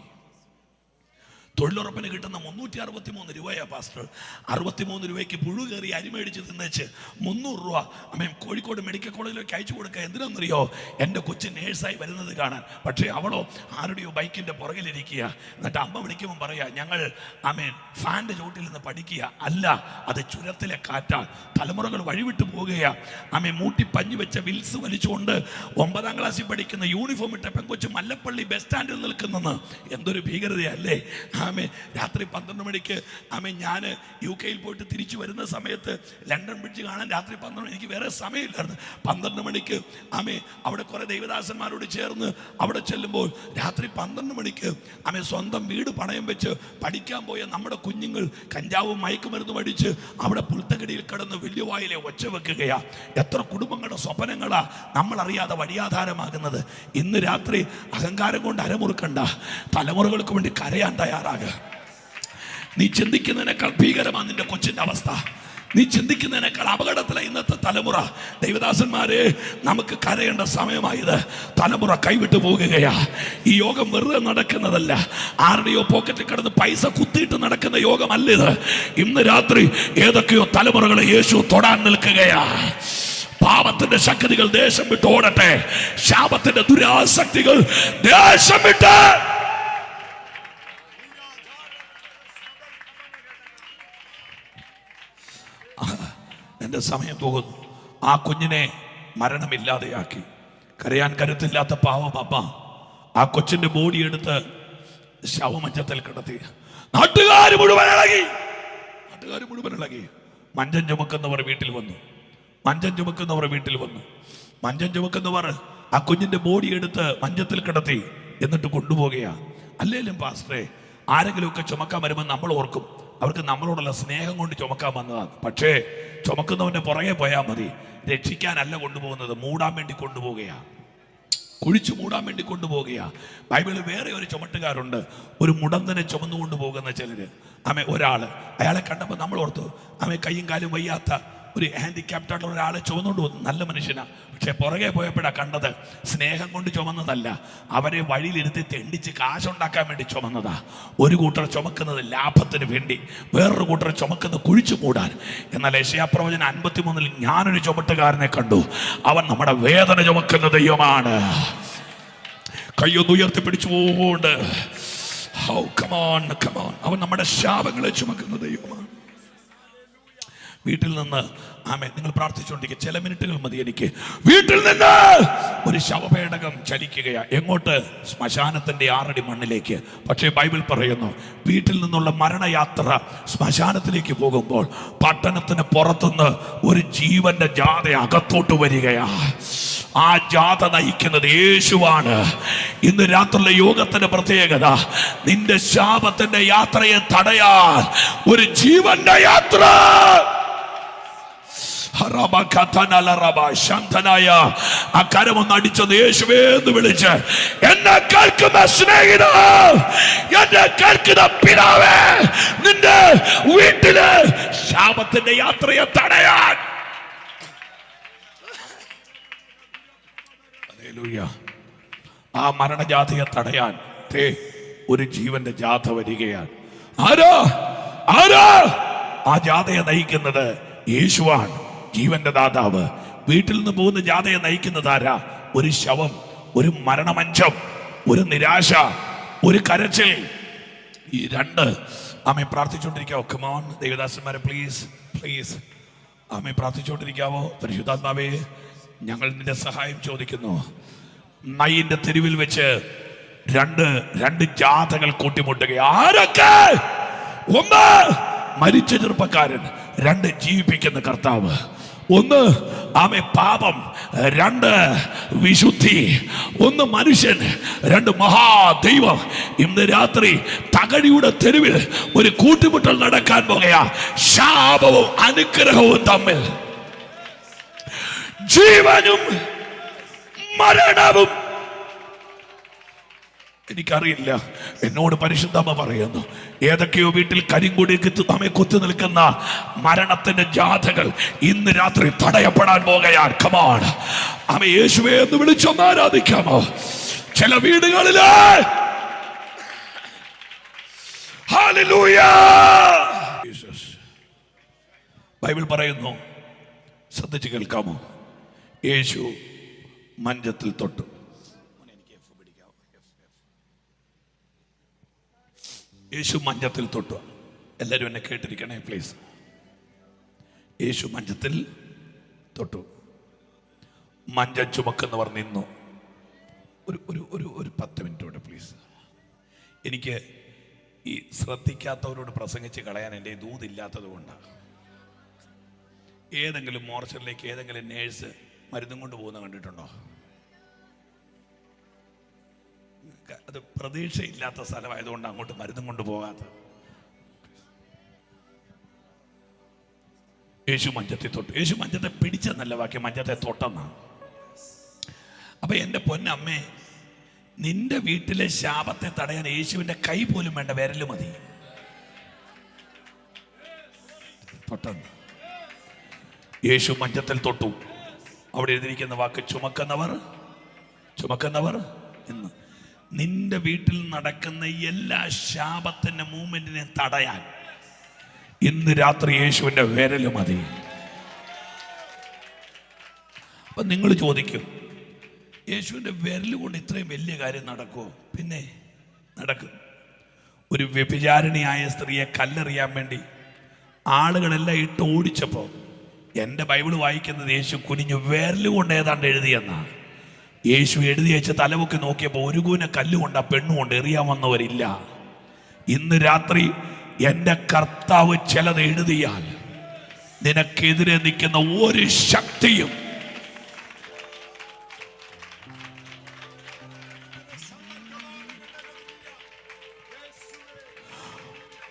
തൊഴിലുറപ്പിന് കിട്ടുന്ന 363 രൂപയാ പാസ്റ്റർ. 63 രൂപയ്ക്ക് പുഴു കയറി അരിമേടിച്ച് തിന്നേച്ച് 300 രൂപ കോഴിക്കോട് മെഡിക്കൽ കോളേജിലേക്ക് അയച്ചു കൊടുക്കുക. എന്തിനാണെന്നറിയോ? എൻ്റെ കൊച്ചു നേഴ്സായി വരുന്നത് കാണാൻ. പക്ഷേ അവളോ ആരുടെയോ ബൈക്കിന്റെ പുറകിലിരിക്കുക. എന്നിട്ട് അമ്മ വിളിക്കുമ്പോൾ പറയാ, ഞങ്ങൾ ഫാൻ്റെ ചോട്ടിൽ നിന്ന് പഠിക്കുക. അല്ല, അത് ചുരത്തിലെ കാറ്റാണ്. തലമുറകൾ വഴിവിട്ട് പോകുകയാ. മൂട്ടി പഞ്ഞു വെച്ച വിൽസ് വലിച്ചുകൊണ്ട് 9ാം ക്ലാസ്സിൽ പഠിക്കുന്ന യൂണിഫോം ഇട്ട പെൺകൊച്ച് മല്ലപ്പള്ളി ബസ് സ്റ്റാൻഡിൽ നിൽക്കുന്നെന്ന്. എന്തൊരു ഭീകരതയല്ലേ? രാത്രി 12 മണിക്ക് ഞാൻ UK പോയിട്ട് തിരിച്ചു വരുന്ന സമയത്ത് ലണ്ടൻ ബ്രിഡ്ജ് കാണാൻ രാത്രി 12 എനിക്ക് വേറെ സമയമില്ലായിരുന്നു. 12 മണിക്ക് അവിടെ കുറെ ദൈവദാസന്മാരോട് ചേർന്ന് അവിടെ ചെല്ലുമ്പോൾ രാത്രി 12 മണിക്ക് സ്വന്തം വീട് പണയം വെച്ച് പഠിക്കാൻ പോയ നമ്മുടെ കുഞ്ഞുങ്ങൾ കഞ്ചാവും മയക്കുമരുന്ന് പഠിച്ച് അവിടെ പുൽത്തകടിയിൽ കിടന്ന് വലിയ വായിലെ ഒച്ച വെക്കുകയാ. എത്ര കുടുംബങ്ങളുടെ സ്വപ്നങ്ങളാ നമ്മൾ അറിയാതെ വഴിയാധാരമാകുന്നത്. ഇന്ന് രാത്രി അഹങ്കാരം കൊണ്ട് അരമുറുക്കണ്ട, തലമുറകൾക്ക് വേണ്ടി കരയാൻ തയ്യാറാകുക. നീ ചിന്തിക്കുന്നതിനേക്കാൾ ഭീകരമാണ് നിന്റെ കൊച്ചിന്റെ അവസ്ഥ. നീ ചിന്തിക്കുന്നതിനേക്കാൾ അപകടത്തിലെ ഇന്നത്തെ തലമുറ. ദൈവദാസന്മാരെ, നമുക്ക് കരയേണ്ട സമയമായത്. തലമുറ കൈവിട്ടു പോകുകയാ. ഈ യോഗം വെറുതെ നടക്കുന്നതല്ല. ആരുടെയോ പോക്കറ്റിൽ കിടന്ന് പൈസ കുത്തിയിട്ട് നടക്കുന്ന യോഗമല്ല ഇത്. ഇന്ന് രാത്രി ഏതൊക്കെയോ തലമുറകളെ യേശു തൊടാൻ നിൽക്കുകയാ. പാപത്തിന്റെ ശക്തികൾ ദേശം വിട്ട് ഓടട്ടെ. ശാപത്തിന്റെ ദുരാസക്തികൾ ദേശം വിട്ട് എന്റെ സമയം പോകുന്നു. ആ കുഞ്ഞിനെ മരണമില്ലാതെയാക്കി. കരയാൻ കരുത്തില്ലാത്ത പാവം അമ്മ ആ കൊച്ചിന്റെ ബോഡി എടുത്ത് ശവമഞ്ചത്തിൽ കിടത്തി. നാട്ടുകാർ മുഴുവൻ ഇളകി. മഞ്ചം ചുമക്കുന്നവർ വീട്ടിൽ വന്നു. മഞ്ചം ചുമക്കുന്നവർ ആ കുഞ്ഞിന്റെ ബോഡി എടുത്ത് മഞ്ചത്തിൽ കിടത്തി. എന്നിട്ട് കൊണ്ടുപോകുകയാ. അല്ലേലും പാസ്റ്ററെ, ആരെങ്കിലുമൊക്കെ ചുമക്കാൻ വരുമ്പോൾ നമ്മൾ ഓർക്കും അവർക്ക് നമ്മളോടുള്ള സ്നേഹം കൊണ്ട് ചുമക്കാൻ വന്നതാണ്. പക്ഷേ ചുമക്കുന്നവന്റെ പുറകെ പോയാൽ മതി. രക്ഷിക്കാനല്ല കൊണ്ടുപോകുന്നത്, മൂടാൻ വേണ്ടി കൊണ്ടുപോവുകയാ. കുഴിച്ചു മൂടാൻ വേണ്ടി കൊണ്ടുപോവുകയാ. ബൈബിളിൽ വേറെ ഒരു ചുമട്ടുകാരുണ്ട്. ഒരു മുടന്തനെ ചുമന്നുകൊണ്ട് പോകുന്ന ചിലര്. ഒരാള് അയാളെ കണ്ടപ്പോൾ നമ്മൾ ഓർത്തു കയ്യും കാലും വയ്യാത്ത ഒരു ഹാൻഡിക്യാപ്ഡ് ആയിട്ടുള്ള ഒരാളെ ചുമന്നുകൊണ്ട് പോകുന്നു. നല്ല മനുഷ്യനാ. പക്ഷെ പുറകെ പോയപ്പോഴാണ് കണ്ടത് സ്നേഹം കൊണ്ട് ചുമന്നതല്ല, അവരെ വഴിയിലിരുത്തി തെണ്ടിച്ച് കാശുണ്ടാക്കാൻ വേണ്ടി ചുമന്നതാ. ഒരു കൂട്ടർ ചുമക്കുന്നത് ലാഭത്തിന് വേണ്ടി, വേറൊരു കൂട്ടർ ചുമക്കുന്നത് കുഴിച്ചു മൂടാൻ. എന്നാൽ യെശയ്യാപ്രവചനം 53 ഞാനൊരു ചുമട്ടുകാരനെ കണ്ടു. അവൻ നമ്മുടെ വേദന ചുമക്കുന്ന ദൈവമാണ്. കയ്യൊന്ന് ഉയർത്തിപ്പിടിച്ചു പോവുകൊണ്ട് അവൻ നമ്മുടെ ശാപങ്ങളെ ചുമക്കുന്ന ദൈവമാണ്. വീട്ടിൽ നിന്ന് നിങ്ങൾ പ്രാർത്ഥിച്ചുകൊണ്ടിരിക്കുക. ചില മിനിറ്റുകൾ മതി എനിക്ക്. വീട്ടിൽ നിന്ന് ഒരു ശവപേടകം ചലിക്കുകയാ. എങ്ങോട്ട്? ശ്മശാനത്തിന്റെ 6 അടി മണ്ണിലേക്ക്. പക്ഷേ ബൈബിൾ പറയുന്നു, വീട്ടിൽ നിന്നുള്ള മരണയാത്ര ശ്മശാനത്തിലേക്ക് പോകുമ്പോൾ പട്ടണത്തിന് പുറത്തുനിന്ന് ഒരു ജീവന്റെ ജാഥ അകത്തോട്ട് വരികയാ. ആ ജാഥ നയിക്കുന്നത് യേശുവാണ്. ഇന്ന് രാത്രിയിലെ യോഗത്തിന്റെ പ്രത്യേകത, നിന്റെ ശാപത്തിന്റെ യാത്രയെ തടയാൻ ഒരു ജീവന്റെ യാത്ര. ആ കരമൊന്ന് അടിച്ചത് യേശുവേ എന്ന് വിളിച്ച്, എന്നെ കേൾക്കുന്ന സ്നേഹിത, എന്നെ കേൾക്കുന്ന പിതാവേ, നിന്റെ വീട്ടില് ശാപത്തിന്റെ യാത്രയെ തടയാൻ. ആ മരണജാഥയെ തടയാൻ ഒരു ജീവന്റെ ജാഥ വരികയാണ്. ആരാ ആരാ ആ ജാഥയെ നയിക്കുന്നത്? യേശുവാണ്, ജീവന്റെ ദാതാവ്. വീട്ടിൽ നിന്ന് പോകുന്ന ജാഥയെ നയിക്കുന്നത് ആരാ? ഒരു ശവം, ഒരു മരണമഞ്ചം, ഒരു നിരാശ, ഒരു കരച്ചിൽ. ഈ രണ്ട് ആമേ പ്രാർത്ഥിച്ചുകൊണ്ടിരിക്കാവോ? കമോൺ ദേവദാസന്മാരെ, പ്ലീസ് പ്ലീസ് ആമേ പ്രാർത്ഥിച്ചുകൊണ്ടിരിക്കാവോ? പരിശുദ്ധാത്മാവേ, ഞങ്ങൾ നിന്റെ സഹായം ചോദിക്കുന്നു. നയിന്റെ തെരുവിൽ വെച്ച് രണ്ട് ജാഥകൾ കൂട്ടിമുട്ടുക. ആരൊക്കെ? ഒന്ന് മരിച്ച ചെറുപ്പക്കാരൻ, രണ്ട് ജീവിപ്പിക്കുന്ന കർത്താവ്. ഒന്ന് ആമേ പാപം, രണ്ട് വിശുദ്ധി. ഒന്ന് മനുഷ്യൻ, രണ്ട് മഹാദൈവം. ഇന്ന് രാത്രി തകഴിയുടെ തെരുവിൽ ഒരു കൂട്ടിമുട്ടൽ നടക്കാൻ പോകുകയാ. ശാപവും അനുഗ്രഹവും തമ്മിൽ, ജീവനും മരണവും. എനിക്കറിയില്ല, എന്നോട് പരിശുദ്ധമ്മ പറയുന്നു, ഏതൊക്കെയോ വീട്ടിൽ കരിങ്കൊടിക്ക് നമ്മെ കുത്തി നിൽക്കുന്ന മരണത്തിന്റെ ജാഥകൾ ഇന്ന് രാത്രി തടയപ്പെടാൻ പോകുകയാണ്. കമാൺ ആമേ, യേശുവേ എന്ന് വിളിച്ചൊന്ന് ആരാധിക്കാമോ? ചില വീടുകളില് ഹല്ലേലൂയ. ബൈബിൾ പറയുന്നു, ശ്രദ്ധിച്ച് കേൾക്കാമോ? യേശു മഞ്ചത്തിൽ തൊട്ടു. യേശു മഞ്ചത്തിൽ തൊട്ടു. എല്ലാവരും എന്നെ കേട്ടിരിക്കണേ പ്ലീസ്. യേശു മഞ്ചത്തിൽ തൊട്ടു. മഞ്ചം ചുമക്കുന്നവർ നിന്നു. ഒരു 10 മിനിറ്റോടെ പ്ലീസ്. എനിക്ക് ഈ ശ്രദ്ധിക്കാത്തവരോട് പ്രസംഗിച്ച് കളയാൻ എൻ്റെ ദൂതില്ലാത്തത് കൊണ്ടാണ്. ഏതെങ്കിലും മോർച്ചറിലേക്ക് ഏതെങ്കിലും നേഴ്സ് മരുന്നും കൊണ്ട് പോകുന്ന കണ്ടിട്ടുണ്ടോ? അത് പ്രതീക്ഷയില്ലാത്ത സ്ഥലമായതുകൊണ്ട് അങ്ങോട്ട് മരുന്നും കൊണ്ട് പോകാത്ത. യേശു മഞ്ചത്തിൽ തൊട്ടു. യേശു മഞ്ചത്തെ പിടിച്ചെന്നല്ല വാക്യം, മഞ്ചത്തെ തൊട്ടെന്നാണ്. അപ്പൊ എൻ്റെ പൊന്നമ്മേ, നിന്റെ വീട്ടിലെ ശാപത്തെ തടയാൻ യേശുവിന്റെ കൈ പോലും വേണ്ട, വിരല് മതി. തൊട്ടെന്ന് യേശു മഞ്ചത്തിൽ തൊട്ടു. അവിടെ എഴുതിയിരിക്കുന്ന വാക്ക് ചുമക്കുന്നവർ എന്ന്. നിന്റെ വീട്ടിൽ നടക്കുന്ന എല്ലാ ശാപത്തിന്റെ മൂവ്മെന്റിനെ തടയാൻ ഇന്ന് രാത്രി യേശുവിന്റെ വിരല് മതി. അപ്പൊ നിങ്ങൾ ചോദിക്കും, യേശുവിന്റെ വിരല് കൊണ്ട് ഇത്രയും വലിയ കാര്യം നടക്കുമോ? പിന്നെ നടക്കും. ഒരു വ്യഭിചാരിണിയായ സ്ത്രീയെ കല്ലെറിയാൻ വേണ്ടി ആളുകളെല്ലാം ഇട്ട് ഓടിച്ചപ്പോൾ എൻ്റെ ബൈബിൾ വായിക്കുന്നത് യേശു കുനിഞ്ഞു വിരല് കൊണ്ട് ഏതാണ്ട് എഴുതിയെന്നാ. യേശു എഴുതി വെച്ച് തലവൊക്കെ നോക്കിയപ്പോൾ ഒരു കൂന കല്ലുകൊണ്ട് ആ പെണ്ണുകൊണ്ട് എറിയാൻ വന്നവരില്ല. ഇന്ന് രാത്രി എൻ്റെ കർത്താവ് ചിലത് എഴുതിയാൽ നിനക്കെതിരെ നിൽക്കുന്ന ഒരു ശക്തിയും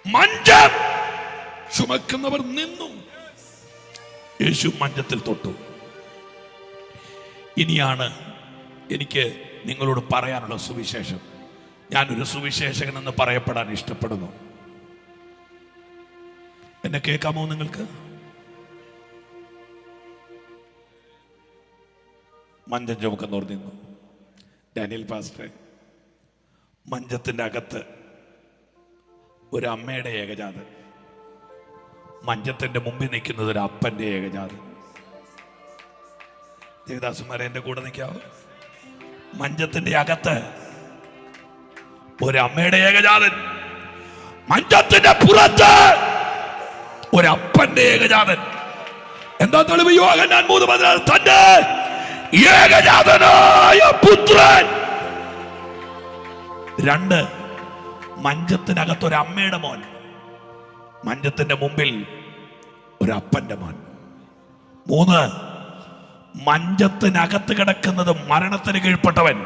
മഞ്ചം ചുമക്കുന്നവർ നിന്നു. യേശു മഞ്ചത്തിൽ തൊട്ടു. ഇനിയാണ് എനിക്ക് നിങ്ങളോട് പറയാനുള്ള സുവിശേഷം. ഞാനൊരു സുവിശേഷകൻ എന്ന് പറയപ്പെടാൻ ഇഷ്ടപ്പെടുന്നു. എന്നെ കേൾക്കാമോ നിങ്ങൾക്ക്? മഞ്ചം ചുമക്കുന്നവർ നിന്നു. ഡാനിയൽ പാസ്റ്ററെ, മഞ്ചത്തിന്റെ അകത്ത് ഒരു അമ്മയുടെ ഏകജാതൻ, മഞ്ചത്തിന്റെ മുമ്പിൽ നിൽക്കുന്നത് ഒരു അപ്പന്റെ ഏകജാതൻ. ദേവദാസന്മാരെ എന്റെ കൂടെ നിൽക്കാവോ? മഞ്ചത്തിന്റെ അകത്ത് ഒരമ്മയുടെ ഏകജാതൻ, മഞ്ചത്തിന്റെ പുറത്ത് ഒരപ്പന്റെ ഏകജാതൻ. എന്താ തെളിവ്? യോഹന്നാൻ 3:16 തന്റെ ഏകജാതനായ പുത്രൻ. രണ്ട്, മഞ്ചത്തിനകത്ത് ഒരമ്മയുടെ മോൻ, മഞ്ചത്തിന്റെ മുമ്പിൽ ഒരപ്പന്റെ മോൻ. മൂന്ന്, മഞ്ചത്തിനകത്ത് കിടക്കുന്നത് മരണത്തിന് കീഴ്പ്പെട്ടവൻ,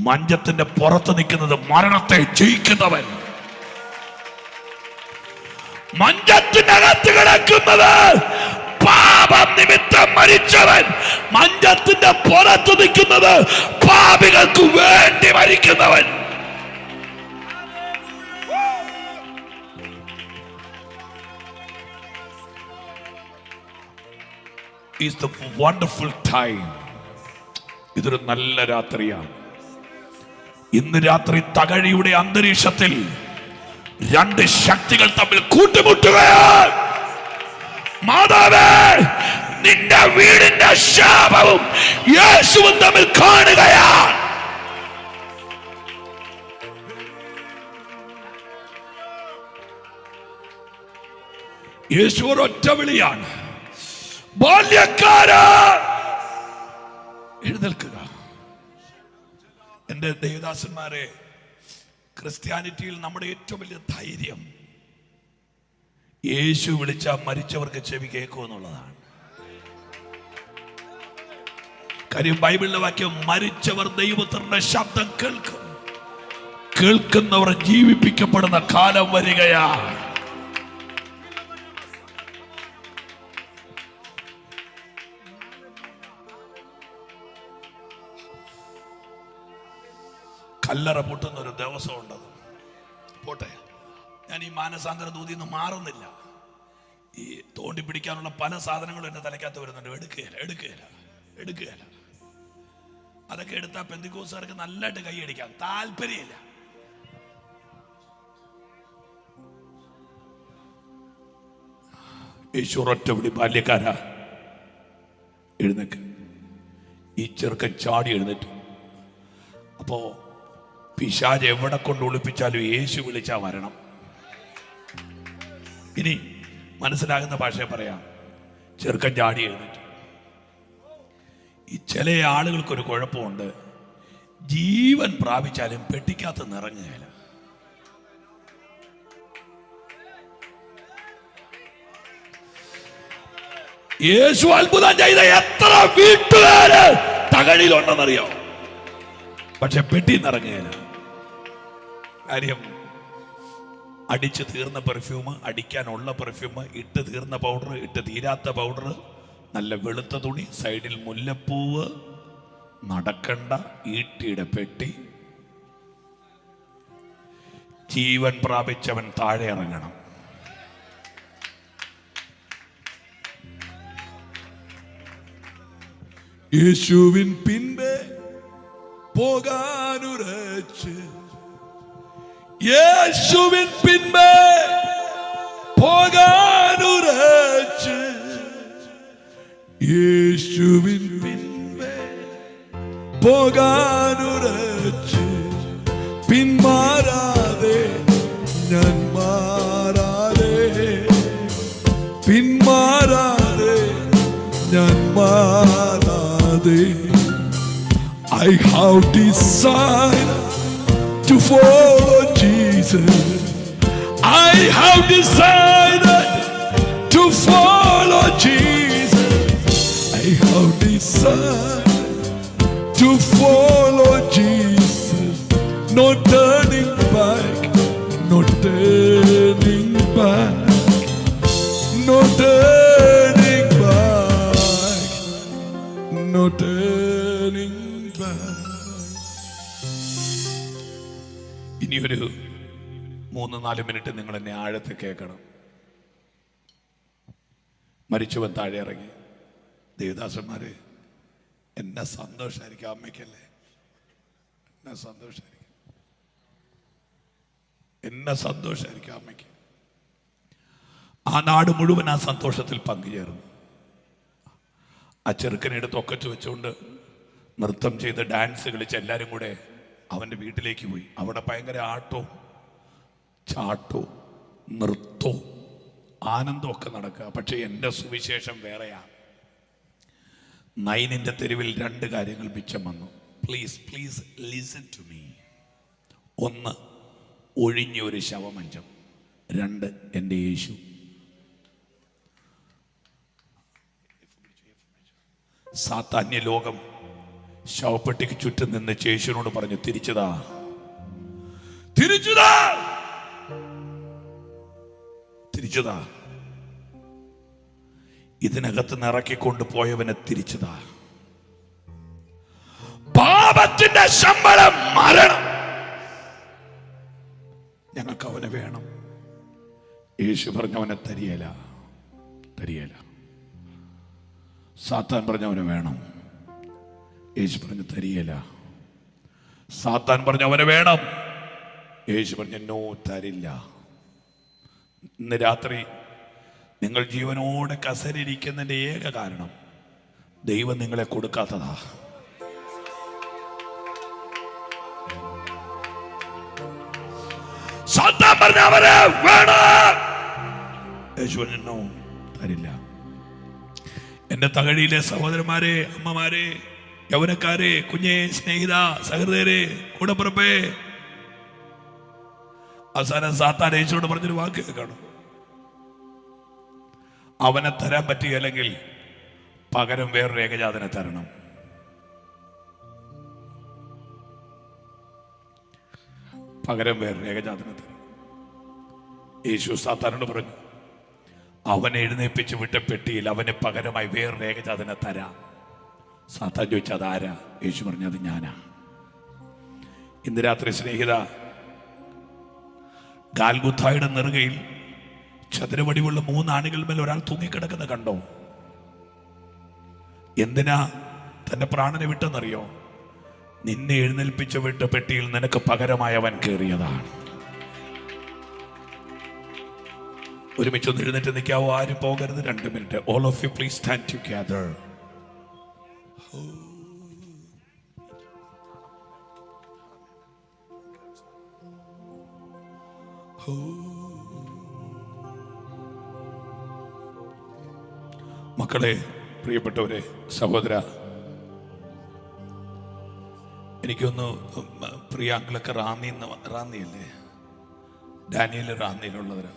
മഞ്ചത്തിന്റെ പുറത്ത് നിൽക്കുന്നത് മരണത്തെ ജയിക്കുന്നവൻ. മഞ്ചത്തിനകത്ത് കിടക്കുന്നത് പാപം നിമിത്തം മരിച്ചവൻ, മഞ്ചത്തിന്റെ പുറത്ത് നിൽക്കുന്നത് പാപികൾക്ക് വേണ്ടി മരിക്കുന്നവൻ. Is the wonderful time. ഇതൊരു നല്ല രാത്രിയാണ്. ഇന്ന് രാത്രി തകഴിയുടെ അന്തരീക്ഷത്തിൽ രണ്ട് ശക്തികൾ തമ്മിൽ കൂട്ടുമുട്ടുകയാണ്. മാതാവേ, നിന്റെ വീടിന്റെ ശാപവും യേശുവും തമ്മിൽ കാണുകയാണ്. യേശു ഒരൊറ്റ വിളിയാണ്, ബാല്യക്കാരാ എഴുന്നേൽക്കുക. എന്റെ ദേവദാസന്മാരെ, ക്രിസ്ത്യാനിറ്റിയിൽ നമ്മുടെ ഏറ്റവും വലിയ ധൈര്യം യേശു വിളിച്ച മരിച്ചവർക്ക് ചെവി കേൾക്കൂ എന്നുള്ളതാണ്. കാര്യം ബൈബിളിലെ വാക്യം, മരിച്ചവർ ദൈവപുത്രന്റെ ശബ്ദം കേൾക്കും, കേൾക്കുന്നവർ ജീവിപ്പിക്കപ്പെടുന്ന കാലം വരികയാണ്. കല്ലറ പൊട്ടുന്ന ഒരു ദിവസം ഉണ്ടത്. പോട്ടെ, ഞാൻ ഈ മാനസാന്തര ദൂതിയിൽ നിന്ന് മാറുന്നില്ല. ഈ തോണ്ടി പിടിക്കാനുള്ള പല സാധനങ്ങളും എന്റെ തലയ്ക്കകത്ത് വരുന്നുണ്ട്. എടുക്കുകയില്ല. അതൊക്കെ എടുത്താൽ പെന്തിക്കോസുകാർക്ക് നല്ലതായിട്ട് കൈയടിക്കാം, താല്പര്യമില്ല. യേശു ഒറ്റ വിളി, ബാല്യക്കാരാ എഴുന്നേക്ക്. ഈ ചെറുക്കൻ ചാടി എഴുന്നേറ്റു. അപ്പോ പിശാച് എവിടെ കൊണ്ട് ഒളിപ്പിച്ചാലും യേശു വിളിച്ചാ വരണം. ഇനി മനസ്സിലാകുന്ന ഭാഷയെ പറയാം. ചെറുക്കൻ ചാടി എഴുന്നേറ്റു. ഈ ചില ആളുകൾക്കൊരു കുഴപ്പമുണ്ട്, ജീവൻ പ്രാപിച്ചാലും പെട്ടിക്കകത്ത് നിറഞ്ഞുകയില്ല. യേശു അത്ഭുതം ചെയ്ത എത്ര വീട്ടുകാര് തകഴിയിലുണ്ടെന്നറിയോ? പക്ഷെ പെട്ടി നിറഞ്ഞുകയില്ല. കാര്യം, അടിച്ച് തീർന്ന പെർഫ്യൂം, അടിക്കാനുള്ള പെർഫ്യൂം, ഇട്ട് തീർന്ന പൗഡർ, ഇട്ട് തീരാത്ത പൗഡർ, നല്ല വെളുത്ത തുണി, സൈഡിൽ മുല്ലപ്പൂവ്, നടക്കണ്ട ഈട്ടിയുടെ പെട്ടി. ജീവൻ പ്രാപിച്ചവൻ താഴെ ഇറങ്ങണം. യേശുവിൻ പിൻപേ പോകാനുരച്ച്, യേശുവിൻ പിൻപേ പോകാനുരച്ച്, യേശുവിൻ പിൻപേ പോകാനുരച്ച്, പിന്മാറാതെ ഞാൻ മാറാതെ, പിന്മാറാതെ ഞാൻ മാറാതെ. I have decided to follow Jesus. I have decided to follow Jesus. I have decided to follow Jesus. No turning back, no turning back, no turning back, no turning back. ഇനിയൊരു 3-4 മിനിറ്റ് നിങ്ങൾ എന്നെ ആഴത്തിൽ കേൾക്കണം. മരിച്ചവൻ താഴെ ഇറങ്ങി. ദേവദാസന്മാരെ, എന്നെ സന്തോഷമായിരിക്കും. അമ്മയ്ക്കല്ലേ എന്നെ സന്തോഷമായിരിക്കും അമ്മയ്ക്ക്. ആ നാട് മുഴുവൻ ആ സന്തോഷത്തിൽ പങ്കുചേർന്നു. ആ ചെറുക്കനെടുത്ത് ഒക്കച്ച് വെച്ചുകൊണ്ട് നൃത്തം ചെയ്ത് ഡാൻസ് കളിച്ച് എല്ലാവരും കൂടെ അവൻ്റെ വീട്ടിലേക്ക് പോയി. അവിടെ ഭയങ്കര ആട്ടവും ചാട്ടവും നൃത്തവും ആനന്ദമൊക്കെ നടക്കുക. പക്ഷെ എൻ്റെ സുവിശേഷം വേറെയാ. നൈനിൻ്റെ തെരുവിൽ 2 കാര്യങ്ങൾ മിച്ചം വന്നു. Please listen to me. 1, ഒഴിഞ്ഞൊരു ശവമഞ്ചം. 2, എൻ്റെ യേശു. സാത്താന്യ ലോകം ശവപ്പെട്ടിക്ക് ചുറ്റും നിന്ന് യേശുവിനോട് പറഞ്ഞു, തിരിച്ചതാ. ഇതിനകത്ത് നിറക്കിക്കൊണ്ട് പോയവനെ തിരിച്ചതാ. പാപത്തിന്റെ ശമ്പളം മരണം. ഞങ്ങൾക്ക് അവനെ വേണം. യേശു പറഞ്ഞവനെ തരിയല. സാത്താൻ പറഞ്ഞവന് വേണം. യേശു പറഞ്ഞു തരിയല. സാത്താൻ പറഞ്ഞു അവനെ വേണം. യേശു പറഞ്ഞു നോ, തരില്ല. ഇന്ന് രാത്രി നിങ്ങൾ ജീവനോടെ കസരിയിരിക്കുന്നതിൻ്റെ ഏക കാരണം ദൈവം നിങ്ങളെ കൊടുക്കാത്തതാ. സാത്താൻ പറഞ്ഞ അവരെ വേണം. യേശു പറഞ്ഞു നോ, തരില്ല. എന്റെ തകഴിയിലെ സഹോദരന്മാരെ, അമ്മമാരെ, യൗവനക്കാരെ, കുഞ്ഞെ, സ്നേഹിത, സഹൃദയരെ, കൂടപ്പുറപ്പേ, അവസാനം സാത്താൻ യേശുവോട് പറഞ്ഞൊരു വാക്ക് കേൾക്കണം. അവനെ തരാൻ പറ്റുകയില്ലെങ്കിൽ പകരം വേറൊരു ഏകജാതനെ തരണം. പകരം വേറൊരു ഏകജാതനെ തരണം. യേശു സാത്താനോട് പറഞ്ഞു, അവനെ എഴുന്നേൽപ്പിച്ച് വിട്ട പെട്ടിയിൽ അവന് പകരമായി വേറൊരു ഏകജാതനെ തരാം. സാത്താൻ ചോദിച്ചു അതാരാ? യേശു പറഞ്ഞു അത് ഞാനാ. ഇന്ന് രാത്രി സ്നേഹിത, ഗാൽഗുഥായുടെ നെറുകയിൽ ചതുരവടിവുള്ള 3 ആണികൾ മേൽ ഒരാൾ തൂങ്ങിക്കിടക്കുന്ന കണ്ടോ? എന്തിനാ തന്റെ പ്രാണനെ വിട്ടെന്നറിയോ? നിന്നെ എഴുന്നേൽപ്പിച്ച് വിട്ട പെട്ടിയിൽ നിനക്ക് പകരമായി അവൻ കയറിയതാണ്. ഒരുമിച്ചൊന്ന് എഴുന്നേറ്റ് നിൽക്കാവോ? ആരും പോകരുത്. 2 minute. All of you please stand together. മക്കളെ, പ്രിയപ്പെട്ടവരെ, സഹോദര, എനിക്കൊന്ന് പ്രിയാങ്കളൊക്കെ റാന്നിയല്ലേ? ഡാനിയൽ റാന്നിയിലുള്ളവരാ.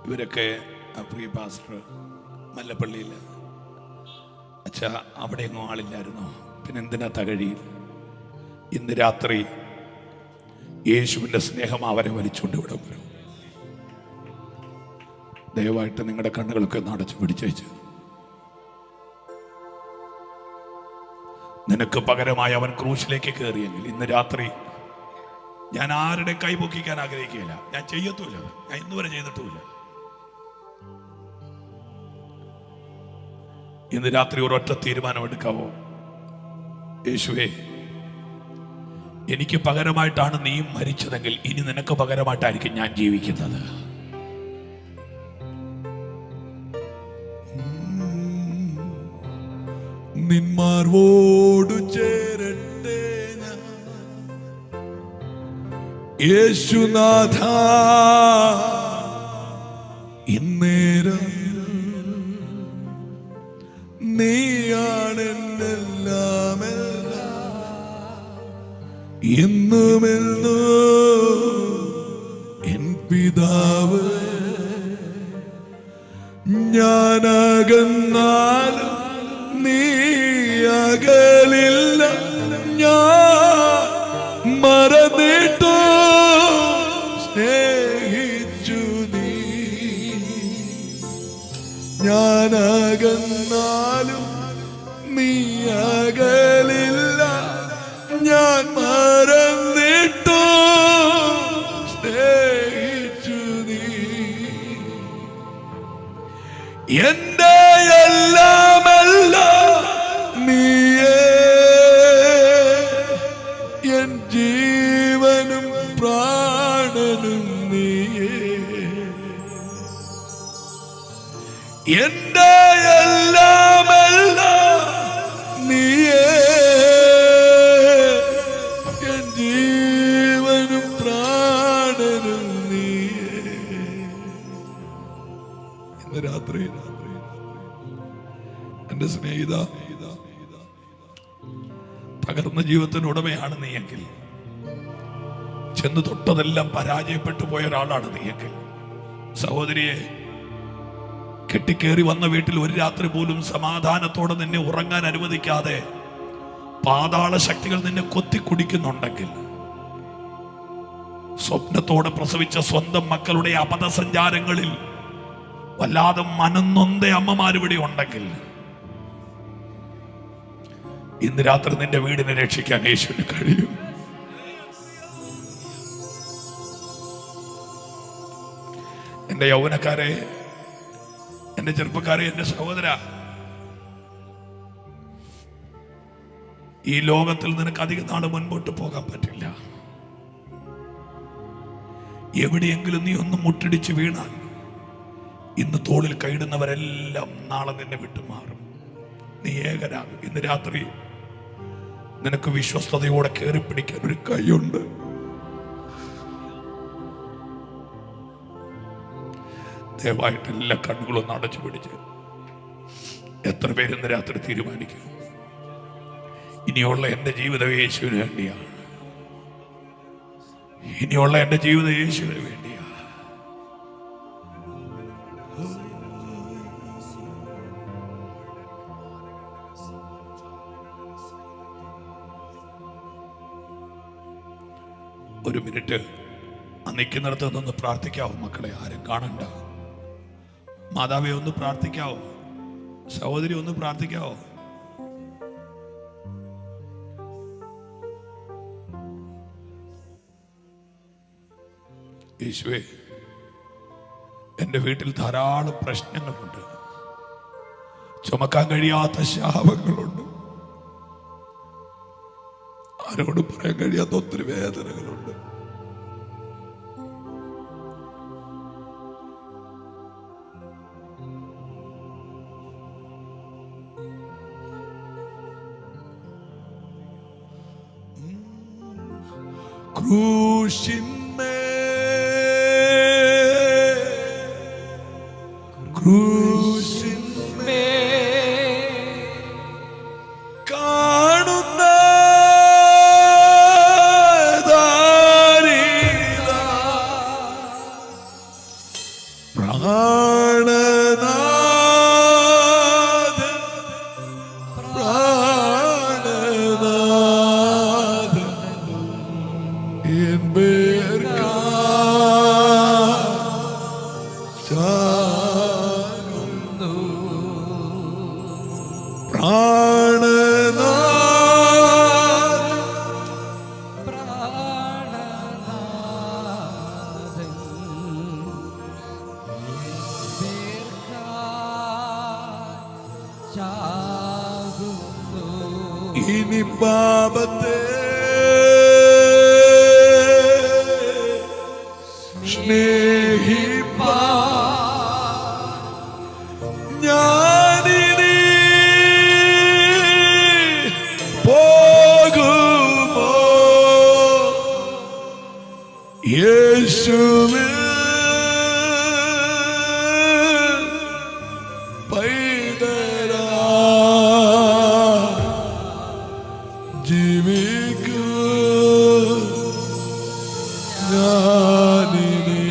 ഇവരൊക്കെ പ്രിയ പാസ്റ്റർ മല്ലപ്പള്ളിയിൽ അച്ഛാ അവിടെയൊന്നും ആളില്ലായിരുന്നോ? പിന്നെ എന്തിനാ തകഴിയിൽ? ഇന്ന് രാത്രി യേശുവിൻ്റെ സ്നേഹം അവരെ വലിച്ചുകൊണ്ട് ഇവിടെ വരും. ദയവായിട്ട് നിങ്ങളുടെ കണ്ണുകളൊക്കെ ഒന്ന് അടച്ചു പിടിച്ചേച്ച്. നിനക്ക് പകരമായി അവൻ ക്രൂശിലേക്ക് കയറിയെങ്കിൽ ഇന്ന് രാത്രി ഞാൻ ആരുടെ കൈ പൊക്കിക്കാൻ ആഗ്രഹിക്കുകയില്ല. ഞാൻ ചെയ്യത്തുമില്ല. ഞാൻ ഇന്നുവരെ ചെയ്തിട്ടുമില്ല. ഇന്ന് രാത്രി ഒരൊറ്റ തീരുമാനമെടുക്കാവോ? യേശുവേ, എനിക്ക് പകരമായിട്ടാണ് നീ മരിച്ചതെങ്കിൽ ഇനി നിനക്ക് പകരമായിട്ടായിരിക്കും ഞാൻ ജീവിക്കുന്നത്. നിന്മാർവോടു ചേരട്ടെ ഞാൻ യേശുനാഥ, ഇന്നേരം നീയാണെന്നെല്ലാം എന്നുമെന്നും എൻ പിതാവ്. ഞാനകന്നാലും നീ അകലില്ല, ഞാൻ മറന്നിട്ടോ സ്നേഹിച്ചു നീ. ഞാനകന്നാലും നീ അകലില്ല, ഞാൻ മറന്നിട്ടോ സ്നേഹിച്ചു നീ. എന്റെ എല്ലാമല്ല നീയേ, എൻ ജീവനും പ്രാണനും നീയേ. എന്റെ എല്ലാമല്ല നീയേ, എൻ ജീവനും പ്രാണനും നീയേ. ഇന്ന് രാത്രി എന്റെ സ്നേഹിത, തകർന്ന ജീവിതത്തിന് ഉടമയാണ് നീയെങ്കിൽ, ചെന്ന് തൊട്ടതെല്ലാം പരാജയപ്പെട്ടു പോയ ഒരാളാണ് നീയെങ്കിൽ, സഹോദരിയെ, കെട്ടിക്കേറി വന്ന വീട്ടിൽ ഒരു രാത്രി പോലും സമാധാനത്തോടെ നിന്നെ ഉറങ്ങാൻ അനുവദിക്കാതെ പാതാള ശക്തികൾ നിന്നെ കൊത്തിക്കുടിക്കുന്നുണ്ടെങ്കിൽ, സ്വപ്നത്തോടെ പ്രസവിച്ച സ്വന്തം മക്കളുടെ അപഥസഞ്ചാരങ്ങളിൽ വല്ലാതെ മനംനൊന്ത അമ്മമാരിവിടെ ഉണ്ടെങ്കിൽ, ഇന്ന് രാത്രി നിന്റെ വീടിനെ രക്ഷിക്കാൻ യേശുവിന് കഴിയും. എന്റെ യൗവനക്കാരെ, എന്റെ ചെറുപ്പക്കാരെ, എന്റെ സഹോദര, ഈ ലോകത്തിൽ നിനക്ക് അധിക നാൾ മുൻപോട്ട് പോകാൻ പറ്റില്ല. എവിടെയെങ്കിലും നീ ഒന്ന് മുട്ടിടിച്ച് വീണാൽ ഇന്ന് തോളിൽ കൈയിടുന്നവരെല്ലാം നാളെ നിന്നെ വിട്ടുമാറും. നീ ഏകനാകും. ഇന്ന് രാത്രി നിനക്ക് വിശ്വസ്തയോടെ കയറി പിടിക്കാൻ ഒരു കൈയുണ്ട്. ദയവായിട്ട് എല്ലാ കണ്ണുകളും അടച്ചു പിടിച്ച് എത്ര പേര് ഇന്ന് രാത്രി തീരുമാനിക്കും, ഇനിയുള്ള എൻ്റെ ജീവിതം യേശുവിന് വേണ്ടിയാണ്, ഇനിയുള്ള എൻ്റെ ജീവിതം യേശുവിന് വേണ്ടിയാണ്. ഒരു മിനിറ്റ് നിൽക്കുന്നിടത്ത് നിന്ന് പ്രാർത്ഥിക്കാവോ മക്കളെ? ആരും കാണണ്ട. മാതാവേ ഒന്ന് പ്രാർത്ഥിക്കാവോ? സഹോദരി ഒന്ന് പ്രാർത്ഥിക്കാവോ? യേശുവേ, എൻ്റെ വീട്ടിൽ ധാരാളം പ്രശ്നങ്ങളുണ്ട്, ചുമക്കാൻ കഴിയാത്ത ശാപങ്ങളുണ്ട്, ആരോടും പറയാൻ കഴിയാത്ത ഒത്തിരി വേദനകളുണ്ട്. ക്രൂശിന്മേ കാണുന്ന ഇനി പാപത്തെ സ്നേഹിപ്പാ ഞാനിനി പോകുമോ? യേശുവേ പൈതരാ ജീവിക്കൂ ഞാനിനി.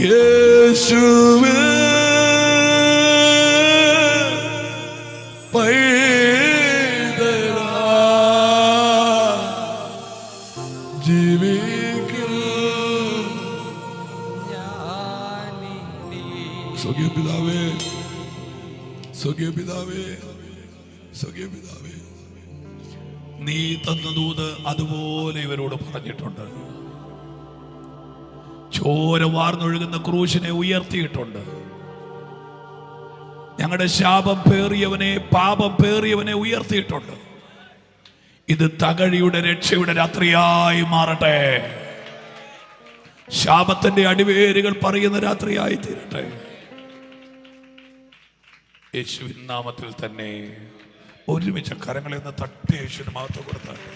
യേശുവേ പൈതരാ ജീവിക്കൂ ഞാനിനി. സ്വർഗീയ പിതാവേ, സ്വർഗീയ പിതാവേ, സ്വർഗീയ പിതാവേ, നീ തന്ന ദൂത് അതുപോലെ ഇവരോട് പറഞ്ഞിട്ടുണ്ട്. ചോര വാർന്നൊഴുകുന്ന ക്രൂശിനെ ഉയർത്തിയിട്ടുണ്ട്. ഞങ്ങളുടെ ശാപം പേറിയവനെ, പാപം പേറിയവനെ ഉയർത്തിയിട്ടുണ്ട്. ഇത് തകഴിയുടെ രക്ഷയുടെ രാത്രിയായി മാറട്ടെ. ശാപത്തിന്റെ അടിവേരുകൾ പറയുന്ന രാത്രിയായി തീരട്ടെ. യേശുവിൻ നാമത്തിൽ തന്നെ ഒരുമിച്ച് കരങ്ങളെ ഒന്ന് തട്ടി യേശുവിന് മഹത്വം കൊടുത്താട്ടെ.